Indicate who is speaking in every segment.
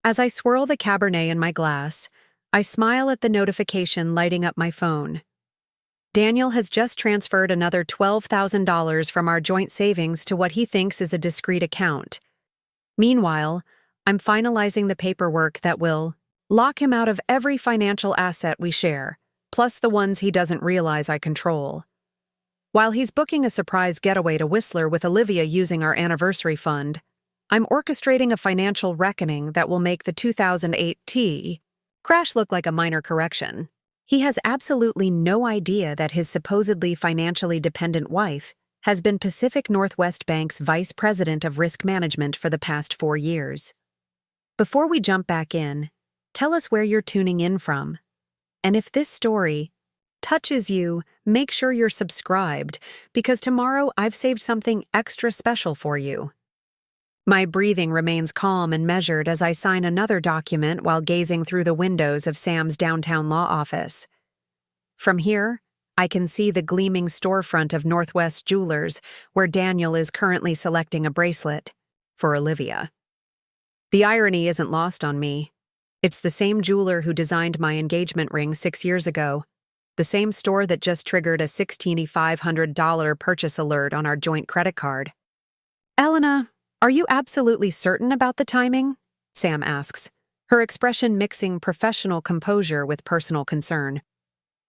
Speaker 1: As I swirl the Cabernet in my glass, I smile at the notification lighting up my phone. Daniel has just transferred another $12,000 from our joint savings to what he thinks is a discreet account. Meanwhile, I'm finalizing the paperwork that will lock him out of every financial asset we share, plus the ones he doesn't realize I control. While he's booking a surprise getaway to Whistler with Olivia using our anniversary fund, I'm orchestrating a financial reckoning that will make the 2008 T crash look like a minor correction. He has absolutely no idea that his supposedly financially dependent wife has been Pacific Northwest Bank's vice president of risk management for the past 4 years. Before we jump back in, tell us where you're tuning in from. And if this story touches you, make sure you're subscribed, because tomorrow I've saved something extra special for you. My breathing remains calm and measured as I sign another document while gazing through the windows of Sam's downtown law office. From here, I can see the gleaming storefront of Northwest Jewelers, where Daniel is currently selecting a bracelet for Olivia. The irony isn't lost on me. It's the same jeweler who designed my engagement ring 6 years ago, the same store that just triggered a $1,600 purchase alert on our joint credit card. Elena, are you absolutely certain about the timing? Sam asks, her expression mixing professional composure with personal concern.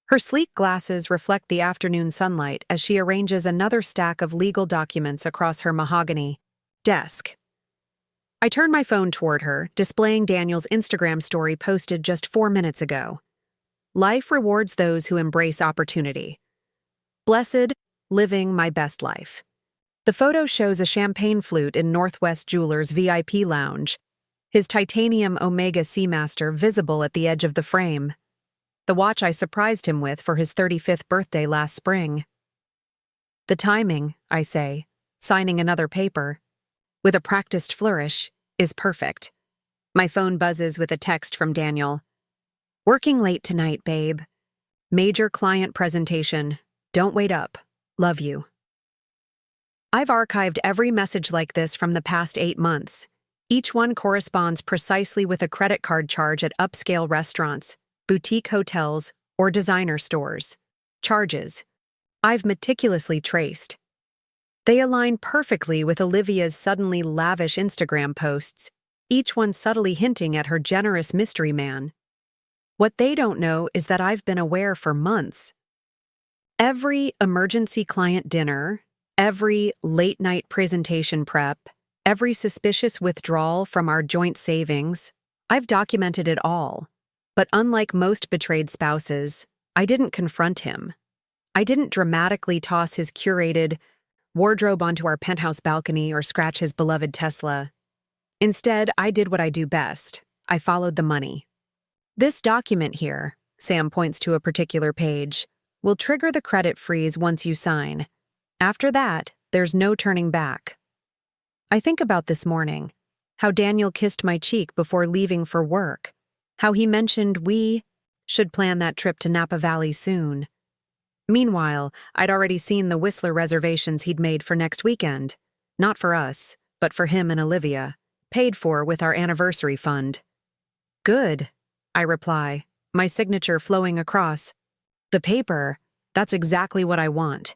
Speaker 1: Her sleek glasses reflect the afternoon sunlight as she arranges another stack of legal documents across her mahogany desk. I turn my phone toward her, displaying Daniel's Instagram story posted just 4 minutes ago. Life rewards those who embrace opportunity. Blessed, living my best life. The photo shows a champagne flute in Northwest Jewelers' VIP lounge, his titanium Omega Seamaster visible at the edge of the frame. The watch I surprised him with for his 35th birthday last spring. The timing, I say, signing another paper, with a practiced flourish, is perfect. My phone buzzes with a text from Daniel. Working late tonight, babe. Major client presentation. Don't wait up. Love you. I've archived every message like this from the past 8 months. Each one corresponds precisely with a credit card charge at upscale restaurants, boutique hotels, or designer stores. Charges I've meticulously traced. They align perfectly with Olivia's suddenly lavish Instagram posts, each one subtly hinting at her generous mystery man. What they don't know is that I've been aware for months. Every emergency client dinner, every late-night presentation prep, every suspicious withdrawal from our joint savings, I've documented it all. But unlike most betrayed spouses, I didn't confront him. I didn't dramatically toss his curated wardrobe onto our penthouse balcony or scratch his beloved Tesla. Instead, I did what I do best. I followed the money. This document here, Sam points to a particular page, will trigger the credit freeze once you sign. After that, there's no turning back. I think about this morning, how Daniel kissed my cheek before leaving for work, how he mentioned we should plan that trip to Napa Valley soon. Meanwhile, I'd already seen the Whistler reservations he'd made for next weekend. Not for us, but for him and Olivia, paid for with our anniversary fund. Good, I reply, my signature flowing across. The paper, that's exactly what I want.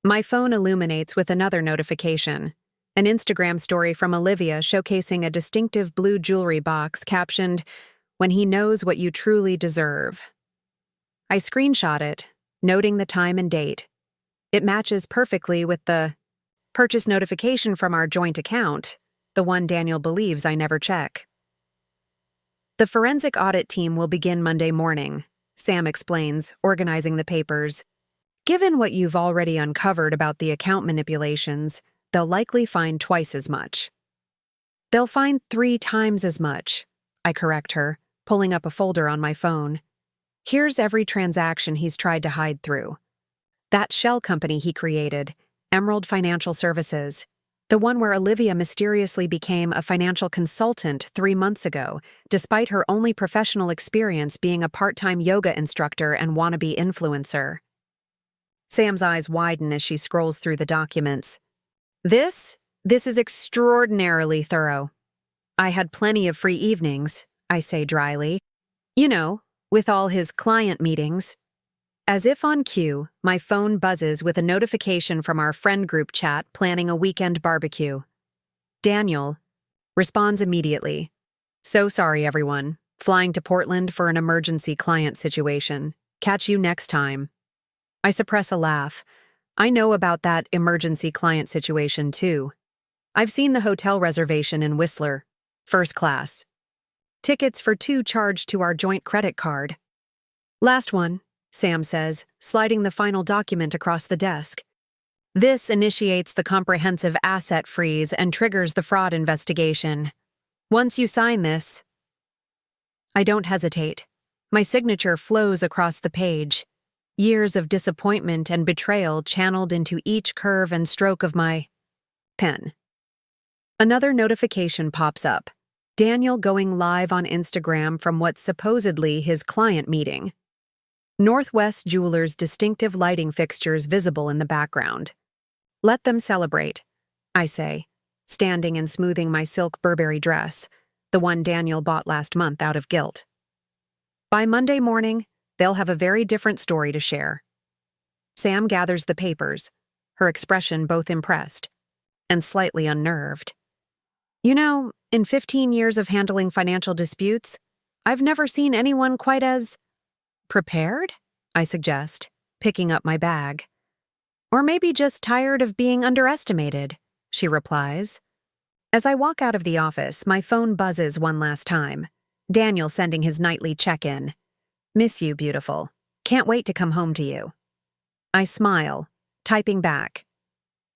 Speaker 1: My phone illuminates with another notification, an Instagram story from Olivia showcasing a distinctive blue jewelry box captioned, "When he knows what you truly deserve." I screenshot it, noting the time and date. It matches perfectly with the purchase notification from our joint account, the one Daniel believes I never check. The forensic audit team will begin Monday morning, Sam explains, organizing the papers. Given what you've already uncovered about the account manipulations, they'll likely find twice as much. They'll find 3 times as much, I correct her, pulling up a folder on my phone. Here's every transaction he's tried to hide through. That shell company he created, Emerald Financial Services, the one where Olivia mysteriously became a financial consultant 3 months ago, despite her only professional experience being a part-time yoga instructor and wannabe influencer. Sam's eyes widen as she scrolls through the documents. This is extraordinarily thorough. I had plenty of free evenings, I say dryly. You know, with all his client meetings. As if on cue, my phone buzzes with a notification from our friend group chat planning a weekend barbecue. Daniel responds immediately. So sorry, everyone. Flying to Portland for an emergency client situation. Catch you next time. I suppress a laugh. I know about that emergency client situation, too. I've seen the hotel reservation in Whistler. First class. Tickets for 2 charged to our joint credit card. Last one, Sam says, sliding the final document across the desk. This initiates the comprehensive asset freeze and triggers the fraud investigation. Once you sign this... I don't hesitate. My signature flows across the page. Years of disappointment and betrayal channeled into each curve and stroke of my pen. Another notification pops up. Daniel going live on Instagram from what's supposedly his client meeting. Northwest Jewelers' distinctive lighting fixtures visible in the background. Let them celebrate, I say, standing and smoothing my silk Burberry dress, the one Daniel bought last month out of guilt. By Monday morning, they'll have a very different story to share. Sam gathers the papers, her expression both impressed and slightly unnerved. You know, in 15 years of handling financial disputes, I've never seen anyone quite as prepared, I suggest, picking up my bag. Or maybe just tired of being underestimated, she replies. As I walk out of the office, my phone buzzes one last time. Daniel sending his nightly check-in. Miss you, beautiful. Can't wait to come home to you. I smile, typing back.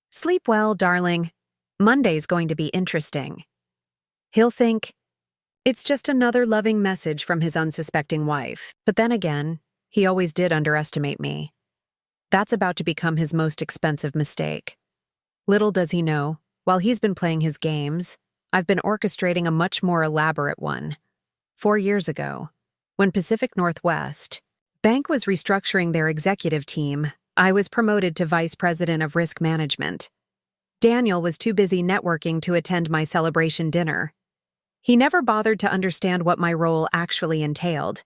Speaker 1: Sleep well, darling. Monday's going to be interesting. He'll think, it's just another loving message from his unsuspecting wife. But then again, he always did underestimate me. That's about to become his most expensive mistake. Little does he know, while he's been playing his games, I've been orchestrating a much more elaborate one. 4 years ago, when Pacific Northwest Bank was restructuring their executive team, I was promoted to Vice President of Risk Management. Daniel was too busy networking to attend my celebration dinner. He never bothered to understand what my role actually entailed.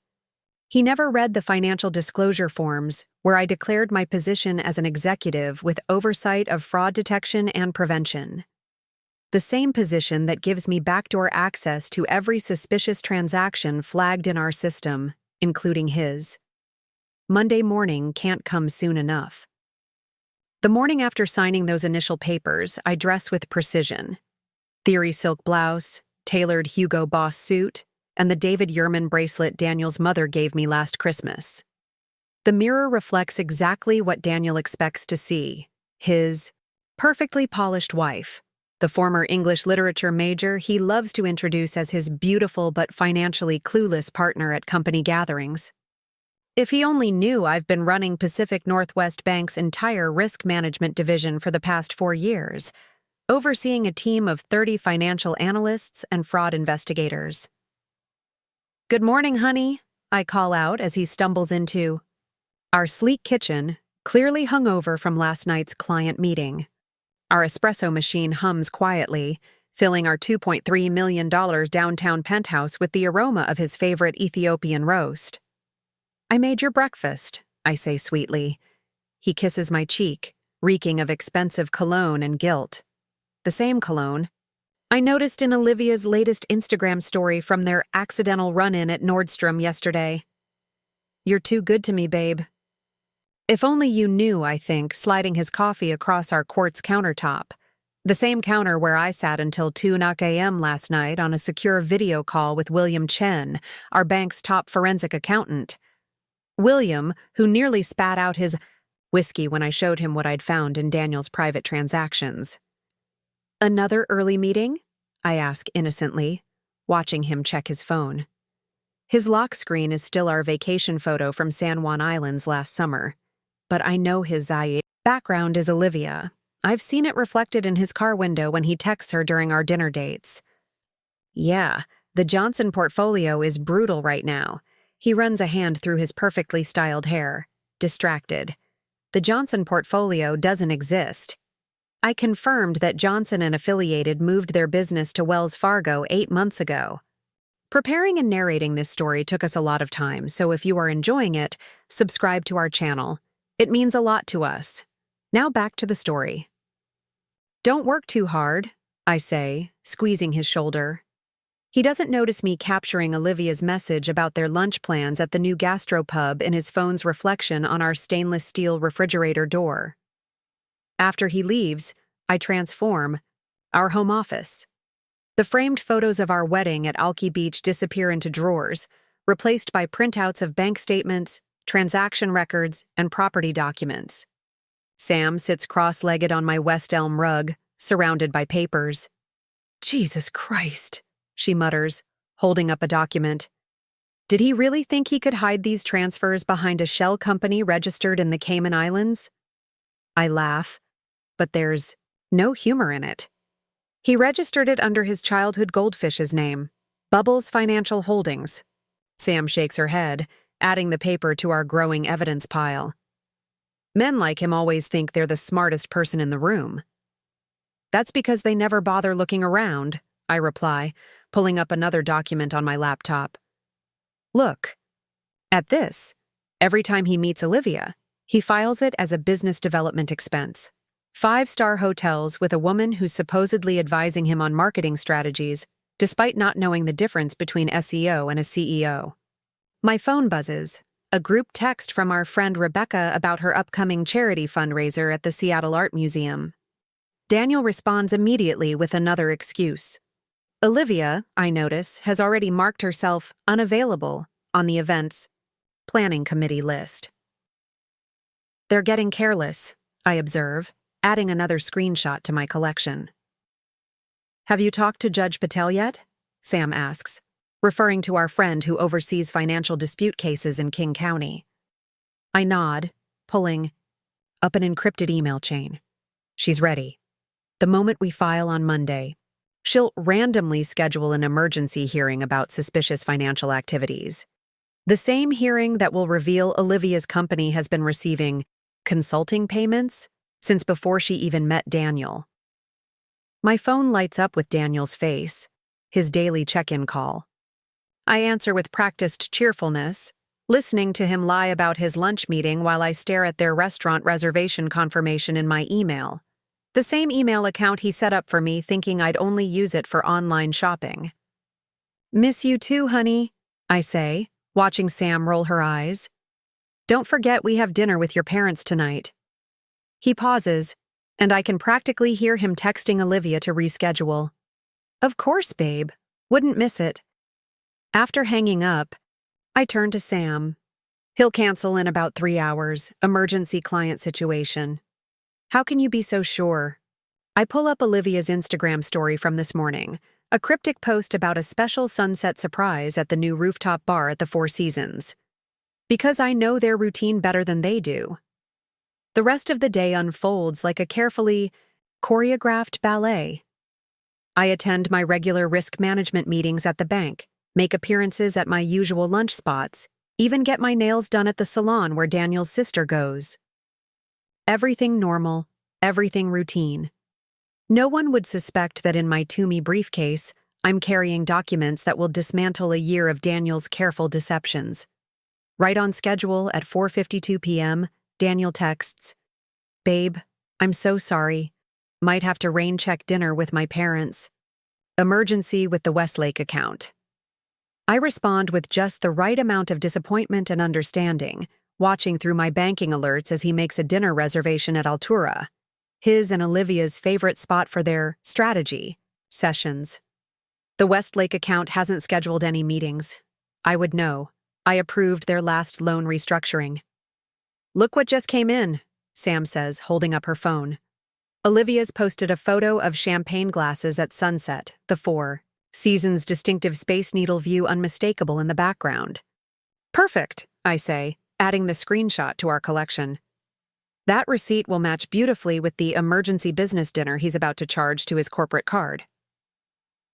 Speaker 1: He never read the financial disclosure forms, where I declared my position as an executive with oversight of fraud detection and prevention. The same position that gives me backdoor access to every suspicious transaction flagged in our system, including his. Monday morning can't come soon enough. The morning after signing those initial papers, I dress with precision. Theory silk blouse, tailored Hugo Boss suit, and the David Yurman bracelet Daniel's mother gave me last Christmas. The mirror reflects exactly what Daniel expects to see: his perfectly polished wife, the former English literature major he loves to introduce as his beautiful but financially clueless partner at company gatherings. If he only knew I've been running Pacific Northwest Bank's entire risk management division for the past 4 years, overseeing a team of 30 financial analysts and fraud investigators. Good morning, honey, I call out as he stumbles into our sleek kitchen, clearly hungover from last night's client meeting. Our espresso machine hums quietly, filling our $2.3 million downtown penthouse with the aroma of his favorite Ethiopian roast. I made your breakfast, I say sweetly. He kisses my cheek, reeking of expensive cologne and guilt. The same cologne I noticed in Olivia's latest Instagram story from their accidental run-in at Nordstrom yesterday. You're too good to me, babe. If only you knew, I think, sliding his coffee across our quartz countertop. The same counter where I sat until 2 a.m. last night on a secure video call with William Chen, our bank's top forensic accountant. William, who nearly spat out his whiskey when I showed him what I'd found in Daniel's private transactions. Another early meeting? I ask innocently, watching him check his phone. His lock screen is still our vacation photo from San Juan Islands last summer, but I know his background is Olivia. I've seen it reflected in his car window when he texts her during our dinner dates. Yeah, the Johnson portfolio is brutal right now. He runs a hand through his perfectly styled hair, distracted. The Johnson portfolio doesn't exist. I confirmed that Johnson and Affiliated moved their business to Wells Fargo 8 months ago. Preparing and narrating this story took us a lot of time, so if you are enjoying it, subscribe to our channel. It means a lot to us. Now back to the story. Don't work too hard, I say, squeezing his shoulder. He doesn't notice me capturing Olivia's message about their lunch plans at the new gastropub in his phone's reflection on our stainless steel refrigerator door. After he leaves, I transform our home office. The framed photos of our wedding at Alki Beach disappear into drawers, replaced by printouts of bank statements, transaction records, and property documents. Sam sits cross-legged on my West Elm rug, surrounded by papers. Jesus Christ, she mutters, holding up a document. Did he really think he could hide these transfers behind a shell company registered in the Cayman Islands? I laugh, but there's no humor in it. He registered it under his childhood goldfish's name, Bubbles Financial Holdings. Sam shakes her head, adding the paper to our growing evidence pile. Men like him always think they're the smartest person in the room. That's because they never bother looking around, I reply, pulling up another document on my laptop. Look. At this, every time he meets Olivia, he files it as a business development expense. 5-star hotels with a woman who's supposedly advising him on marketing strategies, despite not knowing the difference between SEO and a CEO. My phone buzzes, a group text from our friend Rebecca about her upcoming charity fundraiser at the Seattle Art Museum. Daniel responds immediately with another excuse. Olivia, I notice, has already marked herself unavailable on the event's planning committee list. They're getting careless, I observe, adding another screenshot to my collection. Have you talked to Judge Patel yet? Sam asks, referring to our friend who oversees financial dispute cases in King County. I nod, pulling up an encrypted email chain. She's ready. The moment we file on Monday, she'll randomly schedule an emergency hearing about suspicious financial activities. The same hearing that will reveal Olivia's company has been receiving consulting payments since before she even met Daniel. My phone lights up with Daniel's face, his daily check-in call. I answer with practiced cheerfulness, listening to him lie about his lunch meeting while I stare at their restaurant reservation confirmation in my email. The same email account he set up for me thinking I'd only use it for online shopping. Miss you too, honey, I say, watching Sam roll her eyes. Don't forget we have dinner with your parents tonight. He pauses, and I can practically hear him texting Olivia to reschedule. Of course, babe. Wouldn't miss it. After hanging up, I turn to Sam. He'll cancel in about 3 hours, emergency client situation. How can you be so sure? I pull up Olivia's Instagram story from this morning, a cryptic post about a special sunset surprise at the new rooftop bar at the Four Seasons. Because I know their routine better than they do. The rest of the day unfolds like a carefully choreographed ballet. I attend my regular risk management meetings at the bank, make appearances at my usual lunch spots, even get my nails done at the salon where Daniel's sister goes. Everything normal, everything routine. No one would suspect that in my Toomey briefcase, I'm carrying documents that will dismantle a year of Daniel's careful deceptions. Right on schedule at 4:52 p.m., Daniel texts, "Babe, I'm so sorry. Might have to rain check dinner with my parents. Emergency with the Westlake account." I respond with just the right amount of disappointment and understanding, watching through my banking alerts as he makes a dinner reservation at Altura, his and Olivia's favorite spot for their strategy sessions. The Westlake account hasn't scheduled any meetings. I would know. I approved their last loan restructuring. Look what just came in, Sam says, holding up her phone. Olivia's posted a photo of champagne glasses at sunset, the Four Seasons' distinctive Space Needle view unmistakable in the background. Perfect, I say, adding the screenshot to our collection. That receipt will match beautifully with the emergency business dinner he's about to charge to his corporate card.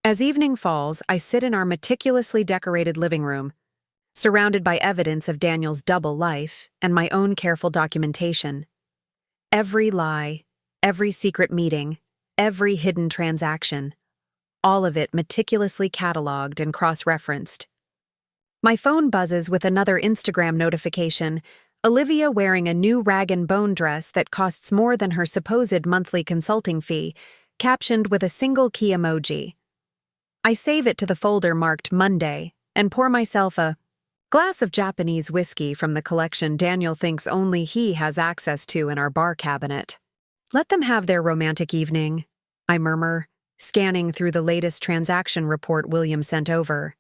Speaker 1: As evening falls, I sit in our meticulously decorated living room, surrounded by evidence of Daniel's double life and my own careful documentation. Every lie, every secret meeting, every hidden transaction, all of it meticulously cataloged and cross-referenced. My phone buzzes with another Instagram notification, Olivia wearing a new rag and bone dress that costs more than her supposed monthly consulting fee, captioned with a single key emoji. I save it to the folder marked Monday and pour myself a glass of Japanese whiskey from the collection Daniel thinks only he has access to in our bar cabinet. Let them have their romantic evening, I murmur, scanning through the latest transaction report William sent over.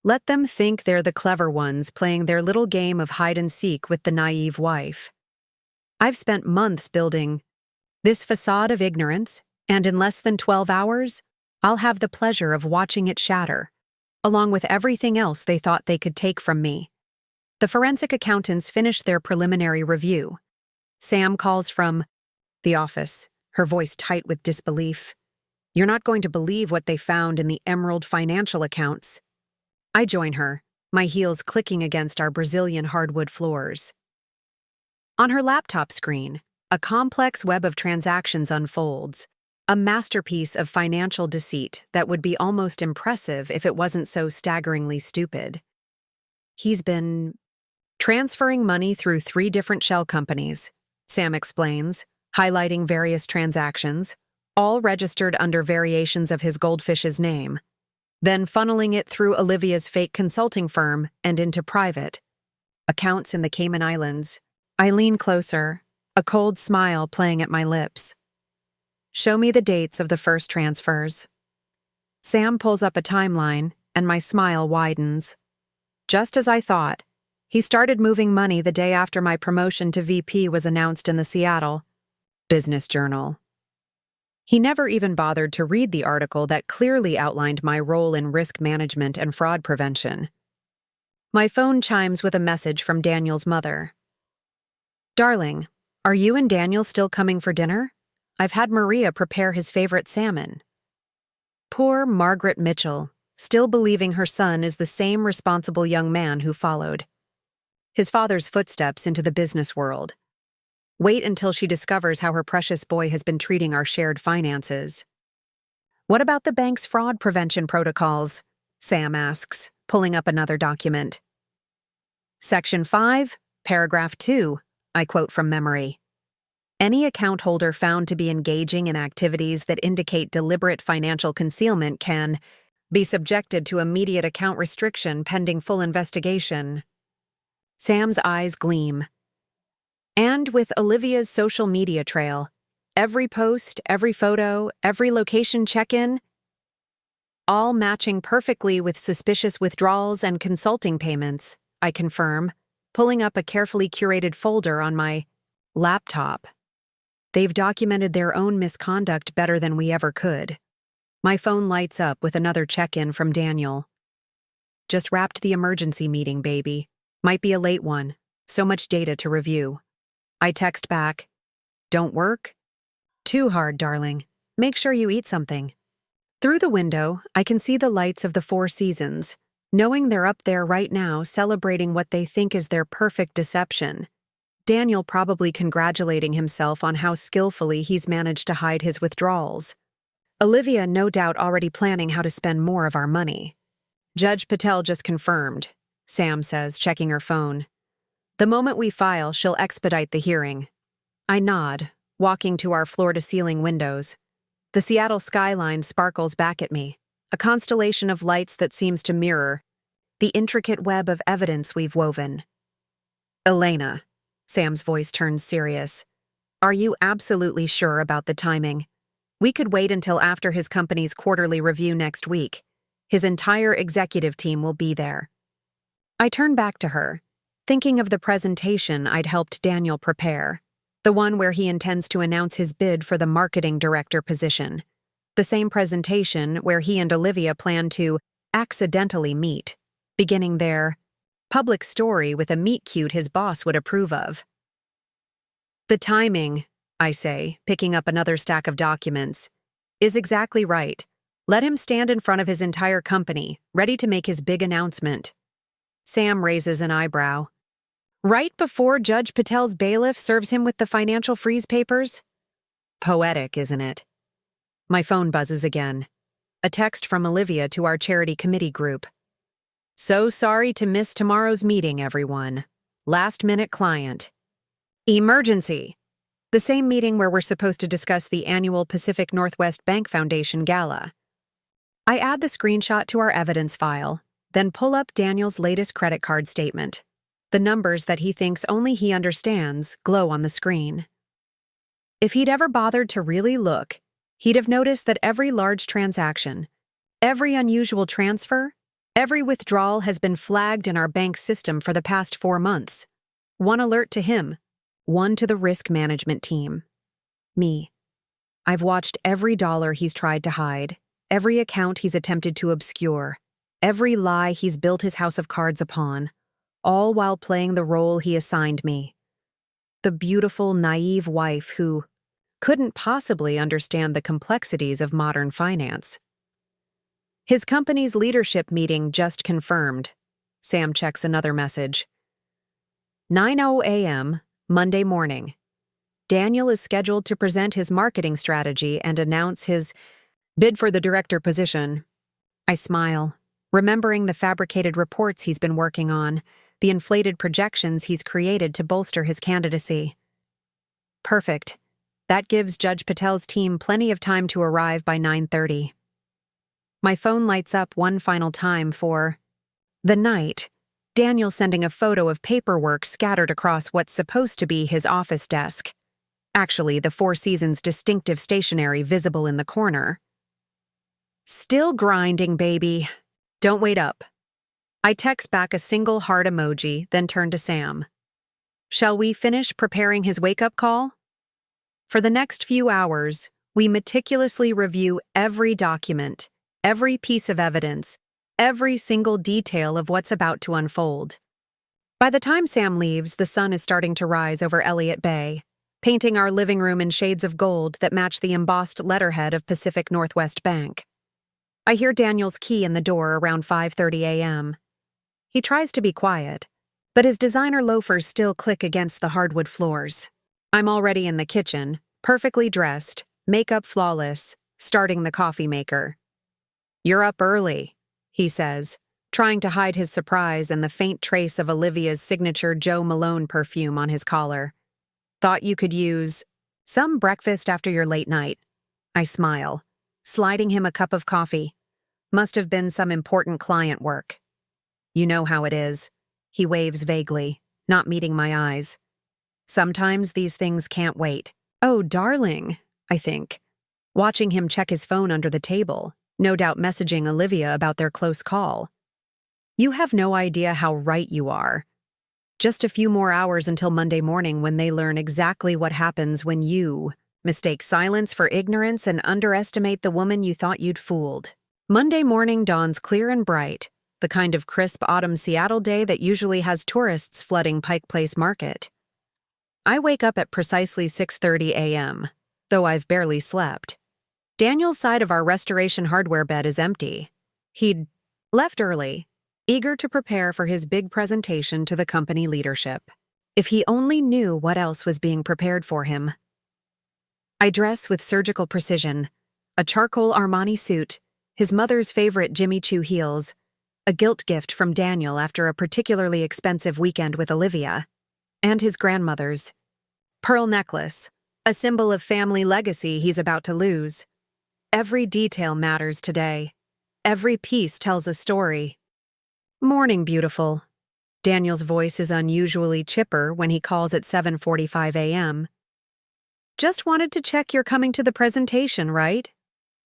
Speaker 1: Let them think they're the clever ones playing their little game of hide-and-seek with the naive wife. I've spent months building this facade of ignorance, and in less than 12 hours, I'll have the pleasure of watching it shatter, along with everything else they thought they could take from me. The forensic accountants finished their preliminary review. Sam calls from the office, her voice tight with disbelief. You're not going to believe what they found in the Emerald financial accounts. I join her, my heels clicking against our Brazilian hardwood floors. On her laptop screen, a complex web of transactions unfolds, a masterpiece of financial deceit that would be almost impressive if it wasn't so staggeringly stupid. He's been transferring money through 3 different shell companies, Sam explains, highlighting various transactions, all registered under variations of his goldfish's name, then funneling it through Olivia's fake consulting firm and into private accounts in the Cayman Islands. I lean closer, a cold smile playing at my lips. Show me the dates of the first transfers. Sam pulls up a timeline, and my smile widens. Just as I thought, he started moving money the day after my promotion to VP was announced in the Seattle Business Journal. He never even bothered to read the article that clearly outlined my role in risk management and fraud prevention. My phone chimes with a message from Daniel's mother. Darling, are you and Daniel still coming for dinner? I've had Maria prepare his favorite salmon. Poor Margaret Mitchell, still believing her son is the same responsible young man who followed his father's footsteps into the business world. Wait until she discovers how her precious boy has been treating our shared finances. What about the bank's fraud prevention protocols? Sam asks, pulling up another document. Section 5, paragraph 2, I quote from memory. Any account holder found to be engaging in activities that indicate deliberate financial concealment can be subjected to immediate account restriction pending full investigation. Sam's eyes gleam. And with Olivia's social media trail, every post, every photo, every location check-in, all matching perfectly with suspicious withdrawals and consulting payments, I confirm, pulling up a carefully curated folder on my laptop. They've documented their own misconduct better than we ever could. My phone lights up with another check-in from Daniel. Just wrapped the emergency meeting, baby. Might be a late one. So much data to review. I text back, don't work? Too hard, darling. Make sure you eat something. Through the window, I can see the lights of the Four Seasons, knowing they're up there right now celebrating what they think is their perfect deception. Daniel probably congratulating himself on how skillfully he's managed to hide his withdrawals. Olivia no doubt already planning how to spend more of our money. Judge Patel just confirmed, Sam says, checking her phone. The moment we file, she'll expedite the hearing. I nod, walking to our floor-to-ceiling windows. The Seattle skyline sparkles back at me, a constellation of lights that seems to mirror the intricate web of evidence we've woven. Elena, Sam's voice turns serious. Are you absolutely sure about the timing? We could wait until after his company's quarterly review next week. His entire executive team will be there. I turn back to her, thinking of the presentation I'd helped Daniel prepare, the one where he intends to announce his bid for the marketing director position, the same presentation where he and Olivia plan to accidentally meet, beginning their public story with a meet-cute his boss would approve of. The timing, I say, picking up another stack of documents, is exactly right. Let him stand in front of his entire company, ready to make his big announcement. Sam raises an eyebrow. Right before Judge Patel's bailiff serves him with the financial freeze papers? Poetic, isn't it? My phone buzzes again. A text from Olivia to our charity committee group. So sorry to miss tomorrow's meeting, everyone. Last-minute client. Emergency! The same meeting where we're supposed to discuss the annual Pacific Northwest Bank Foundation Gala. I add the screenshot to our evidence file, then pull up Daniel's latest credit card statement. The numbers that he thinks only he understands glow on the screen. If he'd ever bothered to really look, he'd have noticed that every large transaction, every unusual transfer, every withdrawal has been flagged in our bank system for the past 4 months. One alert to him, one to the risk management team. Me. I've watched every dollar he's tried to hide, every account he's attempted to obscure, every lie he's built his house of cards upon, all while playing the role he assigned me. The beautiful, naive wife who couldn't possibly understand the complexities of modern finance. His company's leadership meeting just confirmed. Sam checks another message. 9:00 a.m., Monday morning. Daniel is scheduled to present his marketing strategy and announce his bid for the director position. I smile, remembering the fabricated reports he's been working on, the inflated projections he's created to bolster his candidacy. Perfect. That gives Judge Patel's team plenty of time to arrive by 9:30. My phone lights up one final time for the night. Daniel sending a photo of paperwork scattered across what's supposed to be his office desk. Actually, the Four Seasons distinctive stationery visible in the corner. Still grinding, baby. Don't wait up. I text back a single heart emoji, then turn to Sam. Shall we finish preparing his wake-up call? For the next few hours, we meticulously review every document, every piece of evidence, every single detail of what's about to unfold. By the time Sam leaves, the sun is starting to rise over Elliott Bay, painting our living room in shades of gold that match the embossed letterhead of Pacific Northwest Bank. I hear Daniel's key in the door around 5:30 a.m. He tries to be quiet, but his designer loafers still click against the hardwood floors. I'm already in the kitchen, perfectly dressed, makeup flawless, starting the coffee maker. You're up early, he says, trying to hide his surprise and the faint trace of Olivia's signature Joe Malone perfume on his collar. Thought you could use some breakfast after your late night. I smile, sliding him a cup of coffee. Must have been some important client work. You know how it is. He waves vaguely, not meeting my eyes. Sometimes these things can't wait. Oh, darling, I think. Watching him check his phone under the table, no doubt messaging Olivia about their close call. You have no idea how right you are. Just a few more hours until Monday morning when they learn exactly what happens when you mistake silence for ignorance and underestimate the woman you thought you'd fooled. Monday morning dawns clear and bright, the kind of crisp autumn Seattle day that usually has tourists flooding Pike Place Market. I wake up at precisely 6:30 a.m., though I've barely slept. Daniel's side of our restoration hardware bed is empty. He'd left early, eager to prepare for his big presentation to the company leadership. If he only knew what else was being prepared for him. I dress with surgical precision, a charcoal Armani suit, his mother's favorite Jimmy Choo heels, a guilt gift from Daniel after a particularly expensive weekend with Olivia, and his grandmother's pearl necklace, a symbol of family legacy he's about to lose. Every detail matters today. Every piece tells a story. Morning, beautiful. Daniel's voice is unusually chipper when he calls at 7:45 a.m. Just wanted to check you're coming to the presentation, right?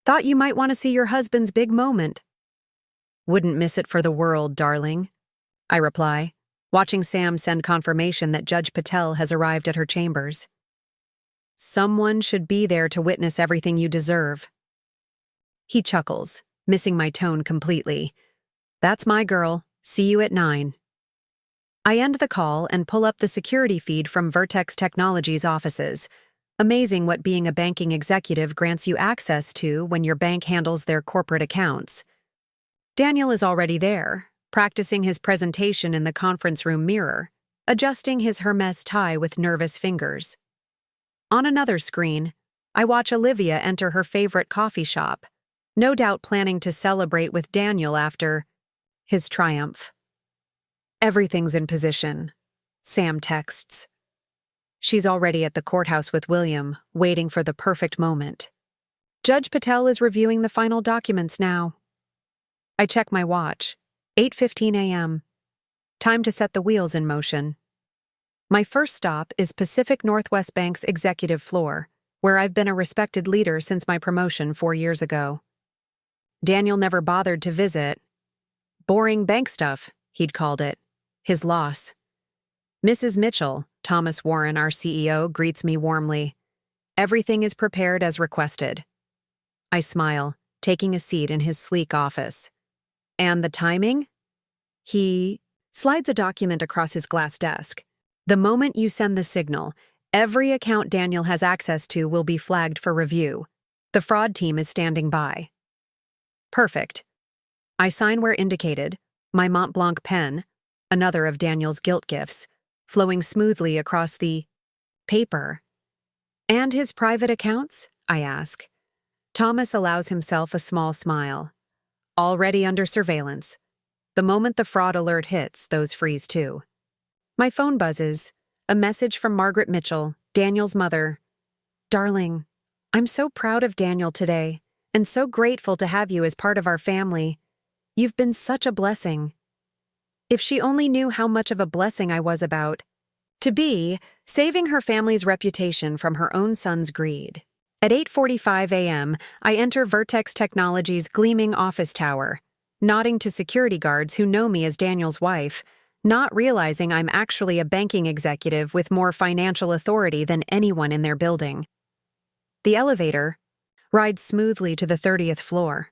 Speaker 1: Thought you might want to see your husband's big moment. Wouldn't miss it for the world, darling, I reply, watching Sam send confirmation that Judge Patel has arrived at her chambers. Someone should be there to witness everything you deserve. He chuckles, missing my tone completely. That's my girl. See you at 9. I end the call and pull up the security feed from Vertex Technologies' offices. Amazing what being a banking executive grants you access to when your bank handles their corporate accounts. Daniel is already there, practicing his presentation in the conference room mirror, adjusting his Hermes tie with nervous fingers. On another screen, I watch Olivia enter her favorite coffee shop, no doubt planning to celebrate with Daniel after his triumph. Everything's in position, Sam texts. She's already at the courthouse with William, waiting for the perfect moment. Judge Patel is reviewing the final documents now. I check my watch. 8:15 a.m. Time to set the wheels in motion. My first stop is Pacific Northwest Bank's executive floor, where I've been a respected leader since my promotion 4 years ago. Daniel never bothered to visit. Boring bank stuff, he'd called it. His loss. Mrs. Mitchell, Thomas Warren, our CEO, greets me warmly. Everything is prepared as requested. I smile, taking a seat in his sleek office. And the timing? He slides a document across his glass desk. The moment you send the signal, every account Daniel has access to will be flagged for review. The fraud team is standing by. Perfect. I sign where indicated, my Mont Blanc pen, another of Daniel's guilt gifts, flowing smoothly across the paper. And his private accounts? I ask. Thomas allows himself a small smile. Already under surveillance. The moment the fraud alert hits, those freeze too. My phone buzzes. A message from Margaret Mitchell, Daniel's mother. Darling, I'm so proud of Daniel today, and so grateful to have you as part of our family. You've been such a blessing. If she only knew how much of a blessing I was about to be, saving her family's reputation from her own son's greed. At 8:45 a.m., I enter Vertex Technologies' gleaming office tower, nodding to security guards who know me as Daniel's wife, not realizing I'm actually a banking executive with more financial authority than anyone in their building. The elevator rides smoothly to the 30th floor.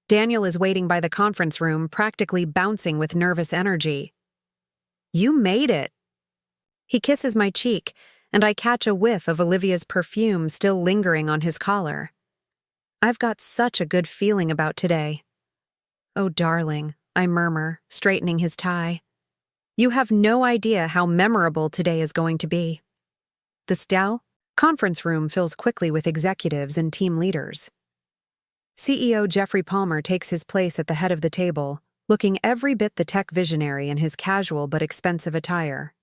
Speaker 1: Daniel is waiting by the conference room, practically bouncing with nervous energy. You made it. He kisses my cheek, and I catch a whiff of Olivia's perfume still lingering on his collar. I've got such a good feeling about today. Oh, darling, I murmur, straightening his tie. You have no idea how memorable today is going to be. The Stow conference room fills quickly with executives and team leaders. CEO Jeffrey Palmer takes his place at the head of the table, looking every bit the tech visionary in his casual but expensive attire.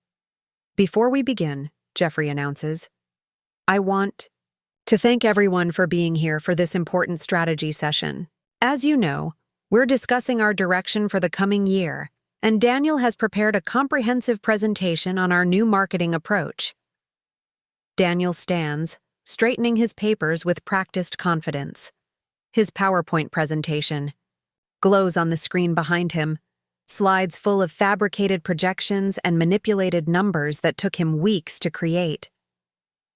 Speaker 1: Before we begin, Jeffrey announces, I want to thank everyone for being here for this important strategy session. As you know, we're discussing our direction for the coming year, and Daniel has prepared a comprehensive presentation on our new marketing approach. Daniel stands, straightening his papers with practiced confidence. His PowerPoint presentation glows on the screen behind him, slides full of fabricated projections and manipulated numbers that took him weeks to create.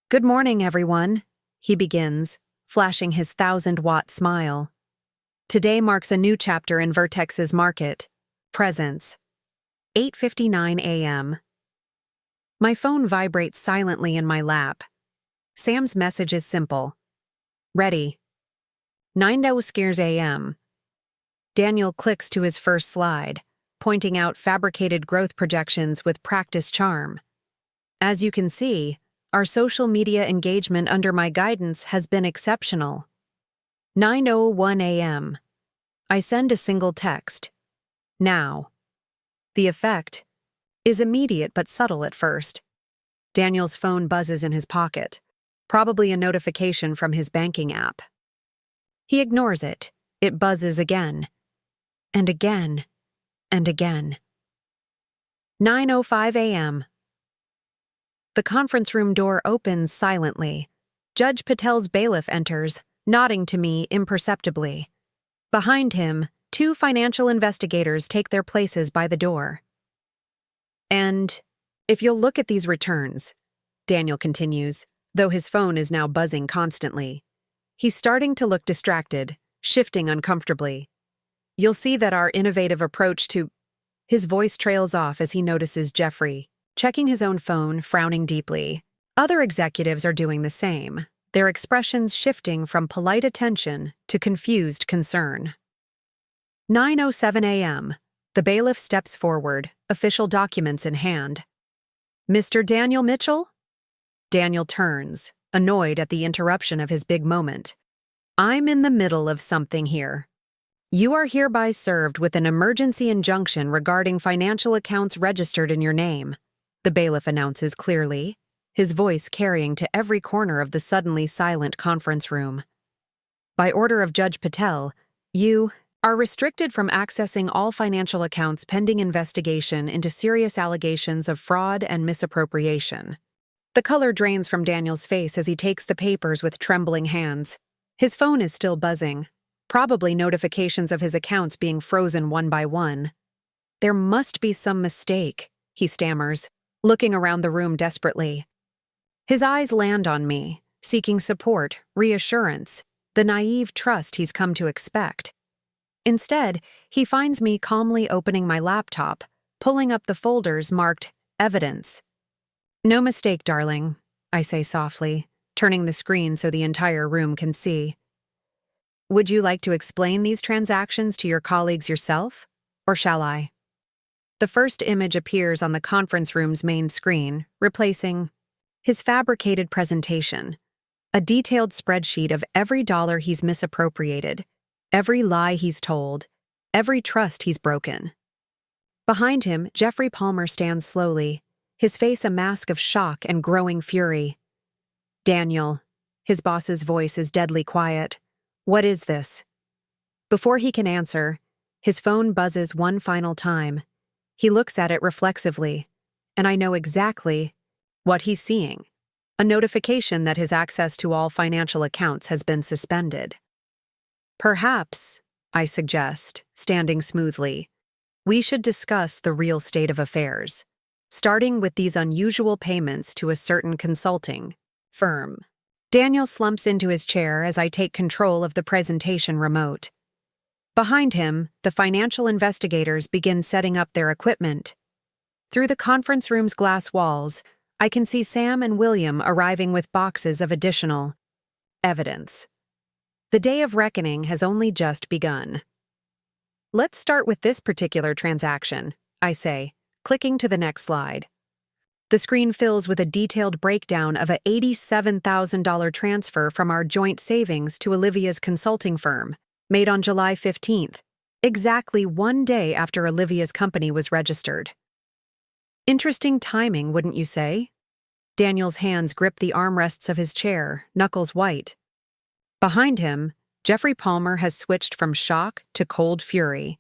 Speaker 1: Good morning, everyone, he begins, flashing his 1,000-watt smile. Today marks a new chapter in Vertex's market. Presence. 8:59 a.m. My phone vibrates silently in my lap. Sam's message is simple. Ready. 9:00 a.m. Daniel clicks to his first slide, pointing out fabricated growth projections with practiced charm. As you can see, our social media engagement under my guidance has been exceptional. 9:01 a.m. I send a single text. Now. The effect is immediate but subtle at first. Daniel's phone buzzes in his pocket, probably a notification from his banking app. He ignores it. It buzzes again, and again, and again. 9:05 a.m. The conference room door opens silently. Judge Patel's bailiff enters, nodding to me imperceptibly. Behind him, 2 financial investigators take their places by the door. And if you'll look at these returns, Daniel continues, though his phone is now buzzing constantly. He's starting to look distracted, shifting uncomfortably. You'll see that our innovative approach to... His voice trails off as he notices Jeffrey, checking his own phone, frowning deeply. Other executives are doing the same, their expressions shifting from polite attention to confused concern. 9:07 a.m. The bailiff steps forward, official documents in hand. Mr. Daniel Mitchell? Daniel turns, annoyed at the interruption of his big moment. "I'm in the middle of something here. You are hereby served with an emergency injunction regarding financial accounts registered in your name," the bailiff announces clearly, his voice carrying to every corner of the suddenly silent conference room. "By order of Judge Patel, you are restricted from accessing all financial accounts pending investigation into serious allegations of fraud and misappropriation." The color drains from Daniel's face as he takes the papers with trembling hands. His phone is still buzzing, probably notifications of his accounts being frozen one by one. "There must be some mistake," he stammers, looking around the room desperately. His eyes land on me, seeking support, reassurance, the naive trust he's come to expect. Instead, he finds me calmly opening my laptop, pulling up the folders marked Evidence. "No mistake, darling," I say softly, turning the screen so the entire room can see. "Would you like to explain these transactions to your colleagues yourself, or shall I?" The first image appears on the conference room's main screen, replacing his fabricated presentation, a detailed spreadsheet of every dollar he's misappropriated, every lie he's told, every trust he's broken. Behind him, Jeffrey Palmer stands slowly, his face a mask of shock and growing fury. "Daniel," his boss's voice is deadly quiet. "What is this?" Before he can answer, his phone buzzes one final time. He looks at it reflexively, and I know exactly what he's seeing: a notification that his access to all financial accounts has been suspended. "Perhaps," I suggest, standing smoothly, "we should discuss the real state of affairs, starting with these unusual payments to a certain consulting firm." Daniel slumps into his chair as I take control of the presentation remote. Behind him, the financial investigators begin setting up their equipment. Through the conference room's glass walls, I can see Sam and William arriving with boxes of additional evidence. The day of reckoning has only just begun. "Let's start with this particular transaction," I say, clicking to the next slide. The screen fills with a detailed breakdown of a $87,000 transfer from our joint savings to Olivia's consulting firm, made on July 15th, exactly one day after Olivia's company was registered. Interesting timing, wouldn't you say? Daniel's hands grip the armrests of his chair, knuckles white. Behind him, Jeffrey Palmer has switched from shock to cold fury,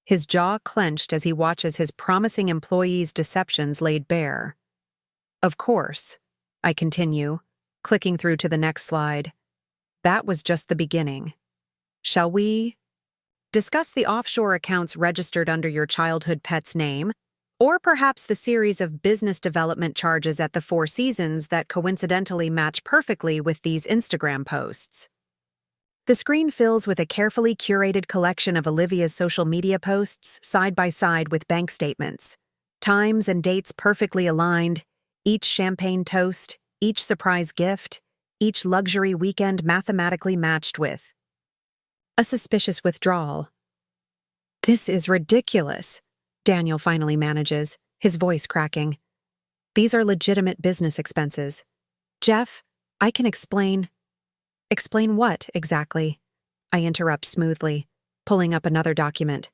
Speaker 1: his jaw clenched as he watches his promising employees' deceptions laid bare. "Of course," I continue, clicking through to the next slide. "That was just the beginning. Shall we discuss the offshore accounts registered under your childhood pet's name, or perhaps the series of business development charges at the Four Seasons that coincidentally match perfectly with these Instagram posts?" The screen fills with a carefully curated collection of Olivia's social media posts side by side with bank statements, times and dates perfectly aligned, each champagne toast, each surprise gift, each luxury weekend mathematically matched with a suspicious withdrawal. "This is ridiculous," Daniel finally manages, his voice cracking. "These are legitimate business expenses. Jeff, I can explain." "Explain what, exactly?" I interrupt smoothly, pulling up another document.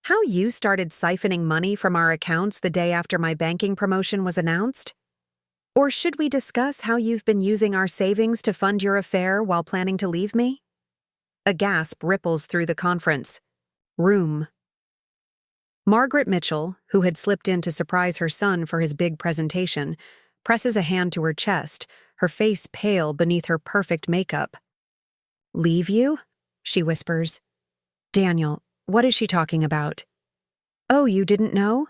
Speaker 1: "How you started siphoning money from our accounts the day after my banking promotion was announced? Or should we discuss how you've been using our savings to fund your affair while planning to leave me?" A gasp ripples through the conference room. Margaret Mitchell, who had slipped in to surprise her son for his big presentation, presses a hand to her chest, her face pale beneath her perfect makeup. "Leave you?" she whispers. "Daniel, what is she talking about?" "Oh, you didn't know?"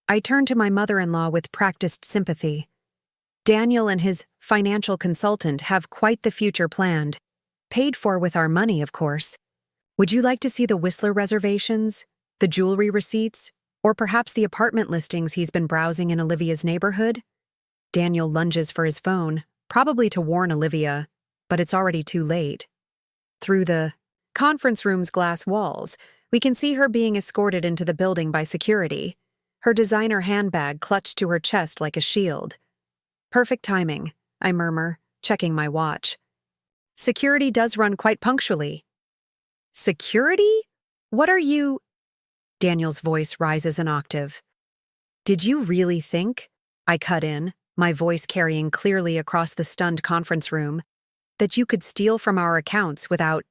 Speaker 1: I turn to my mother-in-law with practiced sympathy. "Daniel and his financial consultant have quite the future planned. Paid for with our money, of course. Would you like to see the Whistler reservations, the jewelry receipts, or perhaps the apartment listings he's been browsing in Olivia's neighborhood?" Daniel lunges for his phone, probably to warn Olivia, but it's already too late. Through the conference room's glass walls, we can see her being escorted into the building by security, her designer handbag clutched to her chest like a shield. "Perfect timing," I murmur, checking my watch. Security does run quite punctually. Security? What are you? Daniel's voice rises an octave. Did you really think? I cut in, my voice carrying clearly across the stunned conference room, that you could steal from our accounts without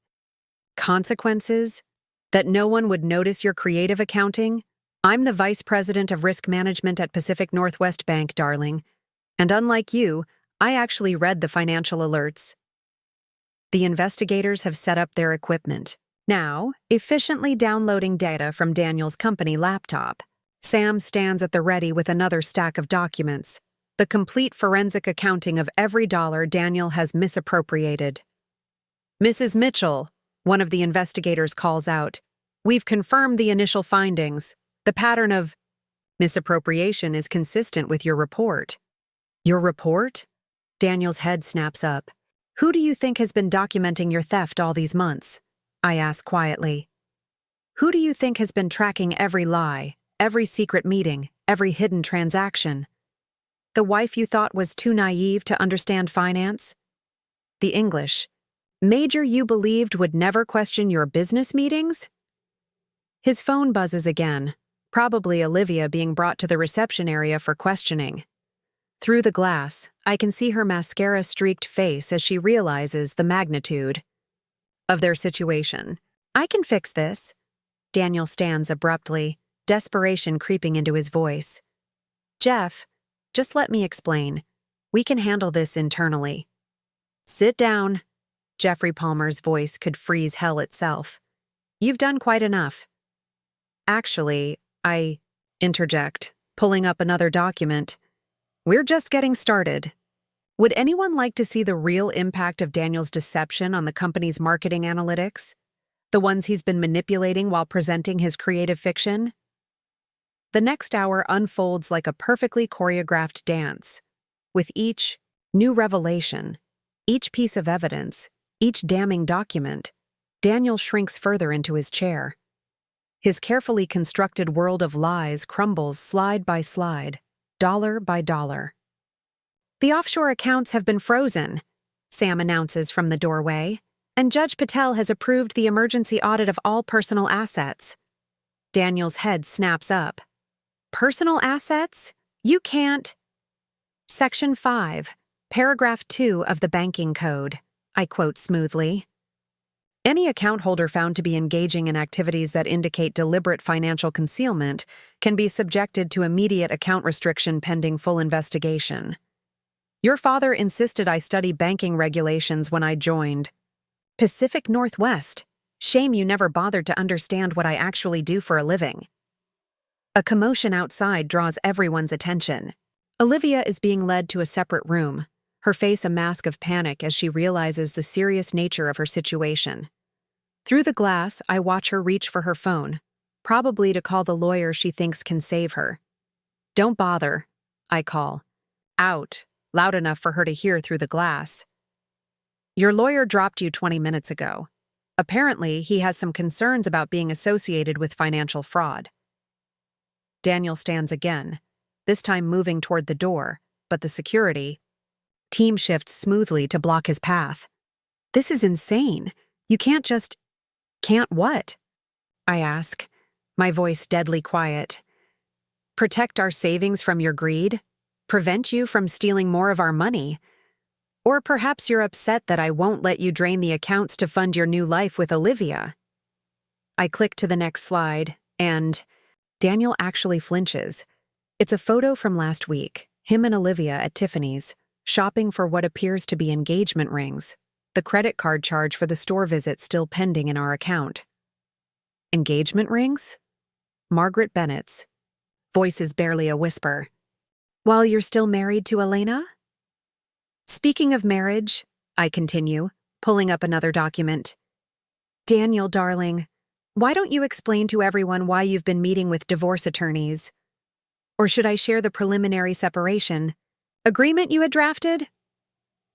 Speaker 1: consequences? That no one would notice your creative accounting? I'm the vice president of risk management at Pacific Northwest Bank, darling. And unlike you, I actually read the financial alerts. The investigators have set up their equipment, now efficiently downloading data from Daniel's company laptop. Sam stands at the ready with another stack of documents, the complete forensic accounting of every dollar Daniel has misappropriated. Mrs. Mitchell, one of the investigators calls out, we've confirmed the initial findings. The pattern of misappropriation is consistent with your report. Your report? Daniel's head snaps up. Who do you think has been documenting your theft all these months? I ask quietly. Who do you think has been tracking every lie, every secret meeting, every hidden transaction? The wife you thought was too naive to understand finance? The English major you believed would never question your business meetings? His phone buzzes again, probably Olivia being brought to the reception area for questioning. Through the glass, I can see her mascara-streaked face as she realizes the magnitude of their situation. I can fix this. Daniel stands abruptly, desperation creeping into his voice. Jeff, just let me explain. We can handle this internally. Sit down. Jeffrey Palmer's voice could freeze hell itself. You've done quite enough. Actually, I interject, pulling up another document. We're just getting started. Would anyone like to see the real impact of Daniel's deception on the company's marketing analytics? The ones he's been manipulating while presenting his creative fiction? The next hour unfolds like a perfectly choreographed dance. With each new revelation, each piece of evidence, each damning document, Daniel shrinks further into his chair. His carefully constructed world of lies crumbles slide by slide, dollar by dollar. The offshore accounts have been frozen, Sam announces from the doorway, and Judge Patel has approved the emergency audit of all personal assets. Daniel's head snaps up. Personal assets? You can't. Section 5, Paragraph 2 of the Banking Code. I quote smoothly. Any account holder found to be engaging in activities that indicate deliberate financial concealment can be subjected to immediate account restriction pending full investigation. Your father insisted I study banking regulations when I joined Pacific Northwest. Shame you never bothered to understand what I actually do for a living. A commotion outside draws everyone's attention. Olivia is being led to a separate room, her face a mask of panic as she realizes the serious nature of her situation. Through the glass, I watch her reach for her phone, probably to call the lawyer she thinks can save her. Don't bother, I call. Out, loud enough for her to hear through the glass. Your lawyer dropped you 20 minutes ago. Apparently, he has some concerns about being associated with financial fraud. Daniel stands again, this time moving toward the door, but the security team shifts smoothly to block his path. This is insane. You can't just... Can't what? I ask, my voice deadly quiet. Protect our savings from your greed? Prevent you from stealing more of our money? Or perhaps you're upset that I won't let you drain the accounts to fund your new life with Olivia. I click to the next slide, and Daniel actually flinches. It's a photo from last week, him and Olivia at Tiffany's, shopping for what appears to be engagement rings, the credit card charge for the store visit still pending in our account. Engagement rings? Margaret Bennett's. Voice is barely a whisper. While you're still married to Elena? Speaking of marriage, I continue, pulling up another document. Daniel, darling, why don't you explain to everyone why you've been meeting with divorce attorneys? Or should I share the preliminary separation agreement you had drafted?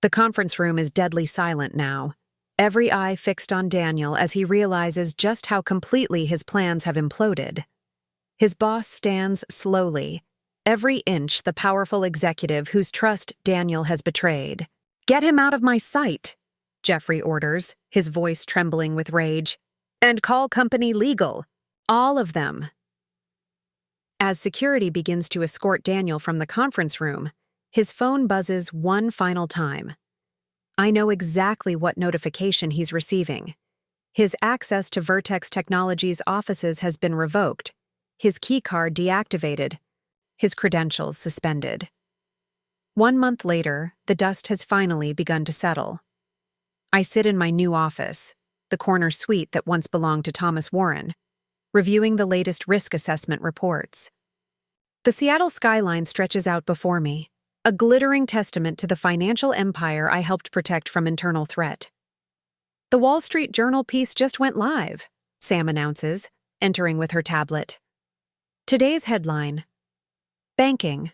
Speaker 1: The conference room is deadly silent now, every eye fixed on Daniel as he realizes just how completely his plans have imploded. His boss stands slowly, every inch the powerful executive whose trust Daniel has betrayed. "Get him out of my sight," Jeffrey orders, his voice trembling with rage. "And call company legal. All of them." As security begins to escort Daniel from the conference room, his phone buzzes one final time. I know exactly what notification he's receiving. His access to Vertex Technologies' offices has been revoked, his keycard deactivated, his credentials suspended. 1 month later, the dust has finally begun to settle. I sit in my new office, the corner suite that once belonged to Thomas Warren, reviewing the latest risk assessment reports. The Seattle skyline stretches out before me, a glittering testament to the financial empire I helped protect from internal threat. "The Wall Street Journal piece just went live," Sam announces, entering with her tablet. Today's headline: Banking.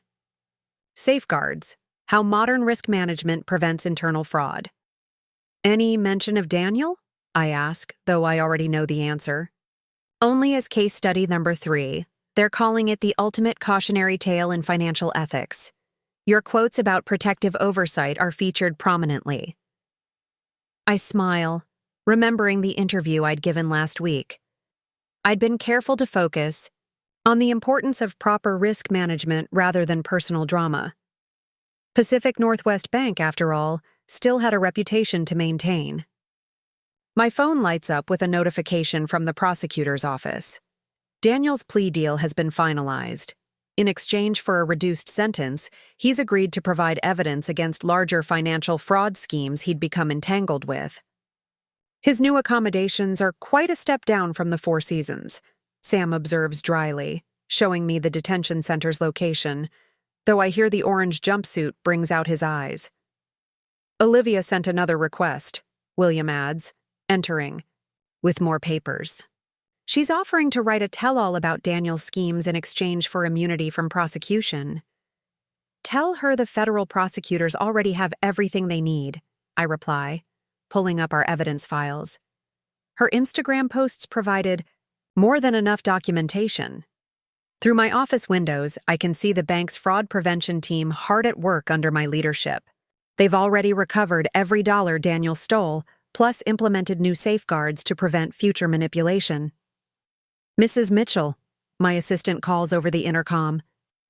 Speaker 1: Safeguards: How Modern Risk Management Prevents Internal Fraud. "Any mention of Daniel?" I ask, though I already know the answer. "Only as case study number 3. They're calling it the ultimate cautionary tale in financial ethics. Your quotes about protective oversight are featured prominently." I smile, remembering the interview I'd given last week. I'd been careful to focus on the importance of proper risk management rather than personal drama. Pacific Northwest Bank, after all, still had a reputation to maintain. My phone lights up with a notification from the prosecutor's office. Daniel's plea deal has been finalized. In exchange for a reduced sentence, he's agreed to provide evidence against larger financial fraud schemes he'd become entangled with. His new accommodations are quite a step down from the Four Seasons, Sam observes dryly, showing me the detention center's location, though I hear the orange jumpsuit brings out his eyes. "Olivia sent another request," William adds, entering, with more papers. "She's offering to write a tell-all about Daniel's schemes in exchange for immunity from prosecution." "Tell her the federal prosecutors already have everything they need," I reply, pulling up our evidence files. Her Instagram posts provided more than enough documentation. Through my office windows, I can see the bank's fraud prevention team hard at work under my leadership. They've already recovered every dollar Daniel stole, plus implemented new safeguards to prevent future manipulation. "Mrs. Mitchell," my assistant calls over the intercom,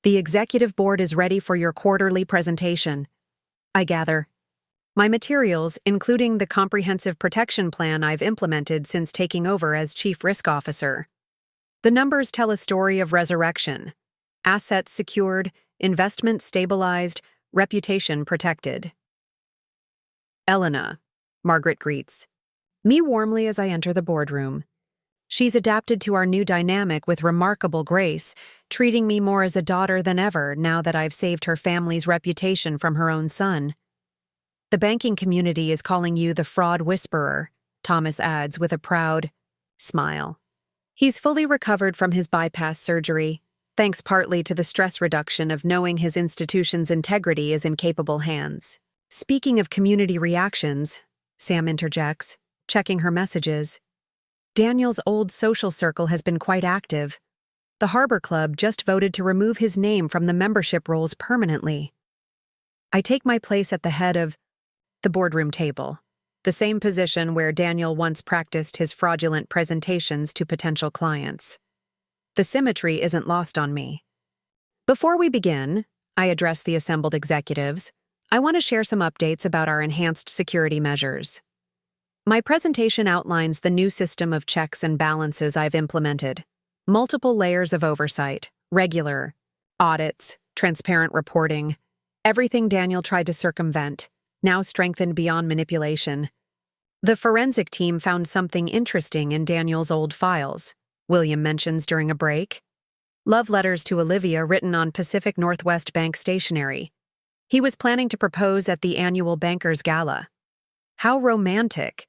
Speaker 1: "the executive board is ready for your quarterly presentation." I gather. My materials, including the comprehensive protection plan I've implemented since taking over as chief risk officer. The numbers tell a story of resurrection. Assets secured, investments stabilized, reputation protected. "Elena," Margaret greets me warmly as I enter the boardroom. She's adapted to our new dynamic with remarkable grace, treating me more as a daughter than ever now that I've saved her family's reputation from her own son. "The banking community is calling you the fraud whisperer," Thomas adds with a proud smile. He's fully recovered from his bypass surgery, thanks partly to the stress reduction of knowing his institution's integrity is in capable hands. "Speaking of community reactions," Sam interjects, checking her messages, "Daniel's old social circle has been quite active. The Harbor Club just voted to remove his name from the membership rolls permanently." I take my place at the head of the boardroom table, the same position where Daniel once practiced his fraudulent presentations to potential clients. The symmetry isn't lost on me. Before we begin, I address the assembled executives. I want to share some updates about our enhanced security measures. My presentation outlines the new system of checks and balances I've implemented. Multiple layers of oversight, regular audits, transparent reporting, everything Daniel tried to circumvent, now strengthened beyond manipulation. The forensic team found something interesting in Daniel's old files, William mentions during a break. Love letters to Olivia written on Pacific Northwest Bank stationery. He was planning to propose at the annual Bankers Gala. "How romantic,"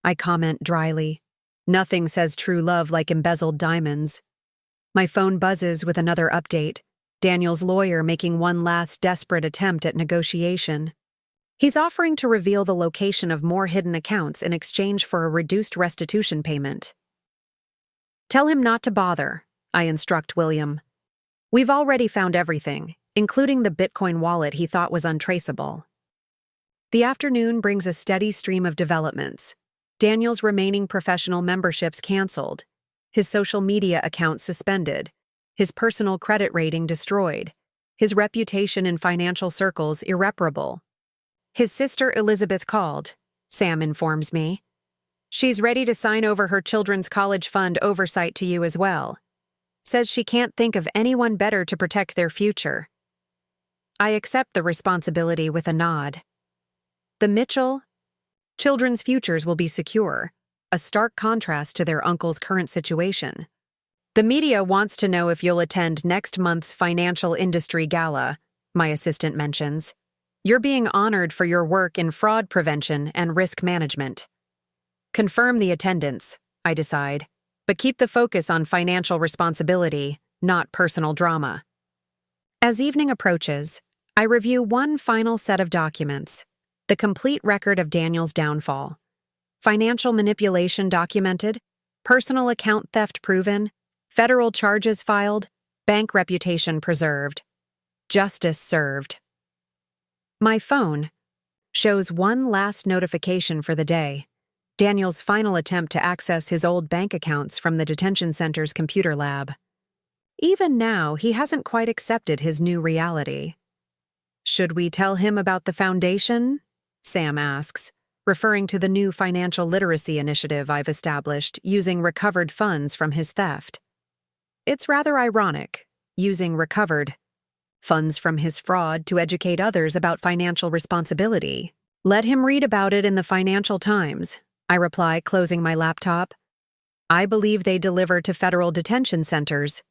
Speaker 1: I comment dryly. Nothing says true love like embezzled diamonds. My phone buzzes with another update, Daniel's lawyer making one last desperate attempt at negotiation. He's offering to reveal the location of more hidden accounts in exchange for a reduced restitution payment. "Tell him not to bother," I instruct William. "We've already found everything, including the Bitcoin wallet he thought was untraceable." The afternoon brings a steady stream of developments. Daniel's remaining professional memberships canceled, his social media account suspended, his personal credit rating destroyed, his reputation in financial circles irreparable. His sister Elizabeth called, Sam informs me. She's ready to sign over her children's college fund oversight to you as well. Says she can't think of anyone better to protect their future. I accept the responsibility with a nod. The Mitchell children's futures will be secure, a stark contrast to their uncle's current situation. The media wants to know if you'll attend next month's financial industry gala, my assistant mentions. You're being honored for your work in fraud prevention and risk management. Confirm the attendance, I decide, but keep the focus on financial responsibility, not personal drama. As evening approaches, I review one final set of documents, the complete record of Daniel's downfall. Financial manipulation documented, personal account theft proven, federal charges filed, bank reputation preserved, justice served. My phone shows one last notification for the day, Daniel's final attempt to access his old bank accounts from the detention center's computer lab. Even now, he hasn't quite accepted his new reality. Should we tell him about the foundation? Sam asks, referring to the new financial literacy initiative I've established using recovered funds from his theft. It's rather ironic, using recovered funds from his fraud to educate others about financial responsibility. Let him read about it in the Financial Times, I reply, closing my laptop. I believe they deliver to federal detention centers.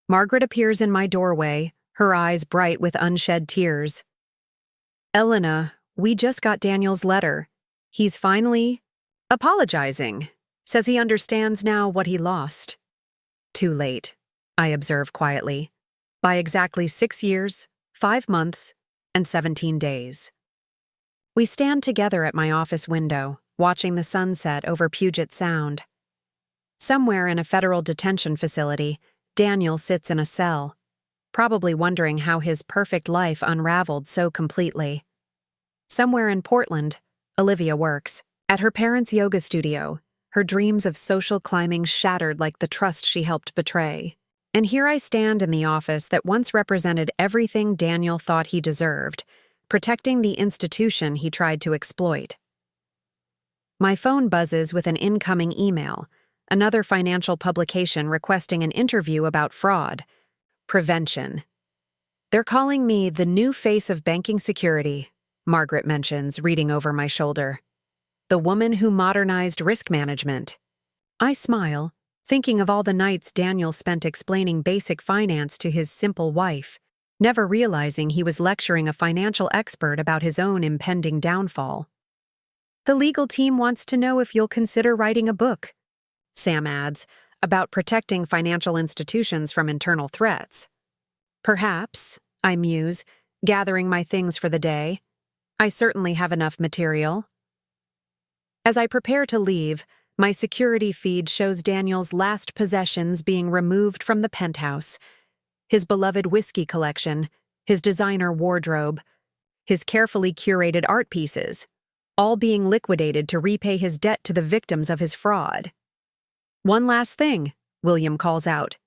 Speaker 1: Margaret appears in my doorway, her eyes bright with unshed tears. Elena, we just got Daniel's letter. He's finally apologizing. Says he understands now what he lost. Too late, I observe quietly. By exactly 6 years, 5 months, and 17 days. We stand together at my office window, watching the sunset over Puget Sound. Somewhere in a federal detention facility, Daniel sits in a cell, probably wondering how his perfect life unraveled so completely. Somewhere in Portland, Olivia works. At her parents' yoga studio, her dreams of social climbing shattered like the trust she helped betray. And here I stand in the office that once represented everything Daniel thought he deserved, protecting the institution he tried to exploit. My phone buzzes with an incoming email, another financial publication requesting an interview about fraud prevention. They're calling me the new face of banking security, Margaret mentions, reading over my shoulder. The woman who modernized risk management. I smile, thinking of all the nights Daniel spent explaining basic finance to his simple wife, never realizing he was lecturing a financial expert about his own impending downfall. The legal team wants to know if you'll consider writing a book, Sam adds, about protecting financial institutions from internal threats. Perhaps, I muse, gathering my things for the day. I certainly have enough material. As I prepare to leave, my security feed shows Daniel's last possessions being removed from the penthouse. His beloved whiskey collection, his designer wardrobe, his carefully curated art pieces, all being liquidated to repay his debt to the victims of his fraud. One last thing, William calls out.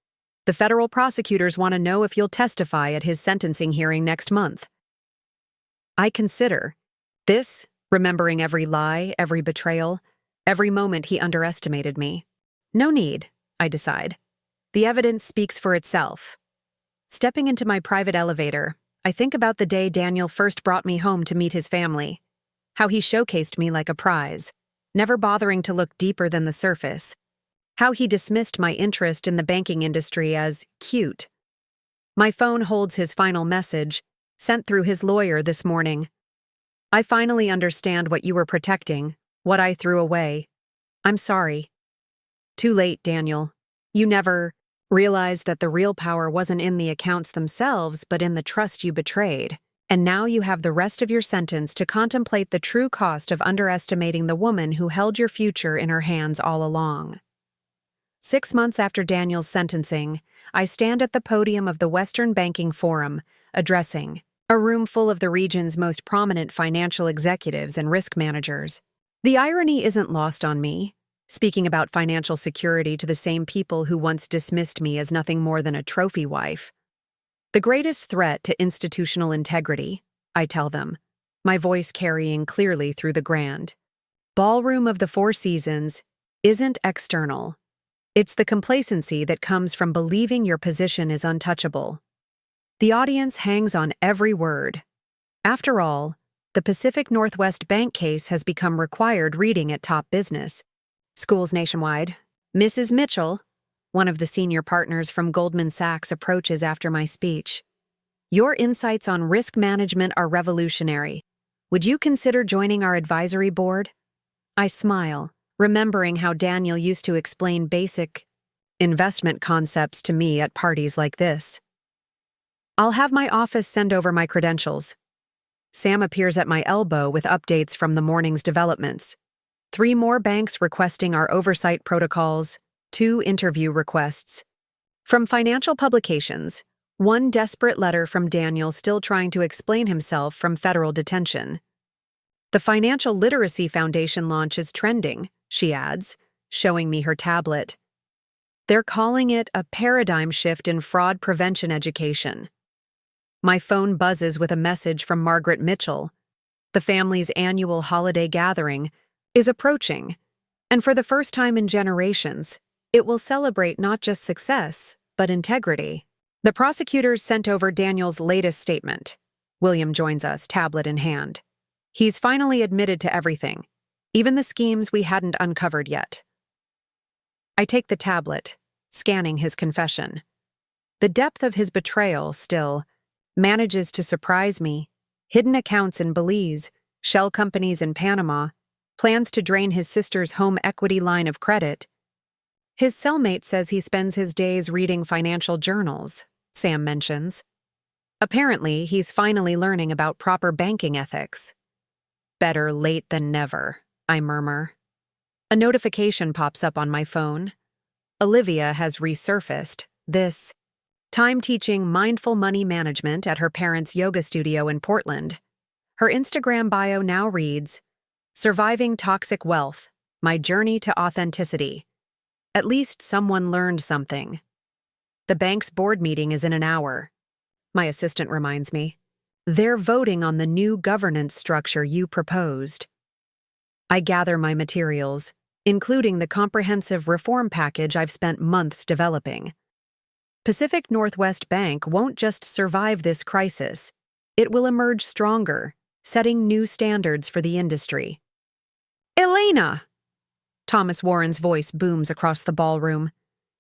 Speaker 1: The federal prosecutors want to know if you'll testify at his sentencing hearing next month. I consider this, remembering every lie, every betrayal, every moment he underestimated me. No need, I decide. The evidence speaks for itself. Stepping into my private elevator, I think about the day Daniel first brought me home to meet his family. How he showcased me like a prize, never bothering to look deeper than the surface. How he dismissed my interest in the banking industry as cute. My phone holds his final message, sent through his lawyer this morning. I finally understand what you were protecting, what I threw away. I'm sorry. Too late, Daniel. You never realized that the real power wasn't in the accounts themselves, but in the trust you betrayed. And now you have the rest of your sentence to contemplate the true cost of underestimating the woman who held your future in her hands all along. 6 months after Daniel's sentencing, I stand at the podium of the Western Banking Forum, addressing a room full of the region's most prominent financial executives and risk managers. The irony isn't lost on me, speaking about financial security to the same people who once dismissed me as nothing more than a trophy wife. The greatest threat to institutional integrity, I tell them, my voice carrying clearly through the grand ballroom of the Four Seasons, isn't external. It's the complacency that comes from believing your position is untouchable. The audience hangs on every word. After all, the Pacific Northwest Bank case has become required reading at top business schools nationwide. Mrs. Mitchell, one of the senior partners from Goldman Sachs, approaches after my speech. Your insights on risk management are revolutionary. Would you consider joining our advisory board? I smile, remembering how Daniel used to explain basic investment concepts to me at parties like this. I'll have my office send over my credentials. Sam appears at my elbow with updates from the morning's developments. 3 more banks requesting our oversight protocols, 2 interview requests. From financial publications, 1 desperate letter from Daniel still trying to explain himself from federal detention. The Financial Literacy Foundation launch is trending, she adds, showing me her tablet. They're calling it a paradigm shift in fraud prevention education. My phone buzzes with a message from Margaret Mitchell. The family's annual holiday gathering is approaching, and for the first time in generations, it will celebrate not just success, but integrity. The prosecutors sent over Daniel's latest statement. William joins us, tablet in hand. He's finally admitted to everything, even the schemes we hadn't uncovered yet. I take the tablet, scanning his confession. The depth of his betrayal still manages to surprise me. Hidden accounts in Belize, shell companies in Panama, plans to drain his sister's home equity line of credit. His cellmate says he spends his days reading financial journals, Sam mentions. Apparently, he's finally learning about proper banking ethics. Better late than never, I murmur. A notification pops up on my phone. Olivia has resurfaced, this time teaching mindful money management at her parents' yoga studio in Portland. Her Instagram bio now reads, "Surviving Toxic Wealth, My Journey to Authenticity." At least someone learned something. The bank's board meeting is in an hour. My assistant reminds me. They're voting on the new governance structure you proposed. I gather my materials, including the comprehensive reform package I've spent months developing. Pacific Northwest Bank won't just survive this crisis, it will emerge stronger, setting new standards for the industry. Elena! Thomas Warren's voice booms across the ballroom.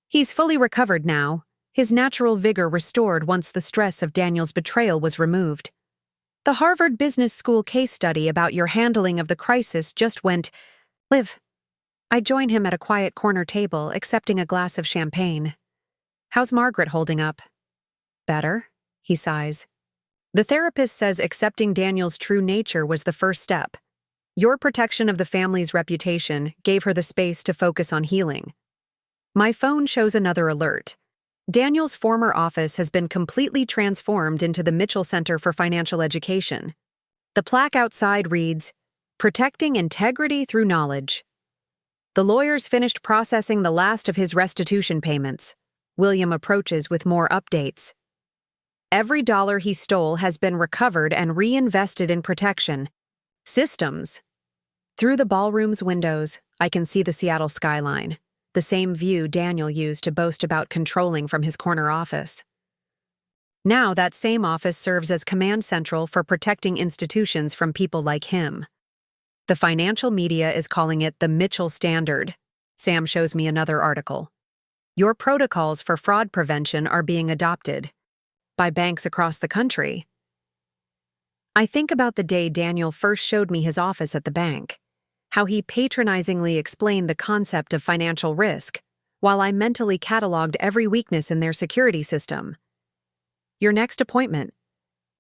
Speaker 1: He's fully recovered now, his natural vigor restored once the stress of Daniel's betrayal was removed. The Harvard Business School case study about your handling of the crisis just went, Liv. I join him at a quiet corner table, accepting a glass of champagne. How's Margaret holding up? Better, he sighs. The therapist says accepting Daniel's true nature was the first step. Your protection of the family's reputation gave her the space to focus on healing. My phone shows another alert. Daniel's former office has been completely transformed into the Mitchell Center for Financial Education. The plaque outside reads, "Protecting Integrity Through Knowledge." The lawyers finished processing the last of his restitution payments. William approaches with more updates. Every dollar he stole has been recovered and reinvested in protection. Systems. Through the ballroom's windows, I can see the Seattle skyline, the same view Daniel used to boast about controlling from his corner office. Now that same office serves as command central for protecting institutions from people like him. The financial media is calling it the Mitchell Standard. Sam shows me another article. Your protocols for fraud prevention are being adopted by banks across the country. I think about the day Daniel first showed me his office at the bank, how he patronizingly explained the concept of financial risk, while I mentally cataloged every weakness in their security system. Your next appointment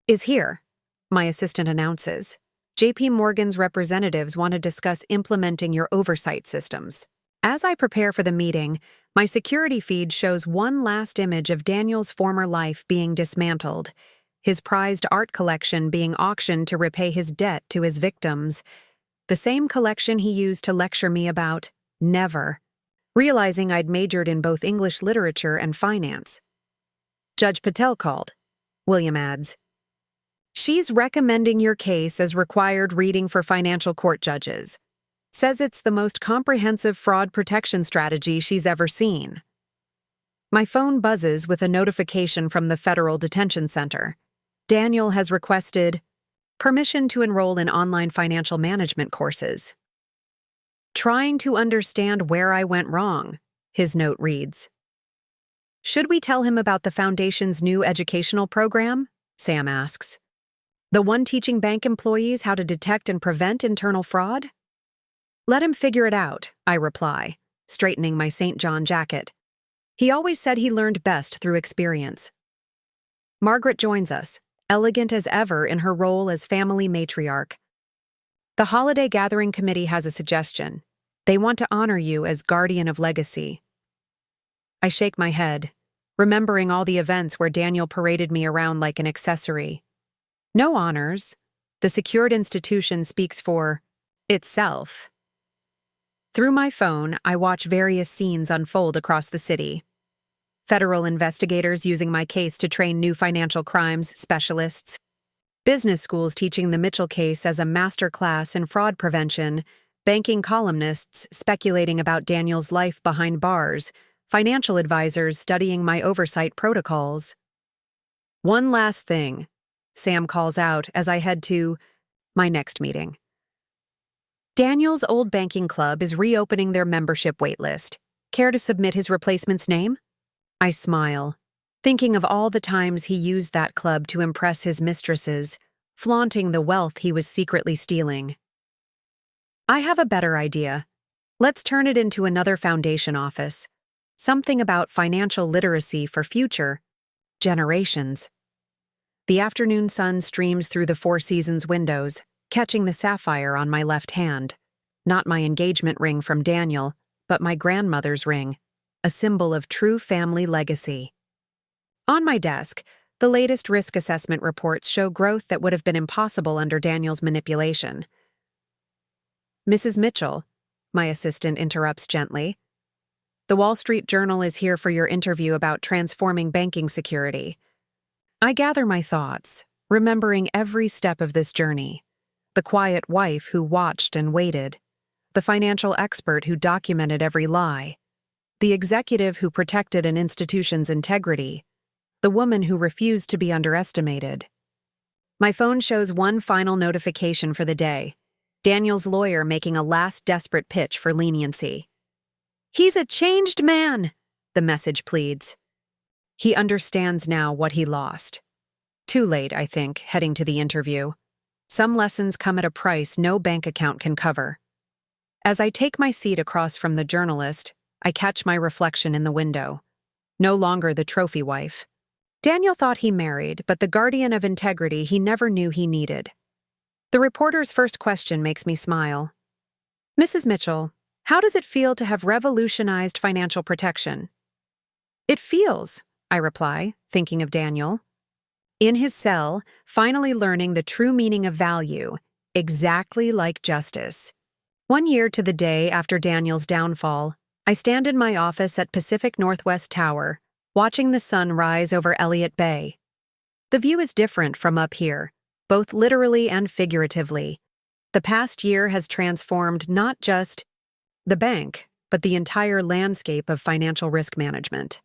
Speaker 1: is here, my assistant announces. JP Morgan's representatives want to discuss implementing your oversight systems. As I prepare for the meeting, my security feed shows one last image of Daniel's former life being dismantled. his prized art collection being auctioned to repay his debt to his victims, the same collection he used to lecture me about never, realizing I'd majored in both English literature and finance. Judge Patel called, William adds. She's recommending your case as required reading for financial court judges. Says it's the most comprehensive fraud protection strategy she's ever seen. My phone buzzes with a notification from the Federal Detention Center. Daniel has requested permission to enroll in online financial management courses. Trying to understand where I went wrong, his note reads. Should we tell him about the Foundation's new educational program? Sam asks. The one teaching bank employees how to detect and prevent internal fraud? Let him figure it out, I reply, straightening my St. John jacket. He always said he learned best through experience. Margaret joins us, elegant as ever in her role as family matriarch. The Holiday Gathering Committee has a suggestion. They want to honor you as guardian of legacy. I shake my head, remembering all the events where Daniel paraded me around like an accessory. No honors. The secured institution speaks for itself. Through my phone, I watch various scenes unfold across the city. Federal investigators using my case to train new financial crimes specialists. Business schools teaching the Mitchell case as a master class in fraud prevention. Banking columnists speculating about Daniel's life behind bars. Financial advisors studying my oversight protocols. One last thing, Sam calls out as I head to my next meeting. Daniel's old banking club is reopening their membership waitlist. Care to submit his replacement's name? I smile, thinking of all the times he used that club to impress his mistresses, flaunting the wealth he was secretly stealing. I have a better idea. Let's turn it into another foundation office. Something about financial literacy for future generations. The afternoon sun streams through the Four Seasons windows, catching the sapphire on my left hand. Not my engagement ring from Daniel, but my grandmother's ring, a symbol of true family legacy. On my desk, the latest risk assessment reports show growth that would have been impossible under Daniel's manipulation. Mrs. Mitchell, my assistant interrupts gently. The Wall Street Journal is here for your interview about transforming banking security. I gather my thoughts, remembering every step of this journey. The quiet wife who watched and waited. The financial expert who documented every lie. The executive who protected an institution's integrity. The woman who refused to be underestimated. My phone shows one final notification for the day. Daniel's lawyer making a last desperate pitch for leniency. He's a changed man, the message pleads. He understands now what he lost. Too late, I think, heading to the interview. Some lessons come at a price no bank account can cover. As I take my seat across from the journalist, I catch my reflection in the window. No longer the trophy wife. Daniel thought he married, but the guardian of integrity he never knew he needed. The reporter's first question makes me smile. Mrs. Mitchell, how does it feel to have revolutionized financial protection? It feels, I reply, thinking of Daniel. In his cell, finally learning the true meaning of value, exactly like justice. 1 year to the day after Daniel's downfall, I stand in my office at Pacific Northwest Tower, watching the sun rise over Elliott Bay. The view is different from up here, both literally and figuratively. The past year has transformed not just the bank, but the entire landscape of financial risk management.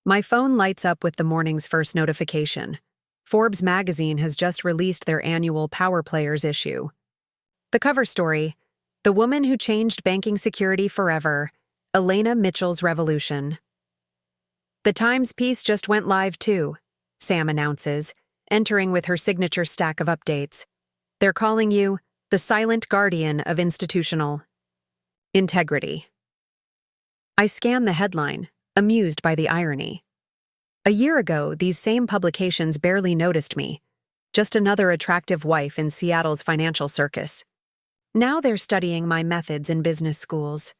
Speaker 1: My phone lights up with the morning's first notification. Forbes magazine has just released their annual Power Players issue. The cover story, The Woman Who Changed Banking Security Forever, Elena Mitchell's Revolution. The Times piece just went live too, Sam announces, entering with her signature stack of updates. They're calling you the silent guardian of institutional integrity. I scan the headline, amused by the irony. A year ago, these same publications barely noticed me, just another attractive wife in Seattle's financial circus. Now they're studying my methods in business schools.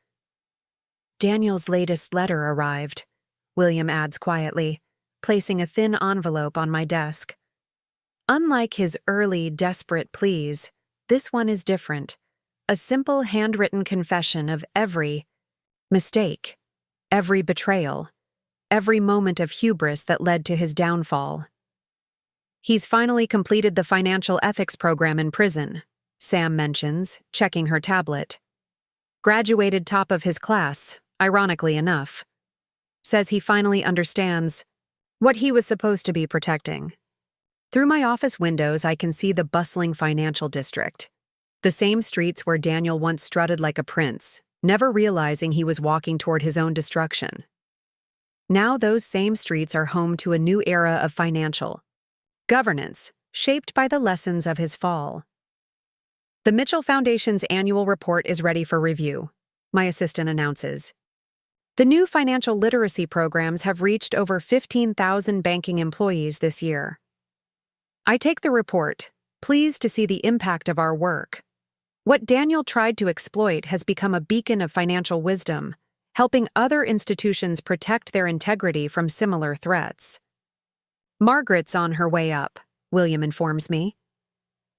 Speaker 1: Daniel's latest letter arrived, William adds quietly, placing a thin envelope on my desk. Unlike his early, desperate pleas, this one is different. A simple handwritten confession of every mistake, every betrayal, every moment of hubris that led to his downfall. He's finally completed the financial ethics program in prison, Sam mentions, checking her tablet. Graduated top of his class, ironically enough. Says he finally understands what he was supposed to be protecting. Through my office windows, I can see the bustling financial district. The same streets where Daniel once strutted like a prince, never realizing he was walking toward his own destruction. Now those same streets are home to a new era of financial governance, shaped by the lessons of his fall. The Mitchell Foundation's annual report is ready for review, my assistant announces. The new financial literacy programs have reached over 15,000 banking employees this year. I take the report, pleased to see the impact of our work. What Daniel tried to exploit has become a beacon of financial wisdom, helping other institutions protect their integrity from similar threats. Margaret's on her way up, William informs me.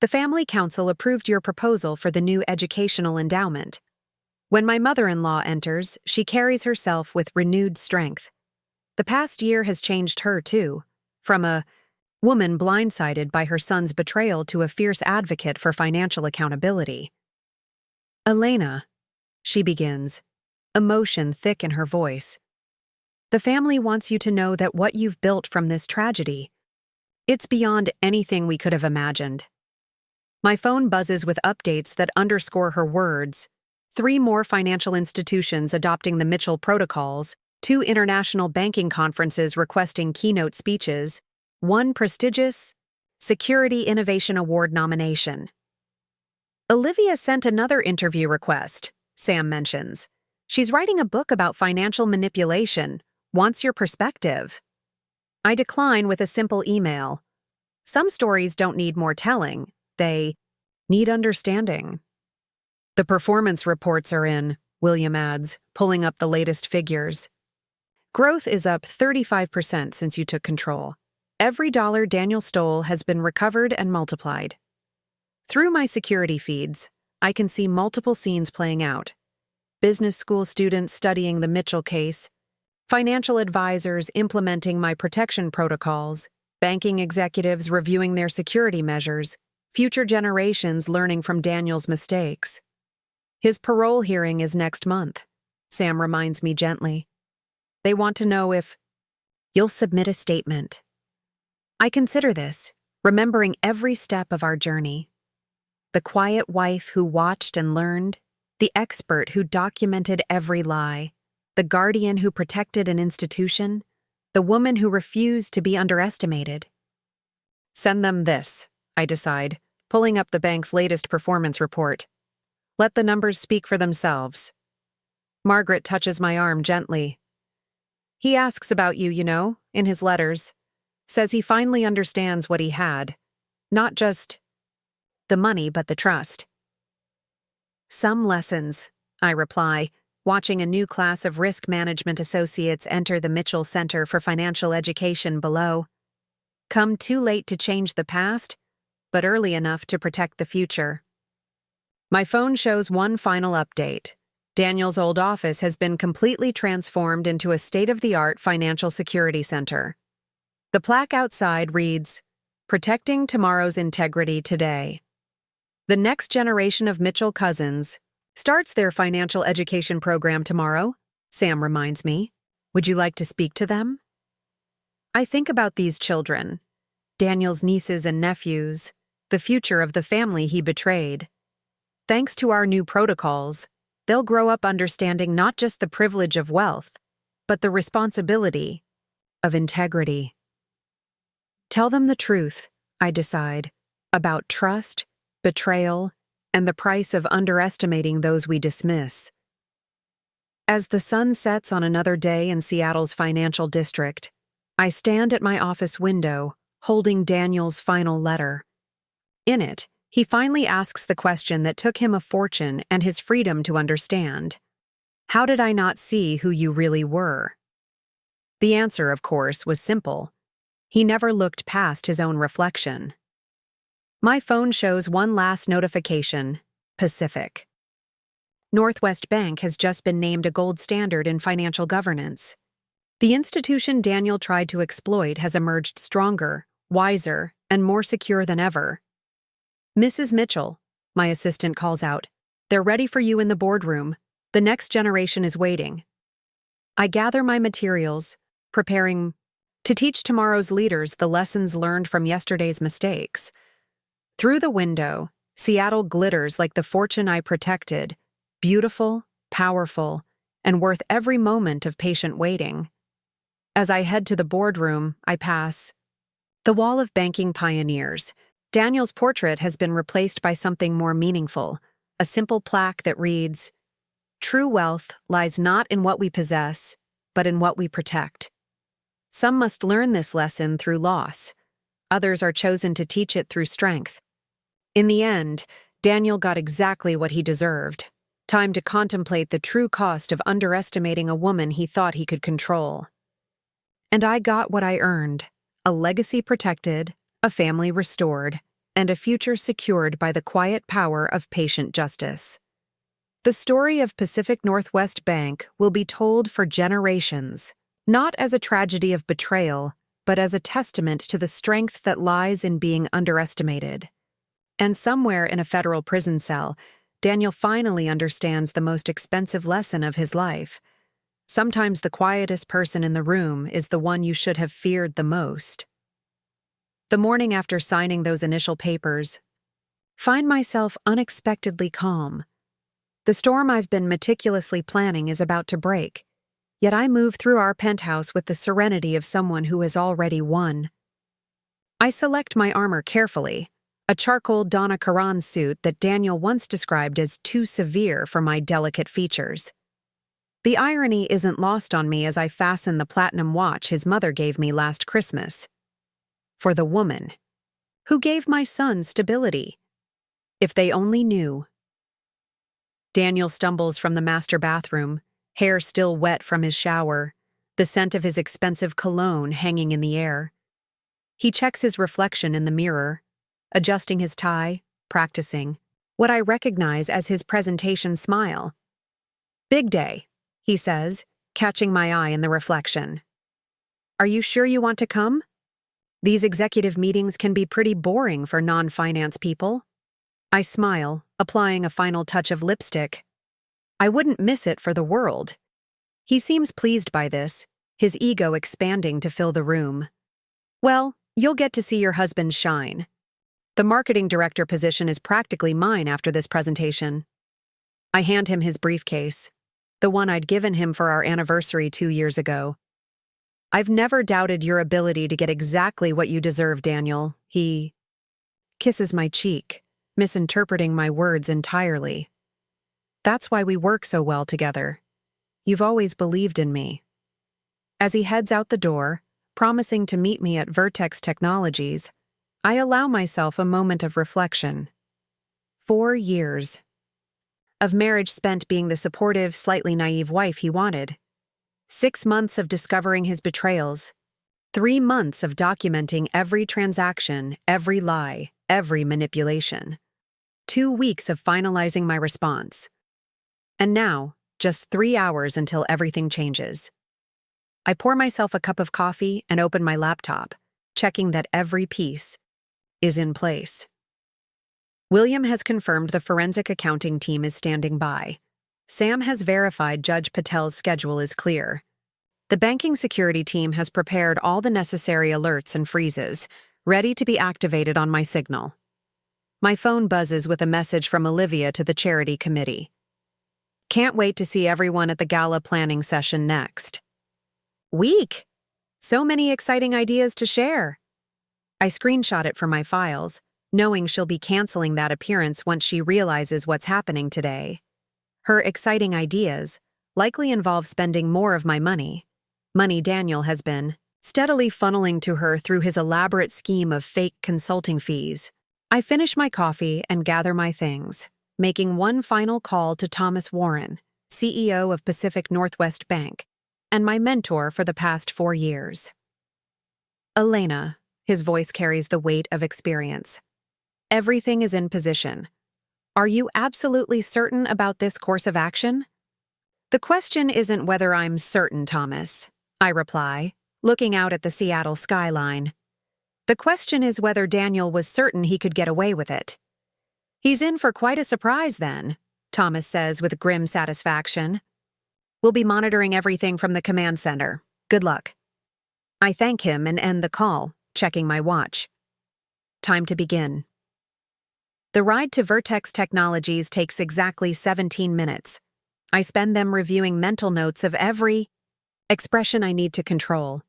Speaker 1: The family council approved your proposal for the new educational endowment. When my mother-in-law enters, she carries herself with renewed strength. The past year has changed her, too, from a woman blindsided by her son's betrayal to a fierce advocate for financial accountability. Elena, she begins, emotion thick in her voice. The family wants you to know that what you've built from this tragedy, it's beyond anything we could have imagined. My phone buzzes with updates that underscore her words. 3 more financial institutions adopting the Mitchell protocols, 2 international banking conferences requesting keynote speeches, 1 prestigious Security Innovation Award nomination. Olivia sent another interview request, Sam mentions. She's writing a book about financial manipulation, wants your perspective. I decline with a simple email. Some stories don't need more telling, they need understanding. The performance reports are in, William adds, pulling up the latest figures. Growth is up 35% since you took control. Every dollar Daniel stole has been recovered and multiplied. Through my security feeds, I can see multiple scenes playing out. Business school students studying the Mitchell case, financial advisors implementing my protection protocols, banking executives reviewing their security measures, future generations learning from Daniel's mistakes. His parole hearing is next month, Sam reminds me gently. They want to know if you'll submit a statement. I consider this, remembering every step of our journey. The quiet wife who watched and learned, the expert who documented every lie, the guardian who protected an institution, the woman who refused to be underestimated. Send them this, I decide, pulling up the bank's latest performance report. Let the numbers speak for themselves. Margaret touches my arm gently. He asks about you, in his letters. Says he finally understands what he had. Not just the money, but the trust. Some lessons, I reply, watching a new class of risk management associates enter the Mitchell Center for Financial Education below. Come too late to change the past, but early enough to protect the future. My phone shows one final update. Daniel's old office has been completely transformed into a state-of-the-art financial security center. The plaque outside reads, "Protecting Tomorrow's Integrity Today." The next generation of Mitchell cousins starts their financial education program tomorrow, Sam reminds me. Would you like to speak to them? I think about these children, Daniel's nieces and nephews, the future of the family he betrayed. Thanks to our new protocols, they'll grow up understanding not just the privilege of wealth, but the responsibility of integrity. Tell them the truth, I decide, about trust, betrayal, and the price of underestimating those we dismiss. As the sun sets on another day in Seattle's financial district, I stand at my office window, holding Daniel's final letter. In it, he finally asks the question that took him a fortune and his freedom to understand. How did I not see who you really were? The answer, of course, was simple. He never looked past his own reflection. My phone shows one last notification: Pacific. Northwest Bank has just been named a gold standard in financial governance. The institution Daniel tried to exploit has emerged stronger, wiser, and more secure than ever. "Mrs. Mitchell," my assistant calls out, "they're ready for you in the boardroom. The next generation is waiting." I gather my materials, preparing to teach tomorrow's leaders the lessons learned from yesterday's mistakes. Through the window, Seattle glitters like the fortune I protected, beautiful, powerful, and worth every moment of patient waiting. As I head to the boardroom, I pass the wall of banking pioneers. Daniel's portrait has been replaced by something more meaningful, a simple plaque that reads, "True wealth lies not in what we possess, but in what we protect." Some must learn this lesson through loss. Others are chosen to teach it through strength. In the end, Daniel got exactly what he deserved. Time to contemplate the true cost of underestimating a woman he thought he could control. And I got what I earned: a legacy protected, a family restored, and a future secured by the quiet power of patient justice. The story of Pacific Northwest Bank will be told for generations, not as a tragedy of betrayal, but as a testament to the strength that lies in being underestimated. And somewhere in a federal prison cell, Daniel finally understands the most expensive lesson of his life. Sometimes the quietest person in the room is the one you should have feared the most. The morning after signing those initial papers, find myself unexpectedly calm. The storm I've been meticulously planning is about to break, yet I move through our penthouse with the serenity of someone who has already won. I select my armor carefully, a charcoal Donna Karan suit that Daniel once described as too severe for my delicate features. The irony isn't lost on me as I fasten the platinum watch his mother gave me last Christmas. For the woman who gave my son stability. If they only knew. Daniel stumbles from the master bathroom, hair still wet from his shower, the scent of his expensive cologne hanging in the air. He checks his reflection in the mirror, adjusting his tie, practicing what I recognize as his presentation smile. "Big day," he says, catching my eye in the reflection. "Are you sure you want to come? These executive meetings can be pretty boring for non-finance people." I smile, applying a final touch of lipstick. I wouldn't miss it for the world. He seems pleased by this, his ego expanding to fill the room. "Well, you'll get to see your husband shine. The marketing director position is practically mine after this presentation." I hand him his briefcase, the one I'd given him for our anniversary 2 years ago. "I've never doubted your ability to get exactly what you deserve, Daniel." He kisses my cheek, misinterpreting my words entirely. "That's why we work so well together. You've always believed in me." As he heads out the door, promising to meet me at Vertex Technologies, I allow myself a moment of reflection. 4 years of marriage spent being the supportive, slightly naive wife he wanted. 6 months of discovering his betrayals. 3 months of documenting every transaction, every lie, every manipulation. 2 weeks of finalizing my response. And now, just 3 hours until everything changes. I pour myself a cup of coffee and open my laptop, checking that every piece is in place. William has confirmed the forensic accounting team is standing by. Sam has verified Judge Patel's schedule is clear. The banking security team has prepared all the necessary alerts and freezes, ready to be activated on my signal. My phone buzzes with a message from Olivia to the charity committee. "Can't wait to see everyone at the gala planning session next." Week! So many exciting ideas to share. I screenshot it for my files, knowing she'll be canceling that appearance once she realizes what's happening today. Her exciting ideas likely involve spending more of my money Daniel has been steadily funneling to her through his elaborate scheme of fake consulting fees. I finish my coffee and gather my things, making one final call to Thomas Warren, CEO of Pacific Northwest Bank, and my mentor for the past 4 years. "Elena," his voice carries the weight of experience. Everything is in position. Are you absolutely certain about this course of action? The question isn't whether I'm certain, Thomas, I reply, looking out at the Seattle skyline. The question is whether Daniel was certain he could get away with it. He's in for quite a surprise then, Thomas says with grim satisfaction. We'll be monitoring everything from the command center. Good luck. I thank him and end the call, checking my watch. Time to begin. The ride to Vertex Technologies takes exactly 17 minutes. I spend them reviewing mental notes of every expression I need to control,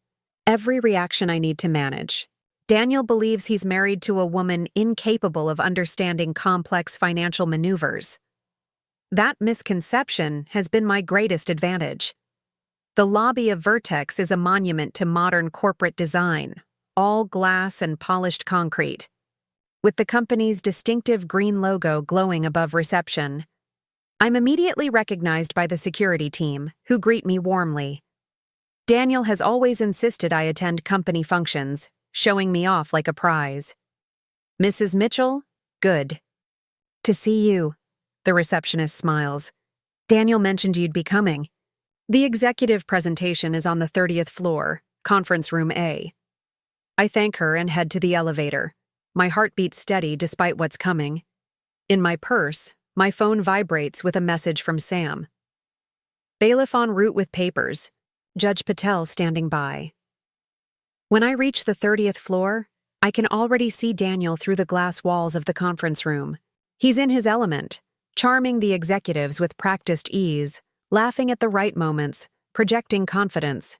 Speaker 1: every reaction I need to manage. Daniel believes he's married to a woman incapable of understanding complex financial maneuvers. That misconception has been my greatest advantage. The lobby of Vertex is a monument to modern corporate design, all glass and polished concrete, with the company's distinctive green logo glowing above reception. I'm immediately recognized by the security team, who greet me warmly. Daniel has always insisted I attend company functions, showing me off like a prize. Mrs. Mitchell? Good. To see you, the receptionist smiles. Daniel mentioned you'd be coming. The executive presentation is on the 30th floor, conference room A. I thank her and head to the elevator, my heartbeat steady despite what's coming. In my purse, my phone vibrates with a message from Sam. Bailiff en route with papers. Judge Patel standing by. When I reach the 30th floor, I can already see Daniel through the glass walls of the conference room. He's in his element, charming the executives with practiced ease, laughing at the right moments, projecting confidence.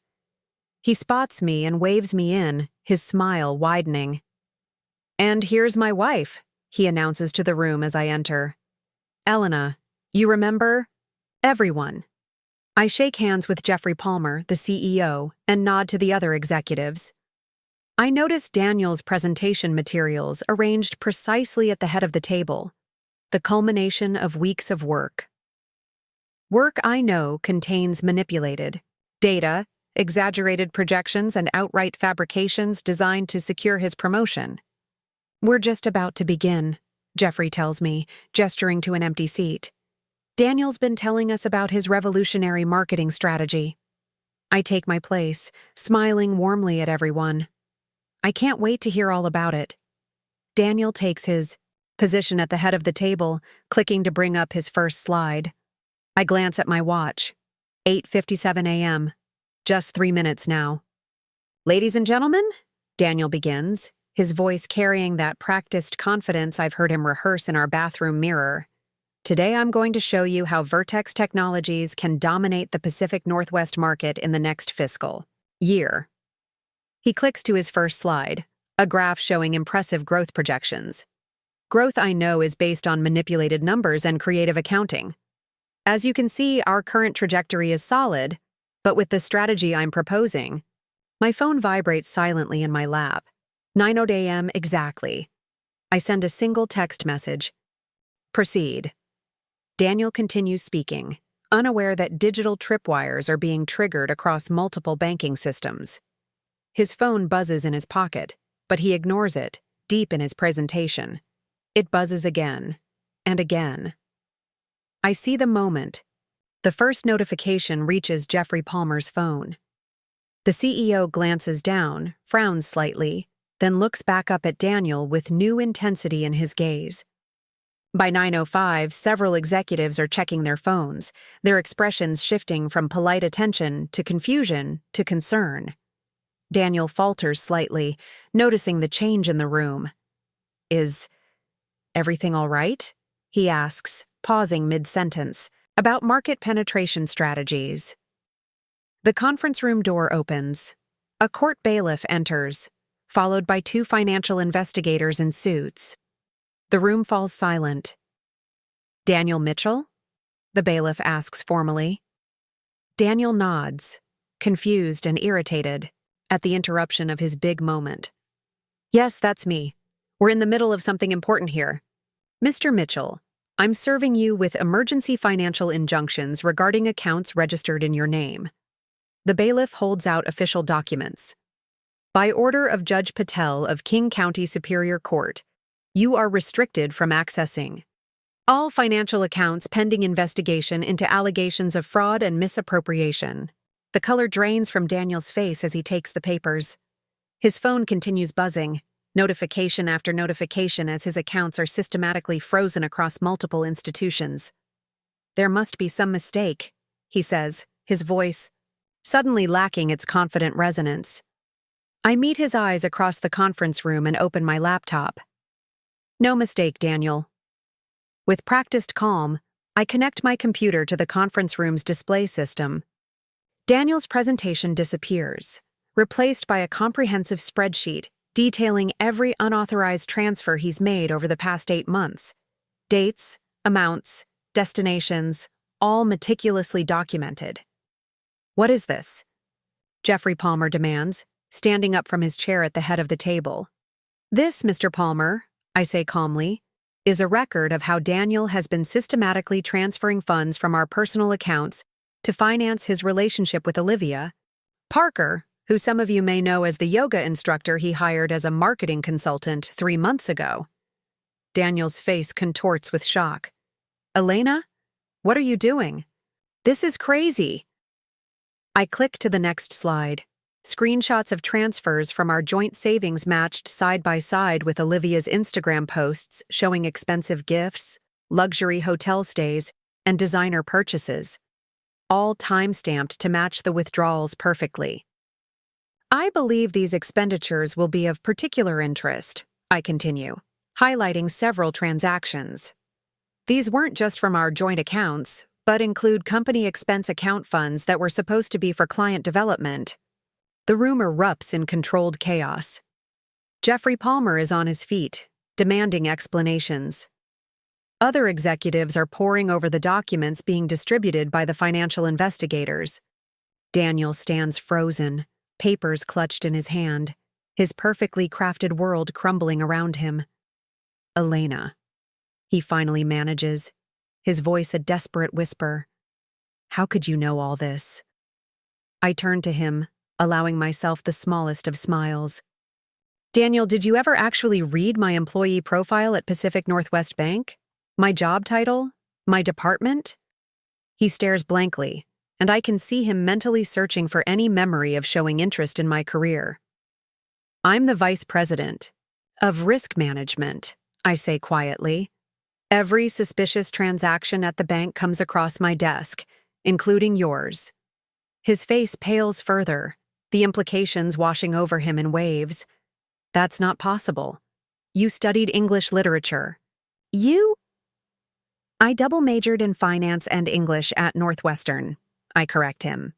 Speaker 1: He spots me and waves me in, his smile widening. And here's my wife, he announces to the room as I enter. Elena, you remember? Everyone. I shake hands with Jeffrey Palmer, the CEO, and nod to the other executives. I notice Daniel's presentation materials arranged precisely at the head of the table, the culmination of weeks of work. Work I know contains manipulated data, exaggerated projections, and outright fabrications designed to secure his promotion. We're just about to begin, Jeffrey tells me, gesturing to an empty seat. Daniel's been telling us about his revolutionary marketing strategy. I take my place, smiling warmly at everyone. I can't wait to hear all about it. Daniel takes his position at the head of the table, clicking to bring up his first slide. I glance at my watch. 8:57 a.m. Just 3 minutes now. Ladies and gentlemen, Daniel begins, his voice carrying that practiced confidence I've heard him rehearse in our bathroom mirror. Today I'm going to show you how Vertex Technologies can dominate the Pacific Northwest market in the next fiscal year. He clicks to his first slide, a graph showing impressive growth projections. Growth I know is based on manipulated numbers and creative accounting. As you can see, our current trajectory is solid, but with the strategy I'm proposing, my phone vibrates silently in my lap. 9:00 a.m. exactly. I send a single text message. Proceed. Daniel continues speaking, unaware that digital tripwires are being triggered across multiple banking systems. His phone buzzes in his pocket, but he ignores it, deep in his presentation. It buzzes again, and again. I see the moment. The first notification reaches Jeffrey Palmer's phone. The CEO glances down, frowns slightly, then looks back up at Daniel with new intensity in his gaze. By 9:05, several executives are checking their phones, their expressions shifting from polite attention to confusion to concern. Daniel falters slightly, noticing the change in the room. Is everything all right? He asks, pausing mid-sentence, about market penetration strategies. The conference room door opens. A court bailiff enters, followed by 2 financial investigators in suits. The room falls silent. Daniel Mitchell? The bailiff asks formally. Daniel nods, confused and irritated, at the interruption of his big moment. Yes, that's me. We're in the middle of something important here. Mr. Mitchell, I'm serving you with emergency financial injunctions regarding accounts registered in your name. The bailiff holds out official documents. By order of Judge Patel of King County Superior Court, You are restricted from accessing all financial accounts pending investigation into allegations of fraud and misappropriation. The color drains from Daniel's face as he takes the papers. His phone continues buzzing, notification after notification as his accounts are systematically frozen across multiple institutions. There must be some mistake, he says, his voice suddenly lacking its confident resonance. I meet his eyes across the conference room and open my laptop. No mistake, Daniel. With practiced calm, I connect my computer to the conference room's display system. Daniel's presentation disappears, replaced by a comprehensive spreadsheet detailing every unauthorized transfer he's made over the past 8 months. Dates, amounts, destinations, all meticulously documented. What is this? Jeffrey Palmer demands, standing up from his chair at the head of the table. This, Mr. Palmer, I say calmly, is a record of how Daniel has been systematically transferring funds from our personal accounts to finance his relationship with Olivia. Parker, who some of you may know as the yoga instructor he hired as a marketing consultant 3 months ago. Daniel's face contorts with shock. Elena? What are you doing? This is crazy. I click to the next slide. Screenshots of transfers from our joint savings matched side by side with Olivia's Instagram posts showing expensive gifts, luxury hotel stays, and designer purchases, all time-stamped to match the withdrawals perfectly. I believe these expenditures will be of particular interest, I continue, highlighting several transactions. These weren't just from our joint accounts, but include company expense account funds that were supposed to be for client development. The room erupts in controlled chaos. Jeffrey Palmer is on his feet, demanding explanations. Other executives are poring over the documents being distributed by the financial investigators. Daniel stands frozen, papers clutched in his hand, his perfectly crafted world crumbling around him. Elena. He finally manages, his voice a desperate whisper. How could you know all this? I turn to him, allowing myself the smallest of smiles. Daniel, did you ever actually read my employee profile at Pacific Northwest Bank? My job title? My department? He stares blankly, and I can see him mentally searching for any memory of showing interest in my career. I'm the vice president of risk management, I say quietly. Every suspicious transaction at the bank comes across my desk, including yours. His face pales further, the implications washing over him in waves. That's not possible. You studied English literature. I double majored in finance and English at Northwestern, I correct him.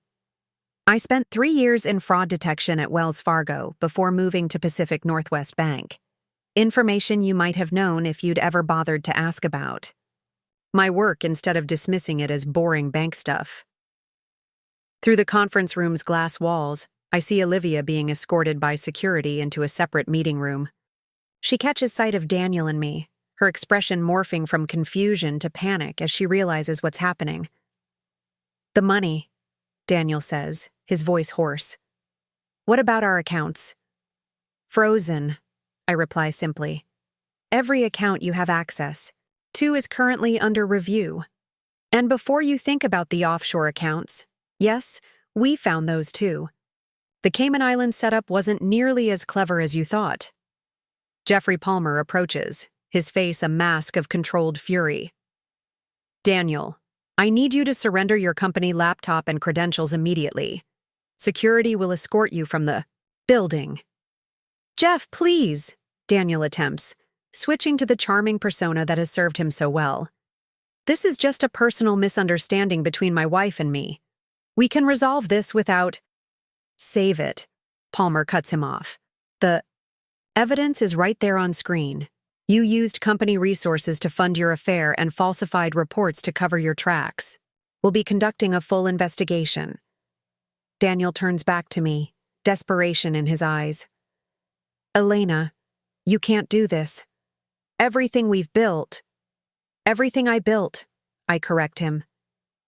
Speaker 1: I spent 3 years in fraud detection at Wells Fargo before moving to Pacific Northwest Bank. Information you might have known if you'd ever bothered to ask about. My work instead of dismissing it as boring bank stuff. Through the conference room's glass walls, I see Olivia being escorted by security into a separate meeting room. She catches sight of Daniel and me, her expression morphing from confusion to panic as she realizes what's happening. The money, Daniel says, his voice hoarse. What about our accounts? Frozen, I reply simply. Every account you have access to is currently under review. And before you think about the offshore accounts, yes, we found those too. The Cayman Islands setup wasn't nearly as clever as you thought. Jeffrey Palmer approaches, his face a mask of controlled fury. Daniel, I need you to surrender your company laptop and credentials immediately. Security will escort you from the building. Jeff, please, Daniel attempts, switching to the charming persona that has served him so well. This is just a personal misunderstanding between my wife and me. We can resolve this without... Save it, Palmer cuts him off. The evidence is right there on screen. You used company resources to fund your affair and falsified reports to cover your tracks. We'll be conducting a full investigation. Daniel turns back to me, desperation in his eyes. Elena, you can't do this. Everything I built, I correct him.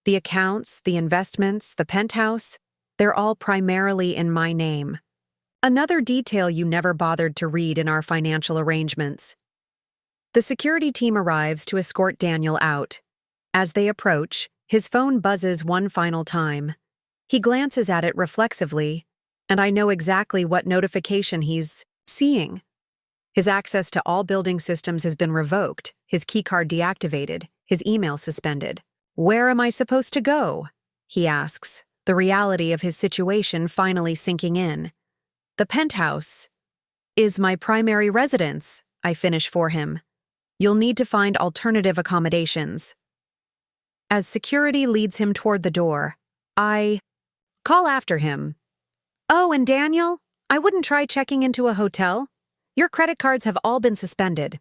Speaker 1: The accounts, the investments, the penthouse, they're all primarily in my name. Another detail you never bothered to read in our financial arrangements. The security team arrives to escort Daniel out. As they approach, his phone buzzes one final time. He glances at it reflexively, and I know exactly what notification he's seeing. His access to all building systems has been revoked, his keycard deactivated, his email suspended. "Where am I supposed to go?" he asks, the reality of his situation finally sinking in. "The penthouse is my primary residence," I finish for him. "You'll need to find alternative accommodations." As security leads him toward the door, I call after him. "Oh, and Daniel, I wouldn't try checking into a hotel. Your credit cards have all been suspended."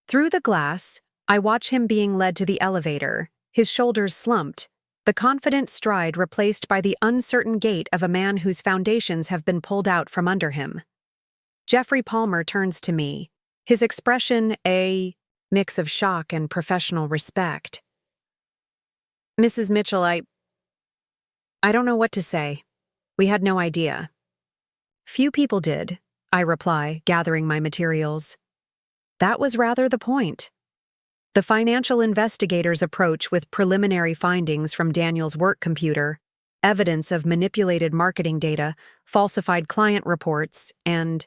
Speaker 1: Through the glass, I watch him being led to the elevator, his shoulders slumped, the confident stride replaced by the uncertain gait of a man whose foundations have been pulled out from under him. Jeffrey Palmer turns to me, his expression a mix of shock and professional respect. "Mrs. Mitchell, I don't know what to say. We had no idea." "Few people did," I reply, gathering my materials. That was rather the point. The financial investigators approach with preliminary findings from Daniel's work computer, evidence of manipulated marketing data, falsified client reports, and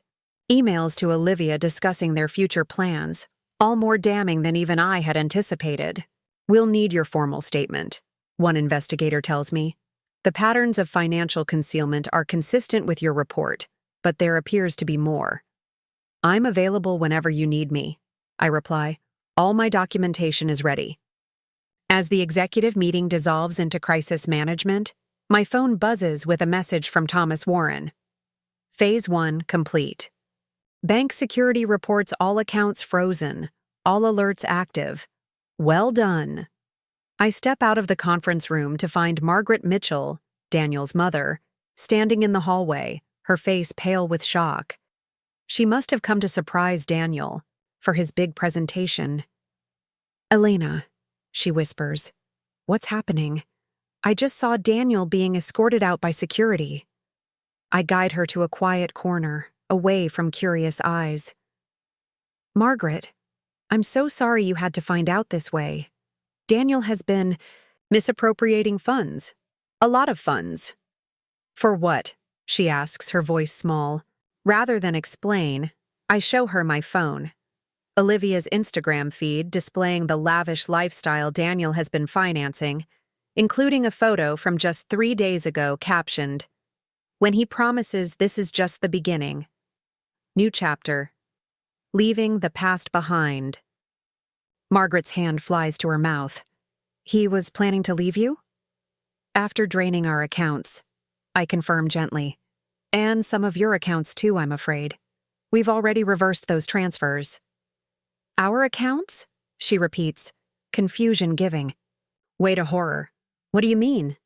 Speaker 1: emails to Olivia discussing their future plans, all more damning than even I had anticipated. "We'll need your formal statement," one investigator tells me. "The patterns of financial concealment are consistent with your report, but there appears to be more." "I'm available whenever you need me," I reply. "All my documentation is ready." As the executive meeting dissolves into crisis management, my phone buzzes with a message from Thomas Warren. Phase 1 complete. Bank security reports all accounts frozen, all alerts active. Well done. I step out of the conference room to find Margaret Mitchell, Daniel's mother, standing in the hallway, her face pale with shock. She must have come to surprise Daniel for his big presentation. "Elena," she whispers, "what's happening? I just saw Daniel being escorted out by security." I guide her to a quiet corner, away from curious eyes. "Margaret, I'm so sorry you had to find out this way. Daniel has been misappropriating funds. A lot of funds." "For what?" she asks, her voice small. Rather than explain, I show her my phone. Olivia's Instagram feed displaying the lavish lifestyle Daniel has been financing, including a photo from just 3 days ago captioned, "When he promises this is just the beginning. New chapter. Leaving the past behind." Margaret's hand flies to her mouth. "He was planning to leave you?" "After draining our accounts," I confirm gently. "And some of your accounts too, I'm afraid. We've already reversed those transfers." "Our accounts?" she repeats, confusion giving. Wait a horror. "What do you mean?"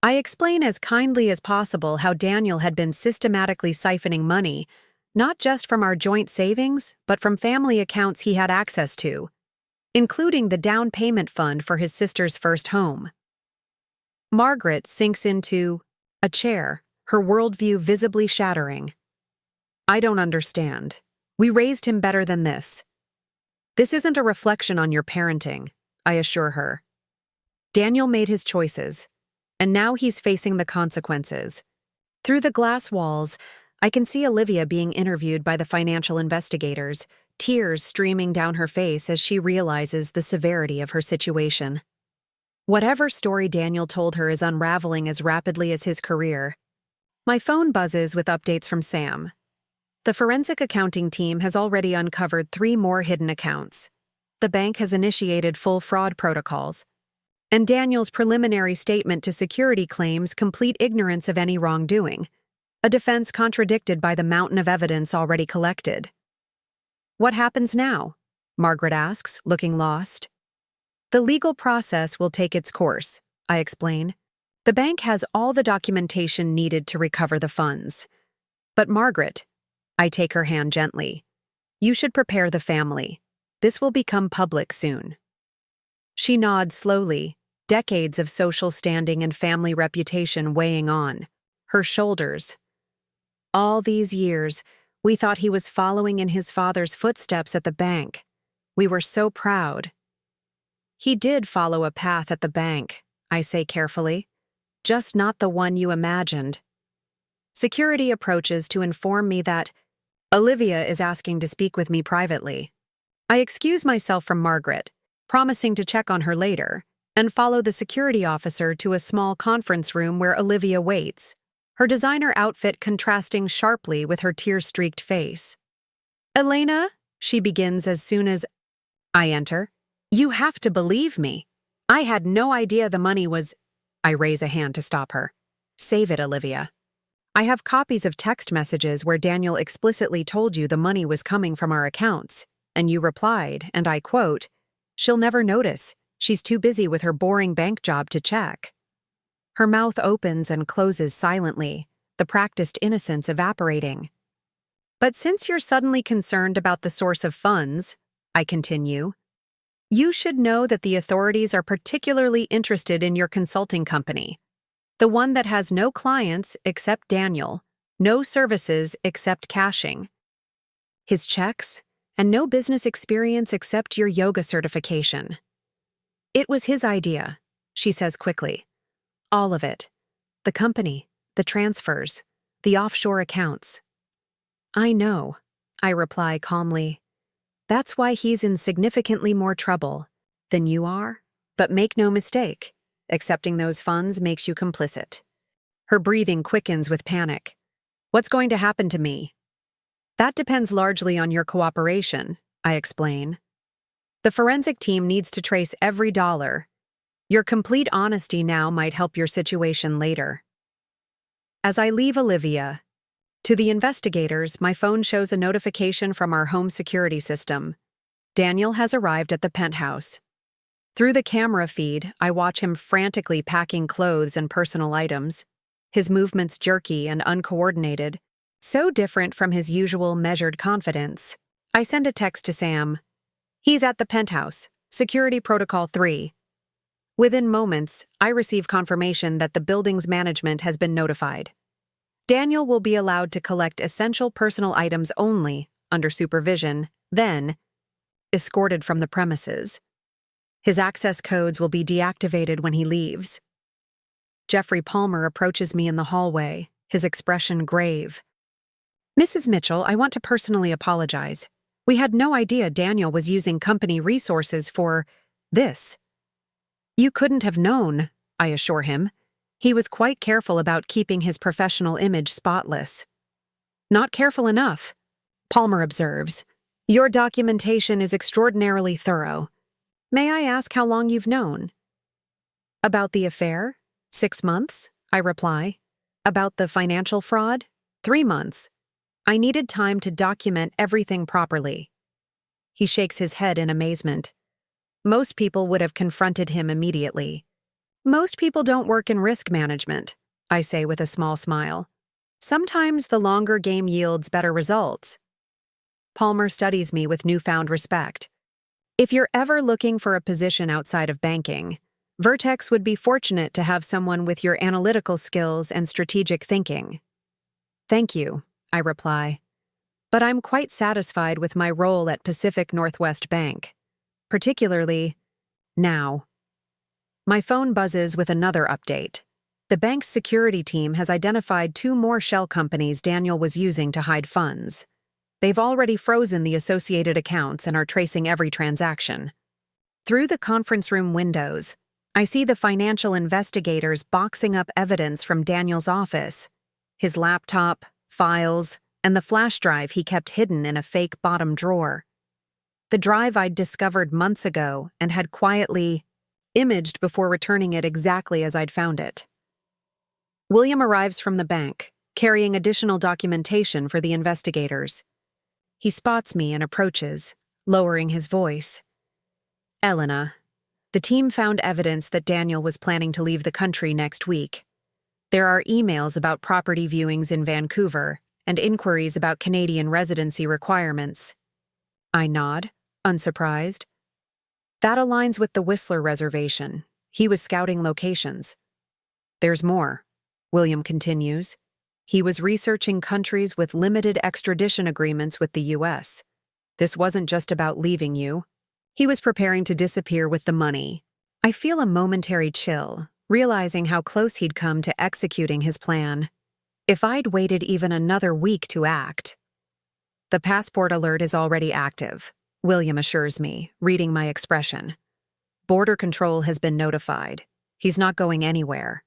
Speaker 1: I explain as kindly as possible how Daniel had been systematically siphoning money, not just from our joint savings, but from family accounts he had access to, including the down payment fund for his sister's first home. Margaret sinks into a chair, her worldview visibly shattering. "I don't understand. We raised him better than this." "This isn't a reflection on your parenting," I assure her. "Daniel made his choices, and now he's facing the consequences." Through the glass walls, I can see Olivia being interviewed by the financial investigators, tears streaming down her face as she realizes the severity of her situation. Whatever story Daniel told her is unraveling as rapidly as his career. My phone buzzes with updates from Sam. The forensic accounting team has already uncovered 3 more hidden accounts. The bank has initiated full fraud protocols. And Daniel's preliminary statement to security claims complete ignorance of any wrongdoing, a defense contradicted by the mountain of evidence already collected. "What happens now?" Margaret asks, looking lost. "The legal process will take its course," I explain. "The bank has all the documentation needed to recover the funds. But Margaret," I take her hand gently, "you should prepare the family. This will become public soon." She nods slowly, decades of social standing and family reputation weighing on her shoulders. "All these years, we thought he was following in his father's footsteps at the bank. We were so proud. He did follow a path at the bank, I say carefully, just not the one you imagined. Security approaches to inform me that Olivia is asking to speak with me privately. I excuse myself from Margaret, promising to check on her later, and follow the security officer to a small conference room where Olivia waits, her designer outfit contrasting sharply with her tear-streaked face. "Elena," she begins as soon as I enter. "You have to believe me. I had no idea the money was—" I raise a hand to stop her. "Save it, Olivia. I have copies of text messages where Daniel explicitly told you the money was coming from our accounts, and you replied, and I quote, 'She'll never notice. She's too busy with her boring bank job to check.'" Her mouth opens and closes silently, the practiced innocence evaporating. "But since you're suddenly concerned about the source of funds," I continue, "you should know that the authorities are particularly interested in your consulting company, the one that has no clients except Daniel, no services except cashing, his checks, and no business experience except your yoga certification." "It was his idea," she says quickly. "All of it. The company, the transfers, the offshore accounts." "I know," I reply calmly. "That's why he's in significantly more trouble than you are. But make no mistake, accepting those funds makes you complicit." Her breathing quickens with panic. "What's going to happen to me?" "That depends largely on your cooperation," I explain. "The forensic team needs to trace every dollar. Your complete honesty now might help your situation later." As I leave Olivia, to the investigators, my phone shows a notification from our home security system. Daniel has arrived at the penthouse. Through the camera feed, I watch him frantically packing clothes and personal items, his movements jerky and uncoordinated, so different from his usual measured confidence. I send a text to Sam. "He's at the penthouse, Security Protocol 3. Within moments, I receive confirmation that the building's management has been notified. Daniel will be allowed to collect essential personal items only, under supervision, then escorted from the premises. His access codes will be deactivated when he leaves. Jeffrey Palmer approaches me in the hallway, his expression grave. "Mrs. Mitchell, I want to personally apologize. We had no idea Daniel was using company resources for this." "You couldn't have known," I assure him. "He was quite careful about keeping his professional image spotless." "Not careful enough," Palmer observes. "Your documentation is extraordinarily thorough. May I ask how long you've known?" "About the affair? 6 months," I reply. "About the financial fraud? 3 months. I needed time to document everything properly." He shakes his head in amazement. Most people would have confronted him immediately. "Most people don't work in risk management," I say with a small smile. "Sometimes the longer game yields better results." Palmer studies me with newfound respect. "If you're ever looking for a position outside of banking, Vertex would be fortunate to have someone with your analytical skills and strategic thinking." "Thank you," I reply. "But I'm quite satisfied with my role at Pacific Northwest Bank, particularly now." My phone buzzes with another update. The bank's security team has identified 2 more shell companies Daniel was using to hide funds. They've already frozen the associated accounts and are tracing every transaction. Through the conference room windows, I see the financial investigators boxing up evidence from Daniel's office, his laptop, files, and the flash drive he kept hidden in a fake bottom drawer. The drive I'd discovered months ago and had quietly imaged before returning it exactly as I'd found it. William arrives from the bank, carrying additional documentation for the investigators. He spots me and approaches, lowering his voice. "Elena, the team found evidence that Daniel was planning to leave the country next week. There are emails about property viewings in Vancouver and inquiries about Canadian residency requirements." I nod, unsurprised. "That aligns with the Whistler reservation. He was scouting locations." "There's more," William continues. "He was researching countries with limited extradition agreements with the U.S. This wasn't just about leaving you. He was preparing to disappear with the money. I feel a momentary chill, realizing how close he'd come to executing his plan. If I'd waited even another week to act. The passport alert is already active, William assures me, reading my expression. Border control has been notified. He's not going anywhere.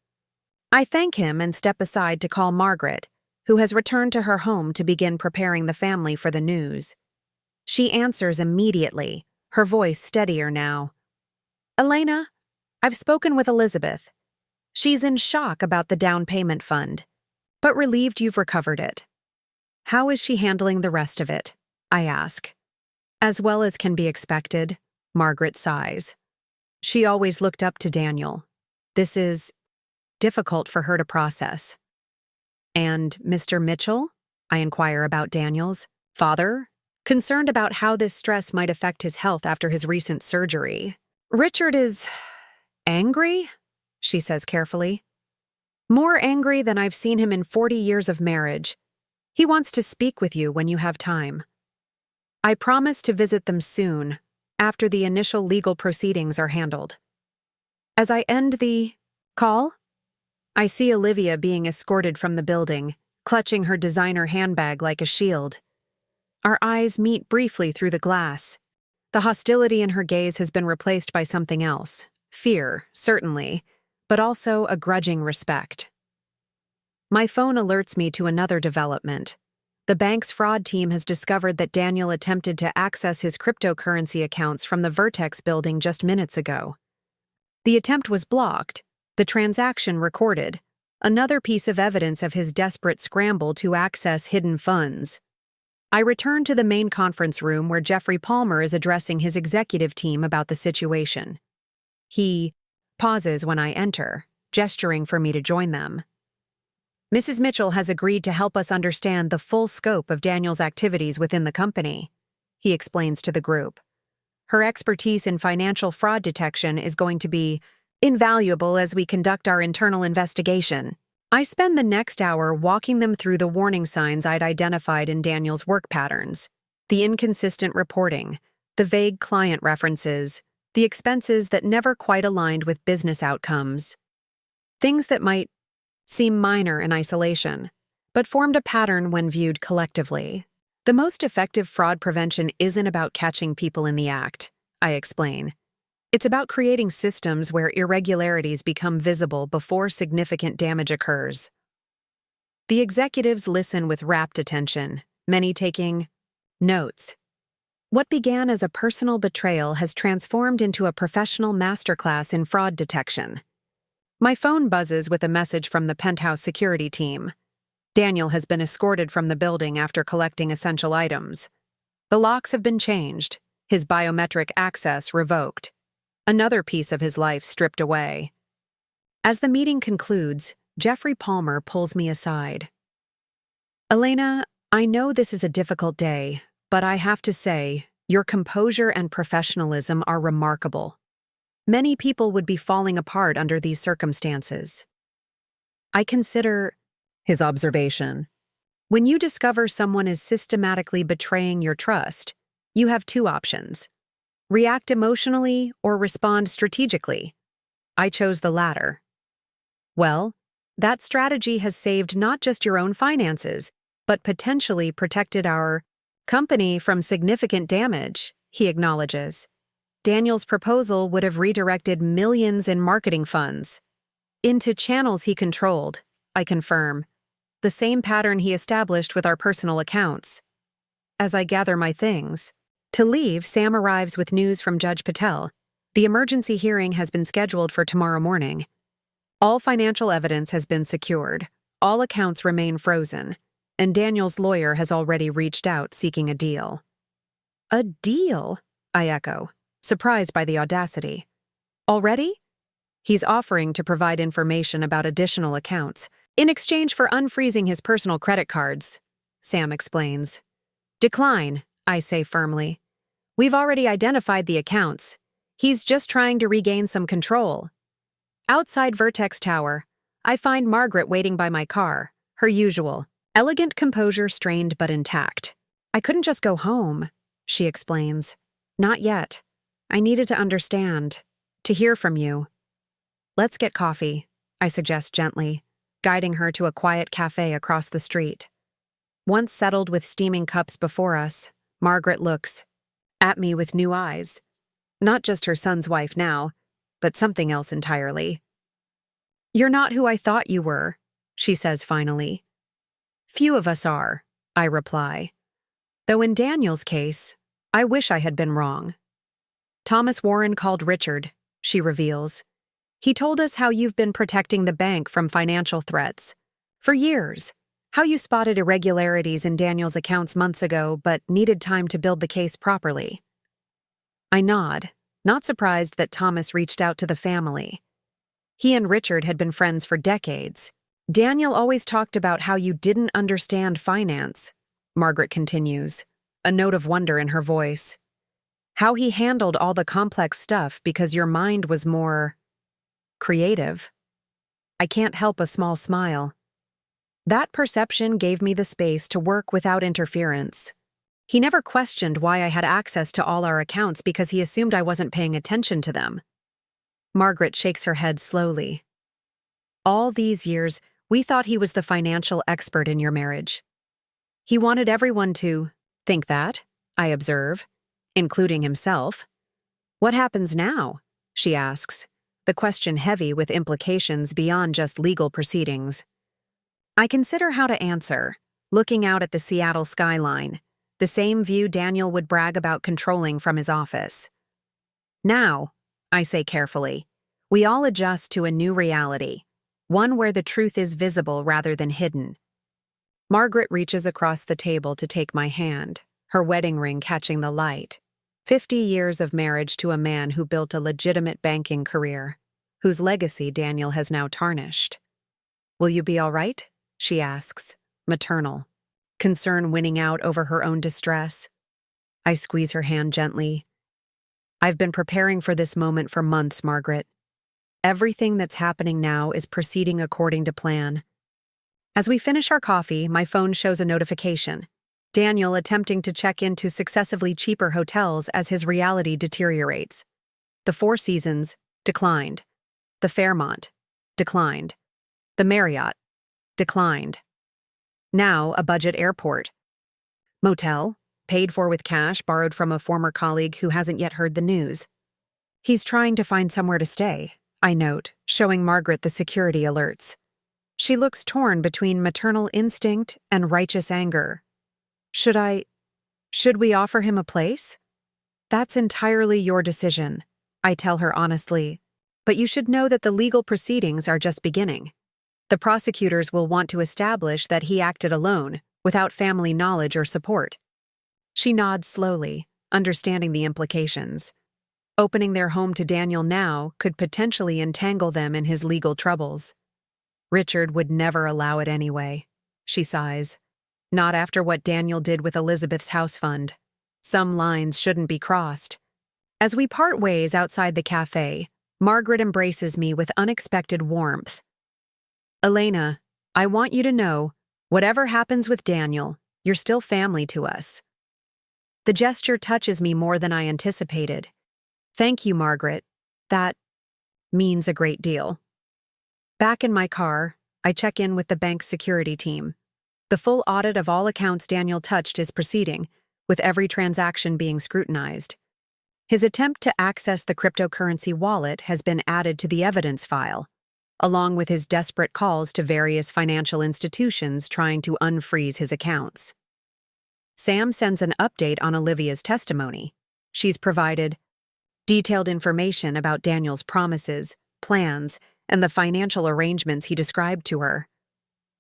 Speaker 1: I thank him and step aside to call Margaret, who has returned to her home to begin preparing the family for the news. She answers immediately, her voice steadier now. Elena, I've spoken with Elizabeth. She's in shock about the down payment fund, but relieved you've recovered it. How is she handling the rest of it? I ask. As well as can be expected, Margaret sighs. She always looked up to Daniel. This is difficult for her to process. And Mr. Mitchell? I inquire about Daniel's father, concerned about how this stress might affect his health after his recent surgery. Richard is angry, she says carefully. More angry than I've seen him in 40 years of marriage. He wants to speak with you when you have time. I promise to visit them soon, after the initial legal proceedings are handled. As I end the call, I see Olivia being escorted from the building, clutching her designer handbag like a shield. Our eyes meet briefly through the glass. The hostility in her gaze has been replaced by something else. Fear, certainly, but also a grudging respect. My phone alerts me to another development. The bank's fraud team has discovered that Daniel attempted to access his cryptocurrency accounts from the Vertex building just minutes ago. The attempt was blocked, the transaction recorded, another piece of evidence of his desperate scramble to access hidden funds. I return to the main conference room where Jeffrey Palmer is addressing his executive team about the situation. He pauses when I enter, gesturing for me to join them. Mrs. Mitchell has agreed to help us understand the full scope of Daniel's activities within the company, he explains to the group. Her expertise in financial fraud detection is going to be invaluable as we conduct our internal investigation. I spend the next hour walking them through the warning signs I'd identified in Daniel's work patterns, the inconsistent reporting, the vague client references, the expenses that never quite aligned with business outcomes. Things that might seem minor in isolation, but formed a pattern when viewed collectively. The most effective fraud prevention isn't about catching people in the act, I explain. It's about creating systems where irregularities become visible before significant damage occurs. The executives listen with rapt attention, many taking notes. What began as a personal betrayal has transformed into a professional masterclass in fraud detection. My phone buzzes with a message from the penthouse security team. Daniel has been escorted from the building after collecting essential items. The locks have been changed, his biometric access revoked. Another piece of his life stripped away. As the meeting concludes, Jeffrey Palmer pulls me aside. Elena, I know this is a difficult day, but I have to say, your composure and professionalism are remarkable. Many people would be falling apart under these circumstances. I consider his observation. When you discover someone is systematically betraying your trust, you have two options. React emotionally or respond strategically. I chose the latter. Well, that strategy has saved not just your own finances, but potentially protected our company from significant damage, he acknowledges. Daniel's proposal would have redirected millions in marketing funds into channels he controlled, I confirm, the same pattern he established with our personal accounts. As I gather my things to leave, Sam arrives with news from Judge Patel. The emergency hearing has been scheduled for tomorrow morning. All financial evidence has been secured, all accounts remain frozen, and Daniel's lawyer has already reached out seeking a deal. A deal? I echo, surprised by the audacity. Already? He's offering to provide information about additional accounts in exchange for unfreezing his personal credit cards, Sam explains. Decline, I say firmly. We've already identified the accounts. He's just trying to regain some control. Outside Vertex Tower, I find Margaret waiting by my car, her usual, elegant composure strained but intact. I couldn't just go home, she explains. Not yet. I needed to understand, to hear from you. Let's get coffee, I suggest gently, guiding her to a quiet cafe across the street. Once settled with steaming cups before us, Margaret looks at me with new eyes. Not just her son's wife now, but something else entirely. You're not who I thought you were, she says finally. Few of us are, I reply. Though in Daniel's case, I wish I had been wrong. Thomas Warren called Richard, she reveals. He told us how you've been protecting the bank from financial threats. For years. How you spotted irregularities in Daniel's accounts months ago but needed time to build the case properly. I nod, not surprised that Thomas reached out to the family. He and Richard had been friends for decades. Daniel always talked about how you didn't understand finance, Margaret continues, a note of wonder in her voice. How he handled all the complex stuff because your mind was more creative. I can't help a small smile. That perception gave me the space to work without interference. He never questioned why I had access to all our accounts because he assumed I wasn't paying attention to them. Margaret shakes her head slowly. All these years, we thought he was the financial expert in your marriage. He wanted everyone to think that, I observe, including himself. What happens now? She asks, the question heavy with implications beyond just legal proceedings. I consider how to answer, looking out at the Seattle skyline, the same view Daniel would brag about controlling from his office. Now, I say carefully, we all adjust to a new reality, one where the truth is visible rather than hidden. Margaret reaches across the table to take my hand, her wedding ring catching the light. 50 years of marriage to a man who built a legitimate banking career, whose legacy Daniel has now tarnished. Will you be all right? She asks, maternal, concern winning out over her own distress. I squeeze her hand gently. I've been preparing for this moment for months, Margaret. Everything that's happening now is proceeding according to plan. As we finish our coffee, my phone shows a notification. Daniel attempting to check into successively cheaper hotels as his reality deteriorates. The Four Seasons, declined. The Fairmont, declined. The Marriott, declined. Now a budget airport. Motel, paid for with cash borrowed from a former colleague who hasn't yet heard the news. He's trying to find somewhere to stay, I note, showing Margaret the security alerts. She looks torn between maternal instinct and righteous anger. Should we offer him a place? That's entirely your decision, I tell her honestly. But you should know that the legal proceedings are just beginning. The prosecutors will want to establish that he acted alone, without family knowledge or support. She nods slowly, understanding the implications. Opening their home to Daniel now could potentially entangle them in his legal troubles. Richard would never allow it anyway, she sighs. Not after what Daniel did with Elizabeth's house fund. Some lines shouldn't be crossed. As we part ways outside the cafe, Margaret embraces me with unexpected warmth. Elena, I want you to know, whatever happens with Daniel, you're still family to us. The gesture touches me more than I anticipated. Thank you, Margaret. That means a great deal. Back in my car, I check in with the bank's security team. The full audit of all accounts Daniel touched is proceeding, with every transaction being scrutinized. His attempt to access the cryptocurrency wallet has been added to the evidence file, along with his desperate calls to various financial institutions trying to unfreeze his accounts. Sam sends an update on Olivia's testimony. She's provided detailed information about Daniel's promises, plans, and the financial arrangements he described to her.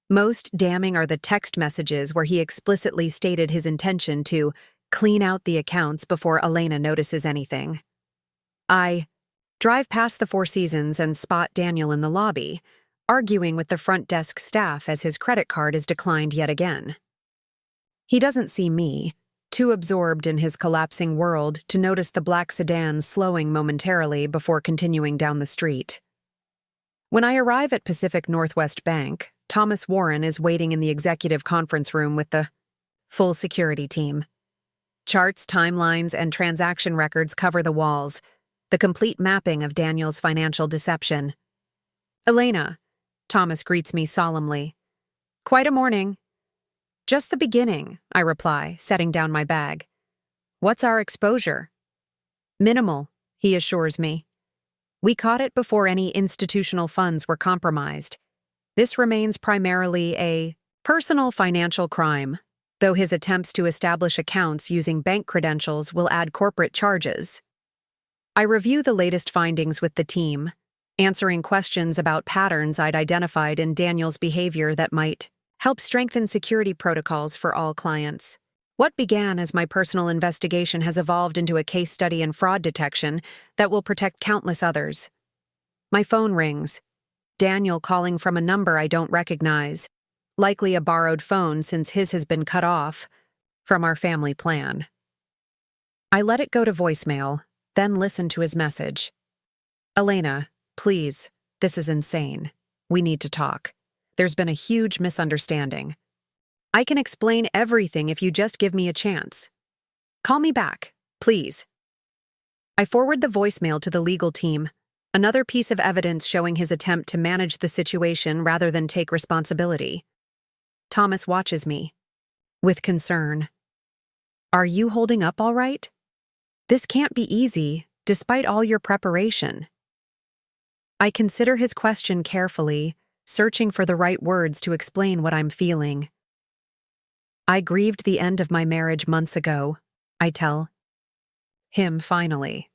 Speaker 1: Most damning are the text messages where he explicitly stated his intention to clean out the accounts before Elena notices anything. I drive past the Four Seasons and spot Daniel in the lobby, arguing with the front desk staff as his credit card is declined yet again. He doesn't see me, too absorbed in his collapsing world to notice the black sedan slowing momentarily before continuing down the street. When I arrive at Pacific Northwest Bank, Thomas Warren is waiting in the executive conference room with the full security team. Charts, timelines, and transaction records cover the walls, the complete mapping of Daniel's financial deception. "Elena," Thomas greets me solemnly. "Quite a morning." "Just the beginning," I reply, setting down my bag. "What's our exposure?" "Minimal," he assures me. "We caught it before any institutional funds were compromised. This remains primarily a personal financial crime, though his attempts to establish accounts using bank credentials will add corporate charges." I review the latest findings with the team, answering questions about patterns I'd identified in Daniel's behavior that might help strengthen security protocols for all clients. What began as my personal investigation has evolved into a case study in fraud detection that will protect countless others. My phone rings. Daniel calling from a number I don't recognize, likely a borrowed phone since his has been cut off from our family plan. I let it go to voicemail, then listen to his message. "Elena, please, this is insane. We need to talk. There's been a huge misunderstanding. I can explain everything if you just give me a chance. Call me back, please." I forward the voicemail to the legal team, another piece of evidence showing his attempt to manage the situation rather than take responsibility. Thomas watches me with concern. "Are you holding up all right? This can't be easy, despite all your preparation." I consider his question carefully, searching for the right words to explain what I'm feeling. "I grieved the end of my marriage months ago," I tell him finally.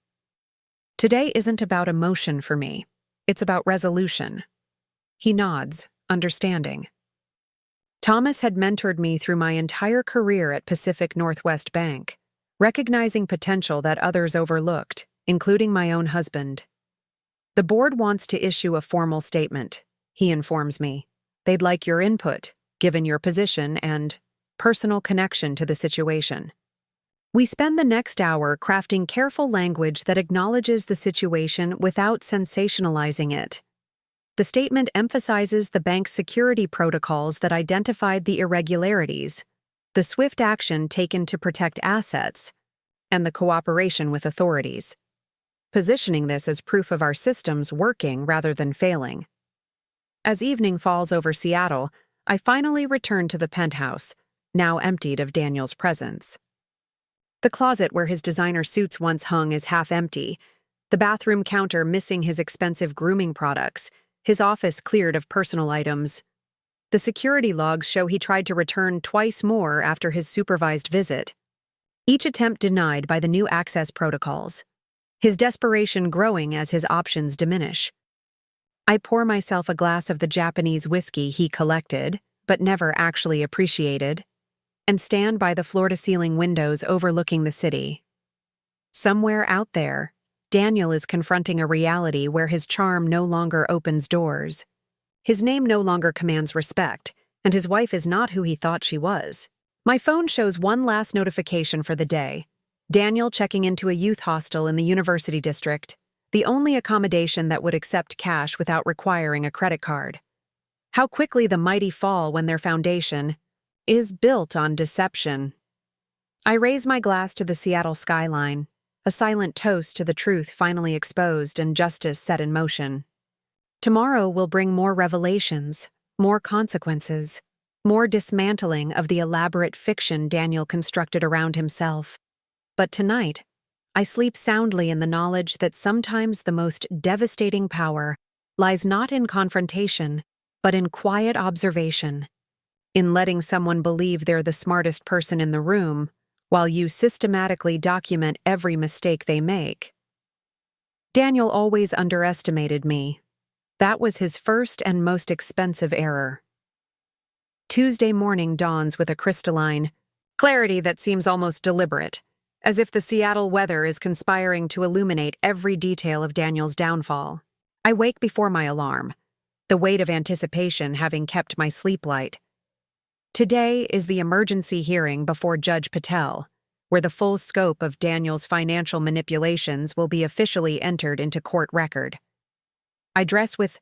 Speaker 1: "Today isn't about emotion for me. It's about resolution." He nods, understanding. Thomas had mentored me through my entire career at Pacific Northwest Bank, recognizing potential that others overlooked, including my own husband. "The board wants to issue a formal statement," he informs me. "They'd like your input, given your position and personal connection to the situation." We spend the next hour crafting careful language that acknowledges the situation without sensationalizing it. The statement emphasizes the bank's security protocols that identified the irregularities, the swift action taken to protect assets, and the cooperation with authorities, positioning this as proof of our systems working rather than failing. As evening falls over Seattle, I finally return to the penthouse, now emptied of Daniel's presence. The closet where his designer suits once hung is half empty, the bathroom counter missing his expensive grooming products, his office cleared of personal items. The security logs show he tried to return twice more after his supervised visit, each attempt denied by the new access protocols, his desperation growing as his options diminish. I pour myself a glass of the Japanese whiskey he collected, but never actually appreciated, and stand by the floor-to-ceiling windows overlooking the city. Somewhere out there, Daniel is confronting a reality where his charm no longer opens doors. His name no longer commands respect, and his wife is not who he thought she was. My phone shows one last notification for the day. Daniel checking into a youth hostel in the University District, the only accommodation that would accept cash without requiring a credit card. How quickly the mighty fall when their foundation is built on deception. I raise my glass to the Seattle skyline, a silent toast to the truth finally exposed and justice set in motion. Tomorrow will bring more revelations, more consequences, more dismantling of the elaborate fiction Daniel constructed around himself. But tonight, I sleep soundly in the knowledge that sometimes the most devastating power lies not in confrontation, but in quiet observation, in letting someone believe they're the smartest person in the room, while you systematically document every mistake they make. Daniel always underestimated me. That was his first and most expensive error. Tuesday morning dawns with a crystalline clarity that seems almost deliberate, as if the Seattle weather is conspiring to illuminate every detail of Daniel's downfall. I wake before my alarm, the weight of anticipation having kept my sleep light. Today is the emergency hearing before Judge Patel, where the full scope of Daniel's financial manipulations will be officially entered into court record. I dress with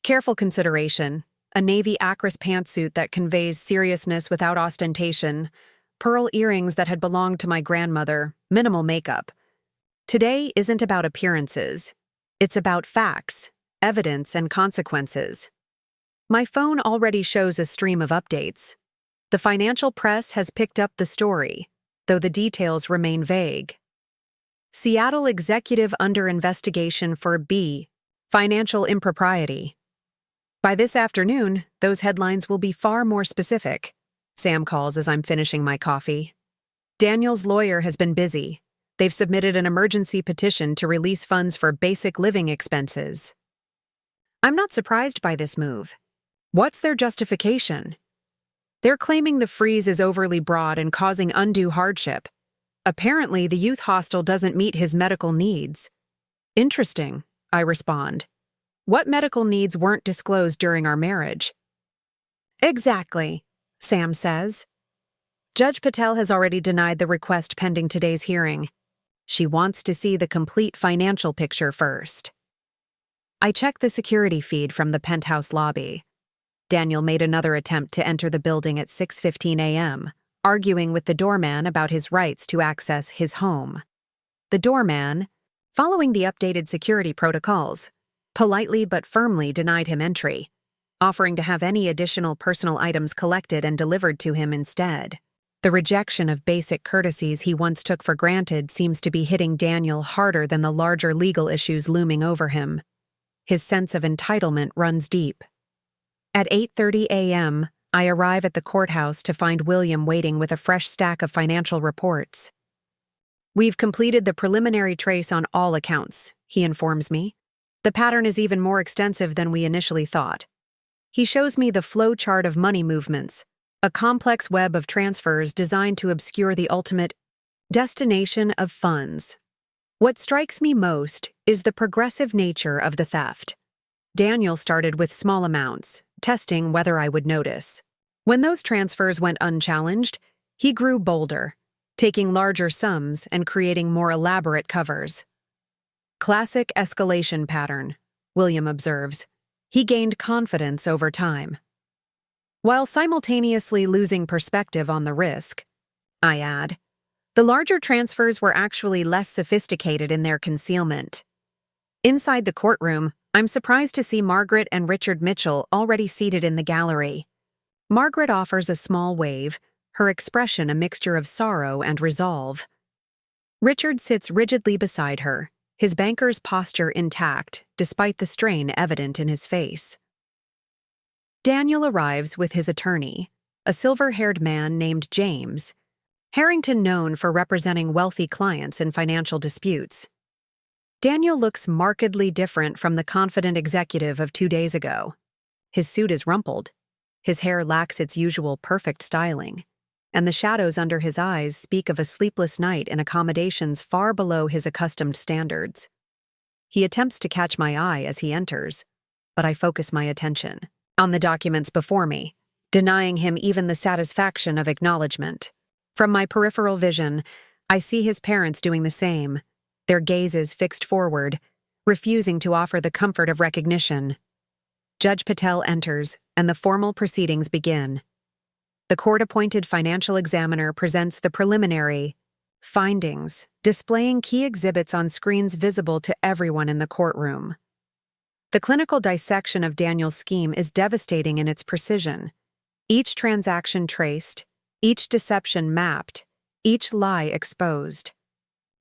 Speaker 1: careful consideration, a navy acris pantsuit that conveys seriousness without ostentation, pearl earrings that had belonged to my grandmother, minimal makeup. Today isn't about appearances. It's about facts, evidence, and consequences. My phone already shows a stream of updates. The financial press has picked up the story, though the details remain vague. Seattle executive under investigation for financial impropriety. By this afternoon, those headlines will be far more specific, Sam calls as I'm finishing my coffee. Daniel's lawyer has been busy. They've submitted an emergency petition to release funds for basic living expenses. I'm not surprised by this move. What's their justification? They're claiming the freeze is overly broad and causing undue hardship. Apparently, the youth hostel doesn't meet his medical needs. Interesting, I respond. What medical needs weren't disclosed during our marriage? Exactly, Sam says. Judge Patel has already denied the request pending today's hearing. She wants to see the complete financial picture first. I check the security feed from the penthouse lobby. Daniel made another attempt to enter the building at 6:15 a.m., arguing with the doorman about his rights to access his home. The doorman, following the updated security protocols, politely but firmly denied him entry, offering to have any additional personal items collected and delivered to him instead. The rejection of basic courtesies he once took for granted seems to be hitting Daniel harder than the larger legal issues looming over him. His sense of entitlement runs deep. At 8:30 a.m., I arrive at the courthouse to find William waiting with a fresh stack of financial reports. We've completed the preliminary trace on all accounts, he informs me. The pattern is even more extensive than we initially thought. He shows me the flow chart of money movements, a complex web of transfers designed to obscure the ultimate destination of funds. What strikes me most is the progressive nature of the theft. Daniel started with small amounts, testing whether I would notice. When those transfers went unchallenged, he grew bolder, taking larger sums and creating more elaborate covers. Classic escalation pattern, William observes. He gained confidence over time. While simultaneously losing perspective on the risk, I add, the larger transfers were actually less sophisticated in their concealment. Inside the courtroom, I'm surprised to see Margaret and Richard Mitchell already seated in the gallery. Margaret offers a small wave, her expression a mixture of sorrow and resolve. Richard sits rigidly beside her, his banker's posture intact despite the strain evident in his face. Daniel arrives with his attorney, a silver-haired man named James, Harrington known for representing wealthy clients in financial disputes. Daniel looks markedly different from the confident executive of 2 days ago. His suit is rumpled, his hair lacks its usual perfect styling, and the shadows under his eyes speak of a sleepless night in accommodations far below his accustomed standards. He attempts to catch my eye as he enters, but I focus my attention on the documents before me, denying him even the satisfaction of acknowledgement. From my peripheral vision, I see his parents doing the same, their gazes fixed forward, refusing to offer the comfort of recognition. Judge Patel enters, and the formal proceedings begin. The court-appointed financial examiner presents the preliminary findings, displaying key exhibits on screens visible to everyone in the courtroom. The clinical dissection of Daniel's scheme is devastating in its precision. Each transaction traced, each deception mapped, each lie exposed.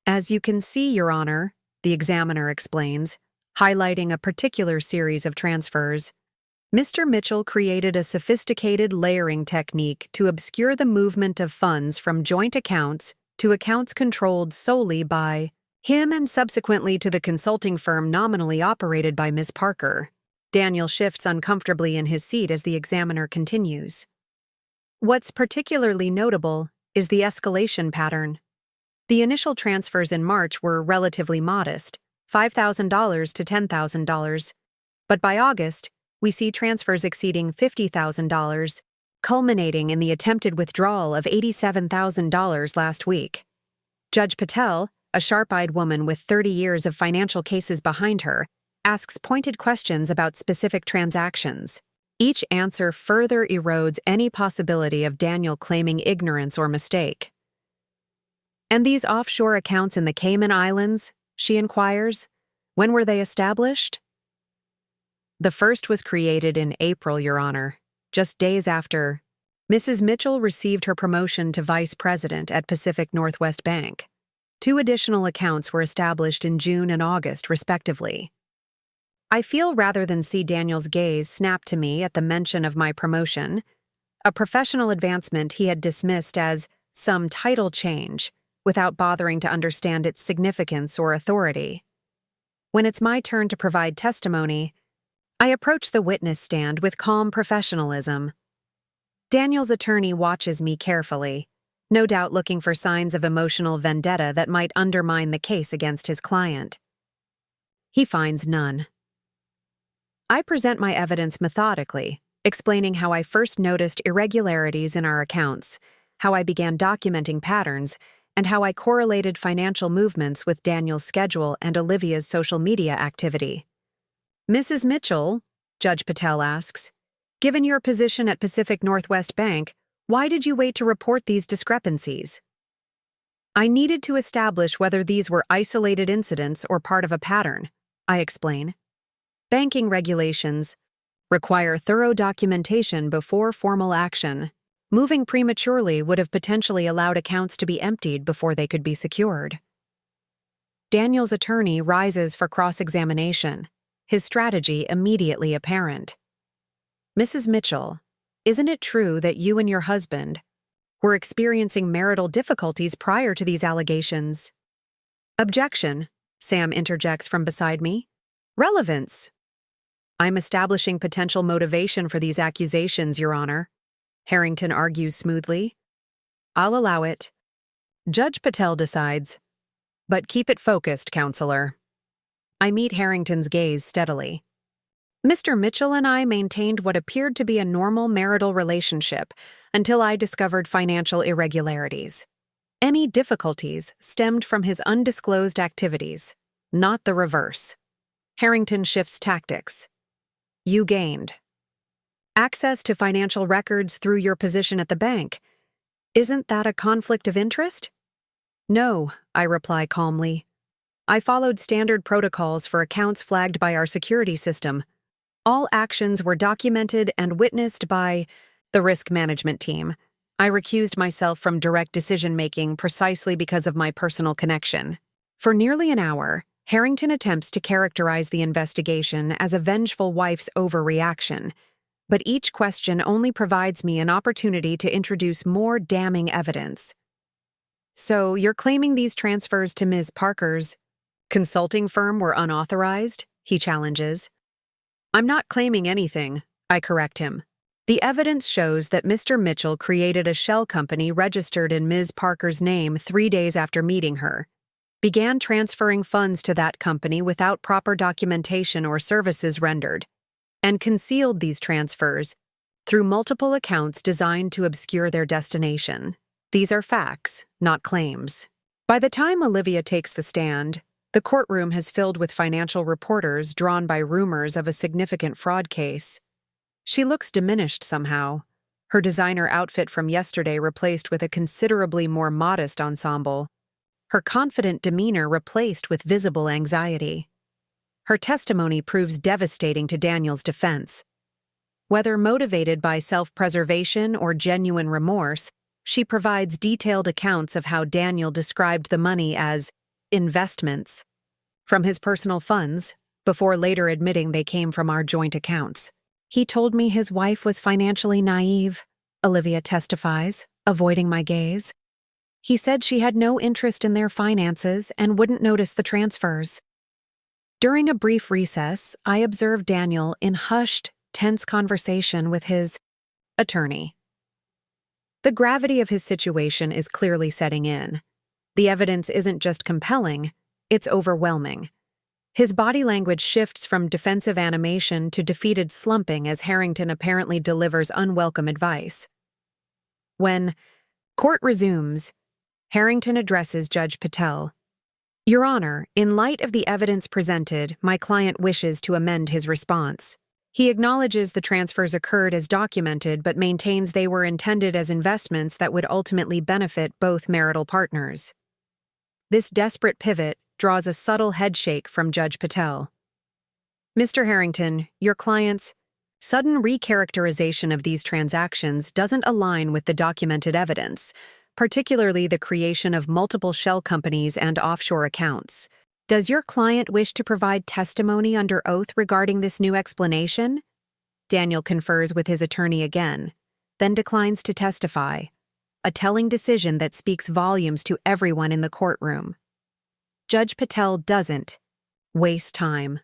Speaker 1: As you can see, Your Honor, the examiner explains, highlighting a particular series of transfers, Mr. Mitchell created a sophisticated layering technique to obscure the movement of funds from joint accounts to accounts controlled solely by him and subsequently to the consulting firm nominally operated by Ms. Parker. Daniel shifts uncomfortably in his seat as the examiner continues. What's particularly notable is the escalation pattern. The initial transfers in March were relatively modest, $5,000 to $10,000, but by August, we see transfers exceeding $50,000, culminating in the attempted withdrawal of $87,000 last week. Judge Patel, a sharp-eyed woman with 30 years of financial cases behind her, asks pointed questions about specific transactions. Each answer further erodes any possibility of Daniel claiming ignorance or mistake. "And these offshore accounts in the Cayman Islands?" she inquires. "When were they established?" "The first was created in April, Your Honor, just days after Mrs. Mitchell received her promotion to vice president at Pacific Northwest Bank. 2 additional accounts were established in June and August, respectively." I feel rather than see Daniel's gaze snap to me at the mention of my promotion, a professional advancement he had dismissed as some title change, without bothering to understand its significance or authority. When it's my turn to provide testimony, I approach the witness stand with calm professionalism. Daniel's attorney watches me carefully, no doubt looking for signs of emotional vendetta that might undermine the case against his client. He finds none. I present my evidence methodically, explaining how I first noticed irregularities in our accounts, how I began documenting patterns, and how I correlated financial movements with Daniel's schedule and Olivia's social media activity. "Mrs. Mitchell," Judge Patel asks, "given your position at Pacific Northwest Bank, why did you wait to report these discrepancies?" "I needed to establish whether these were isolated incidents or part of a pattern," I explain. "Banking regulations require thorough documentation before formal action. Moving prematurely would have potentially allowed accounts to be emptied before they could be secured." Daniel's attorney rises for cross-examination, his strategy immediately apparent. "Mrs. Mitchell, isn't it true that you and your husband were experiencing marital difficulties prior to these allegations?" "Objection," Sam interjects from beside me. "Relevance." "I'm establishing potential motivation for these accusations, Your Honor," Harrington argues smoothly. "I'll allow it." Judge Patel decides, "But keep it focused, counselor." I meet Harrington's gaze steadily. "Mr. Mitchell and I maintained what appeared to be a normal marital relationship until I discovered financial irregularities. Any difficulties stemmed from his undisclosed activities, not the reverse." Harrington shifts tactics. "You gained access to financial records through your position at the bank. Isn't that a conflict of interest?" "No," I reply calmly. "I followed standard protocols for accounts flagged by our security system. All actions were documented and witnessed by the risk management team. I recused myself from direct decision-making precisely because of my personal connection." For nearly an hour, Harrington attempts to characterize the investigation as a vengeful wife's overreaction, but each question only provides me an opportunity to introduce more damning evidence. "So you're claiming these transfers to Ms. Parker's consulting firm were unauthorized?" he challenges. "I'm not claiming anything," I correct him. "The evidence shows that Mr. Mitchell created a shell company registered in Ms. Parker's name 3 days after meeting her, began transferring funds to that company without proper documentation or services rendered, and concealed these transfers through multiple accounts designed to obscure their destination. These are facts, not claims." By the time Olivia takes the stand, the courtroom has filled with financial reporters drawn by rumors of a significant fraud case. She looks diminished somehow, her designer outfit from yesterday replaced with a considerably more modest ensemble, her confident demeanor replaced with visible anxiety. Her testimony proves devastating to Daniel's defense. Whether motivated by self-preservation or genuine remorse, she provides detailed accounts of how Daniel described the money as investments from his personal funds, before later admitting they came from our joint accounts. "He told me his wife was financially naive," Olivia testifies, avoiding my gaze. "He said she had no interest in their finances and wouldn't notice the transfers." During a brief recess, I observed Daniel in hushed, tense conversation with his attorney. The gravity of his situation is clearly setting in. The evidence isn't just compelling, it's overwhelming. His body language shifts from defensive animation to defeated slumping as Harrington apparently delivers unwelcome advice. When court resumes, Harrington addresses Judge Patel. "Your Honor, in light of the evidence presented, my client wishes to amend his response." He acknowledges the transfers occurred as documented but maintains they were intended as investments that would ultimately benefit both marital partners. This desperate pivot draws a subtle headshake from Judge Patel. Mr. Harrington, your client's sudden recharacterization of these transactions doesn't align with the documented evidence, particularly the creation of multiple shell companies and offshore accounts. Does your client wish to provide testimony under oath regarding this new explanation? Daniel confers with his attorney again, then declines to testify, a telling decision that speaks volumes to everyone in the courtroom. Judge Patel doesn't waste time.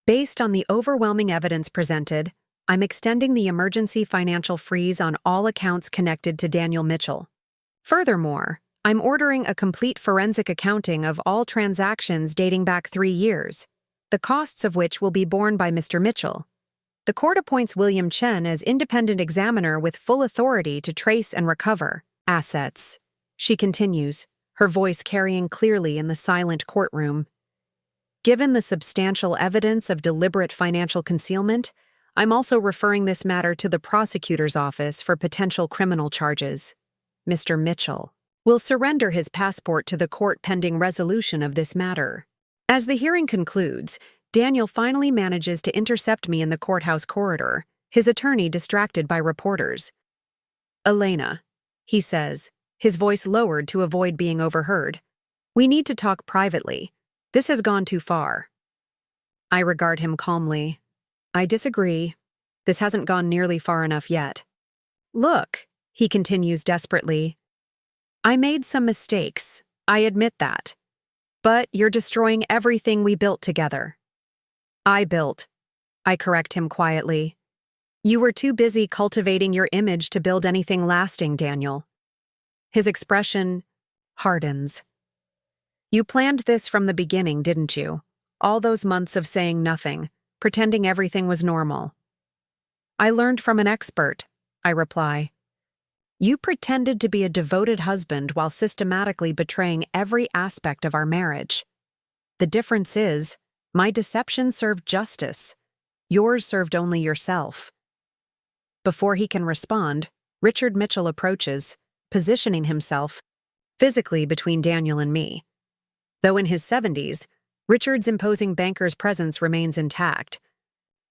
Speaker 1: Based on the overwhelming evidence presented, I'm extending the emergency financial freeze on all accounts connected to Daniel Mitchell. Furthermore, I'm ordering a complete forensic accounting of all transactions dating back 3 years, the costs of which will be borne by Mr. Mitchell. The court appoints William Chen as independent examiner with full authority to trace and recover assets. She continues, her voice carrying clearly in the silent courtroom. Given the substantial evidence of deliberate financial concealment, I'm also referring this matter to the prosecutor's office for potential criminal charges. Mr. Mitchell will surrender his passport to the court pending resolution of this matter. As the hearing concludes, Daniel finally manages to intercept me in the courthouse corridor, his attorney distracted by reporters. Elena, he says, his voice lowered to avoid being overheard. We need to talk privately. This has gone too far. I regard him calmly. I disagree. This hasn't gone nearly far enough yet. Look, he continues desperately. I made some mistakes, I admit that. But you're destroying everything we built together. I correct him quietly. You were too busy cultivating your image to build anything lasting, Daniel. His expression hardens. You planned this from the beginning, didn't you? All those months of saying nothing, pretending everything was normal. I learned from an expert, I reply. You pretended to be a devoted husband while systematically betraying every aspect of our marriage. The difference is, my deception served justice. Yours served only yourself. Before he can respond, Richard Mitchell approaches, positioning himself physically between Daniel and me. Though in his 70s, Richard's imposing banker's presence remains intact.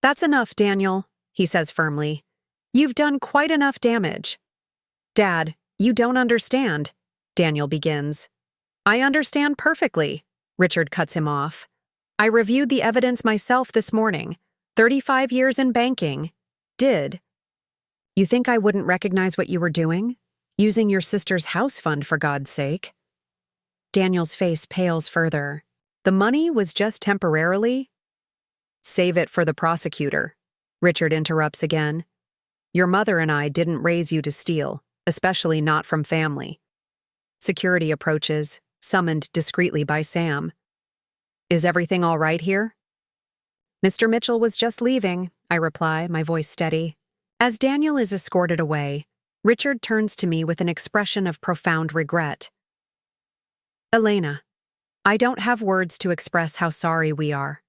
Speaker 1: That's enough, Daniel, he says firmly. You've done quite enough damage. Dad, you don't understand, Daniel begins. I understand perfectly, Richard cuts him off. I reviewed the evidence myself this morning. 35 years in banking. Did. You think I wouldn't recognize what you were doing? Using your sister's house fund, for God's sake. Daniel's face pales further. The money was just temporarily. Save it for the prosecutor, Richard interrupts again. Your mother and I didn't raise you to steal, especially not from family. Security approaches, summoned discreetly by Sam. Is everything all right here? Mr. Mitchell was just leaving, I reply, my voice steady. As Daniel is escorted away, Richard turns to me with an expression of profound regret. Elena, I don't have words to express how sorry we are.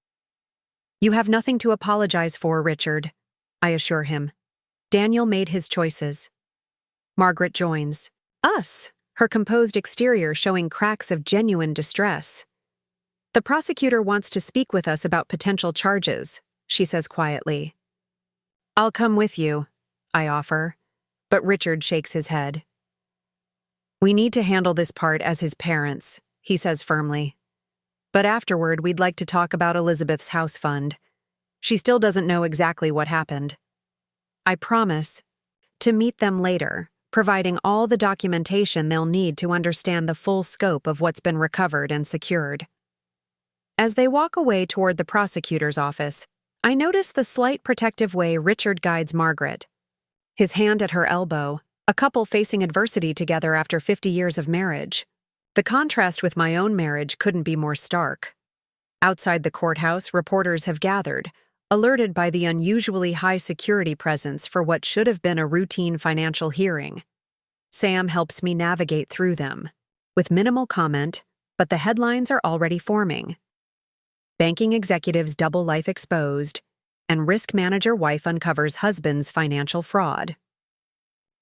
Speaker 1: You have nothing to apologize for, Richard, I assure him. Daniel made his choices. Margaret joins us, her composed exterior showing cracks of genuine distress. The prosecutor wants to speak with us about potential charges, she says quietly. I'll come with you, I offer, but Richard shakes his head. We need to handle this part as his parents, he says firmly. But afterward, we'd like to talk about Elizabeth's house fund. She still doesn't know exactly what happened. I promise to meet them later, providing all the documentation they'll need to understand the full scope of what's been recovered and secured. As they walk away toward the prosecutor's office, I notice the slight protective way Richard guides Margaret. His hand at her elbow, a couple facing adversity together after 50 years of marriage. The contrast with my own marriage couldn't be more stark. Outside the courthouse, reporters have gathered, alerted by the unusually high security presence for what should have been a routine financial hearing. Sam helps me navigate through them, with minimal comment, but the headlines are already forming. Banking executives double life exposed, and risk manager wife uncovers husband's financial fraud.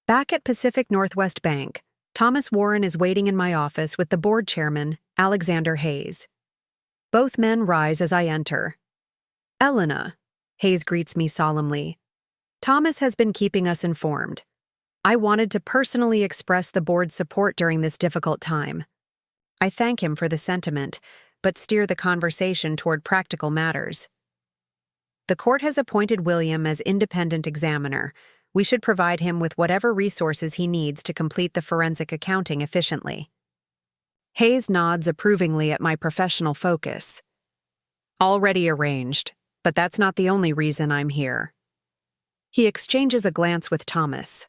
Speaker 1: Back at Pacific Northwest Bank, Thomas Warren is waiting in my office with the board chairman, Alexander Hayes. Both men rise as I enter. "Elena," Hayes greets me solemnly. "Thomas has been keeping us informed. I wanted to personally express the board's support during this difficult time." I thank him for the sentiment, but steer the conversation toward practical matters. "The court has appointed William as independent examiner. We should provide him with whatever resources he needs to complete the forensic accounting efficiently." Hayes nods approvingly at my professional focus. "Already arranged, but that's not the only reason I'm here." He exchanges a glance with Thomas.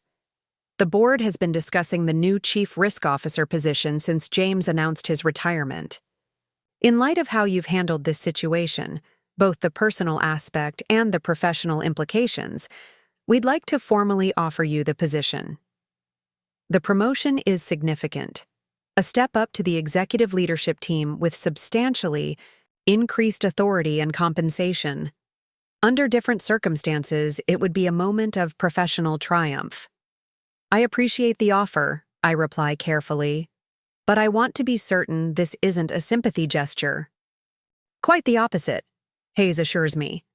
Speaker 1: "The board has been discussing the new chief risk officer position since James announced his retirement. In light of how you've handled this situation, both the personal aspect and the professional implications, we'd like to formally offer you the position. The promotion is significant, a step up to the executive leadership team with substantially increased authority and compensation. Under different circumstances, it would be a moment of professional triumph." "I appreciate the offer," I reply carefully, "but I want to be certain this isn't a sympathy gesture." "Quite the opposite," Hayes assures me.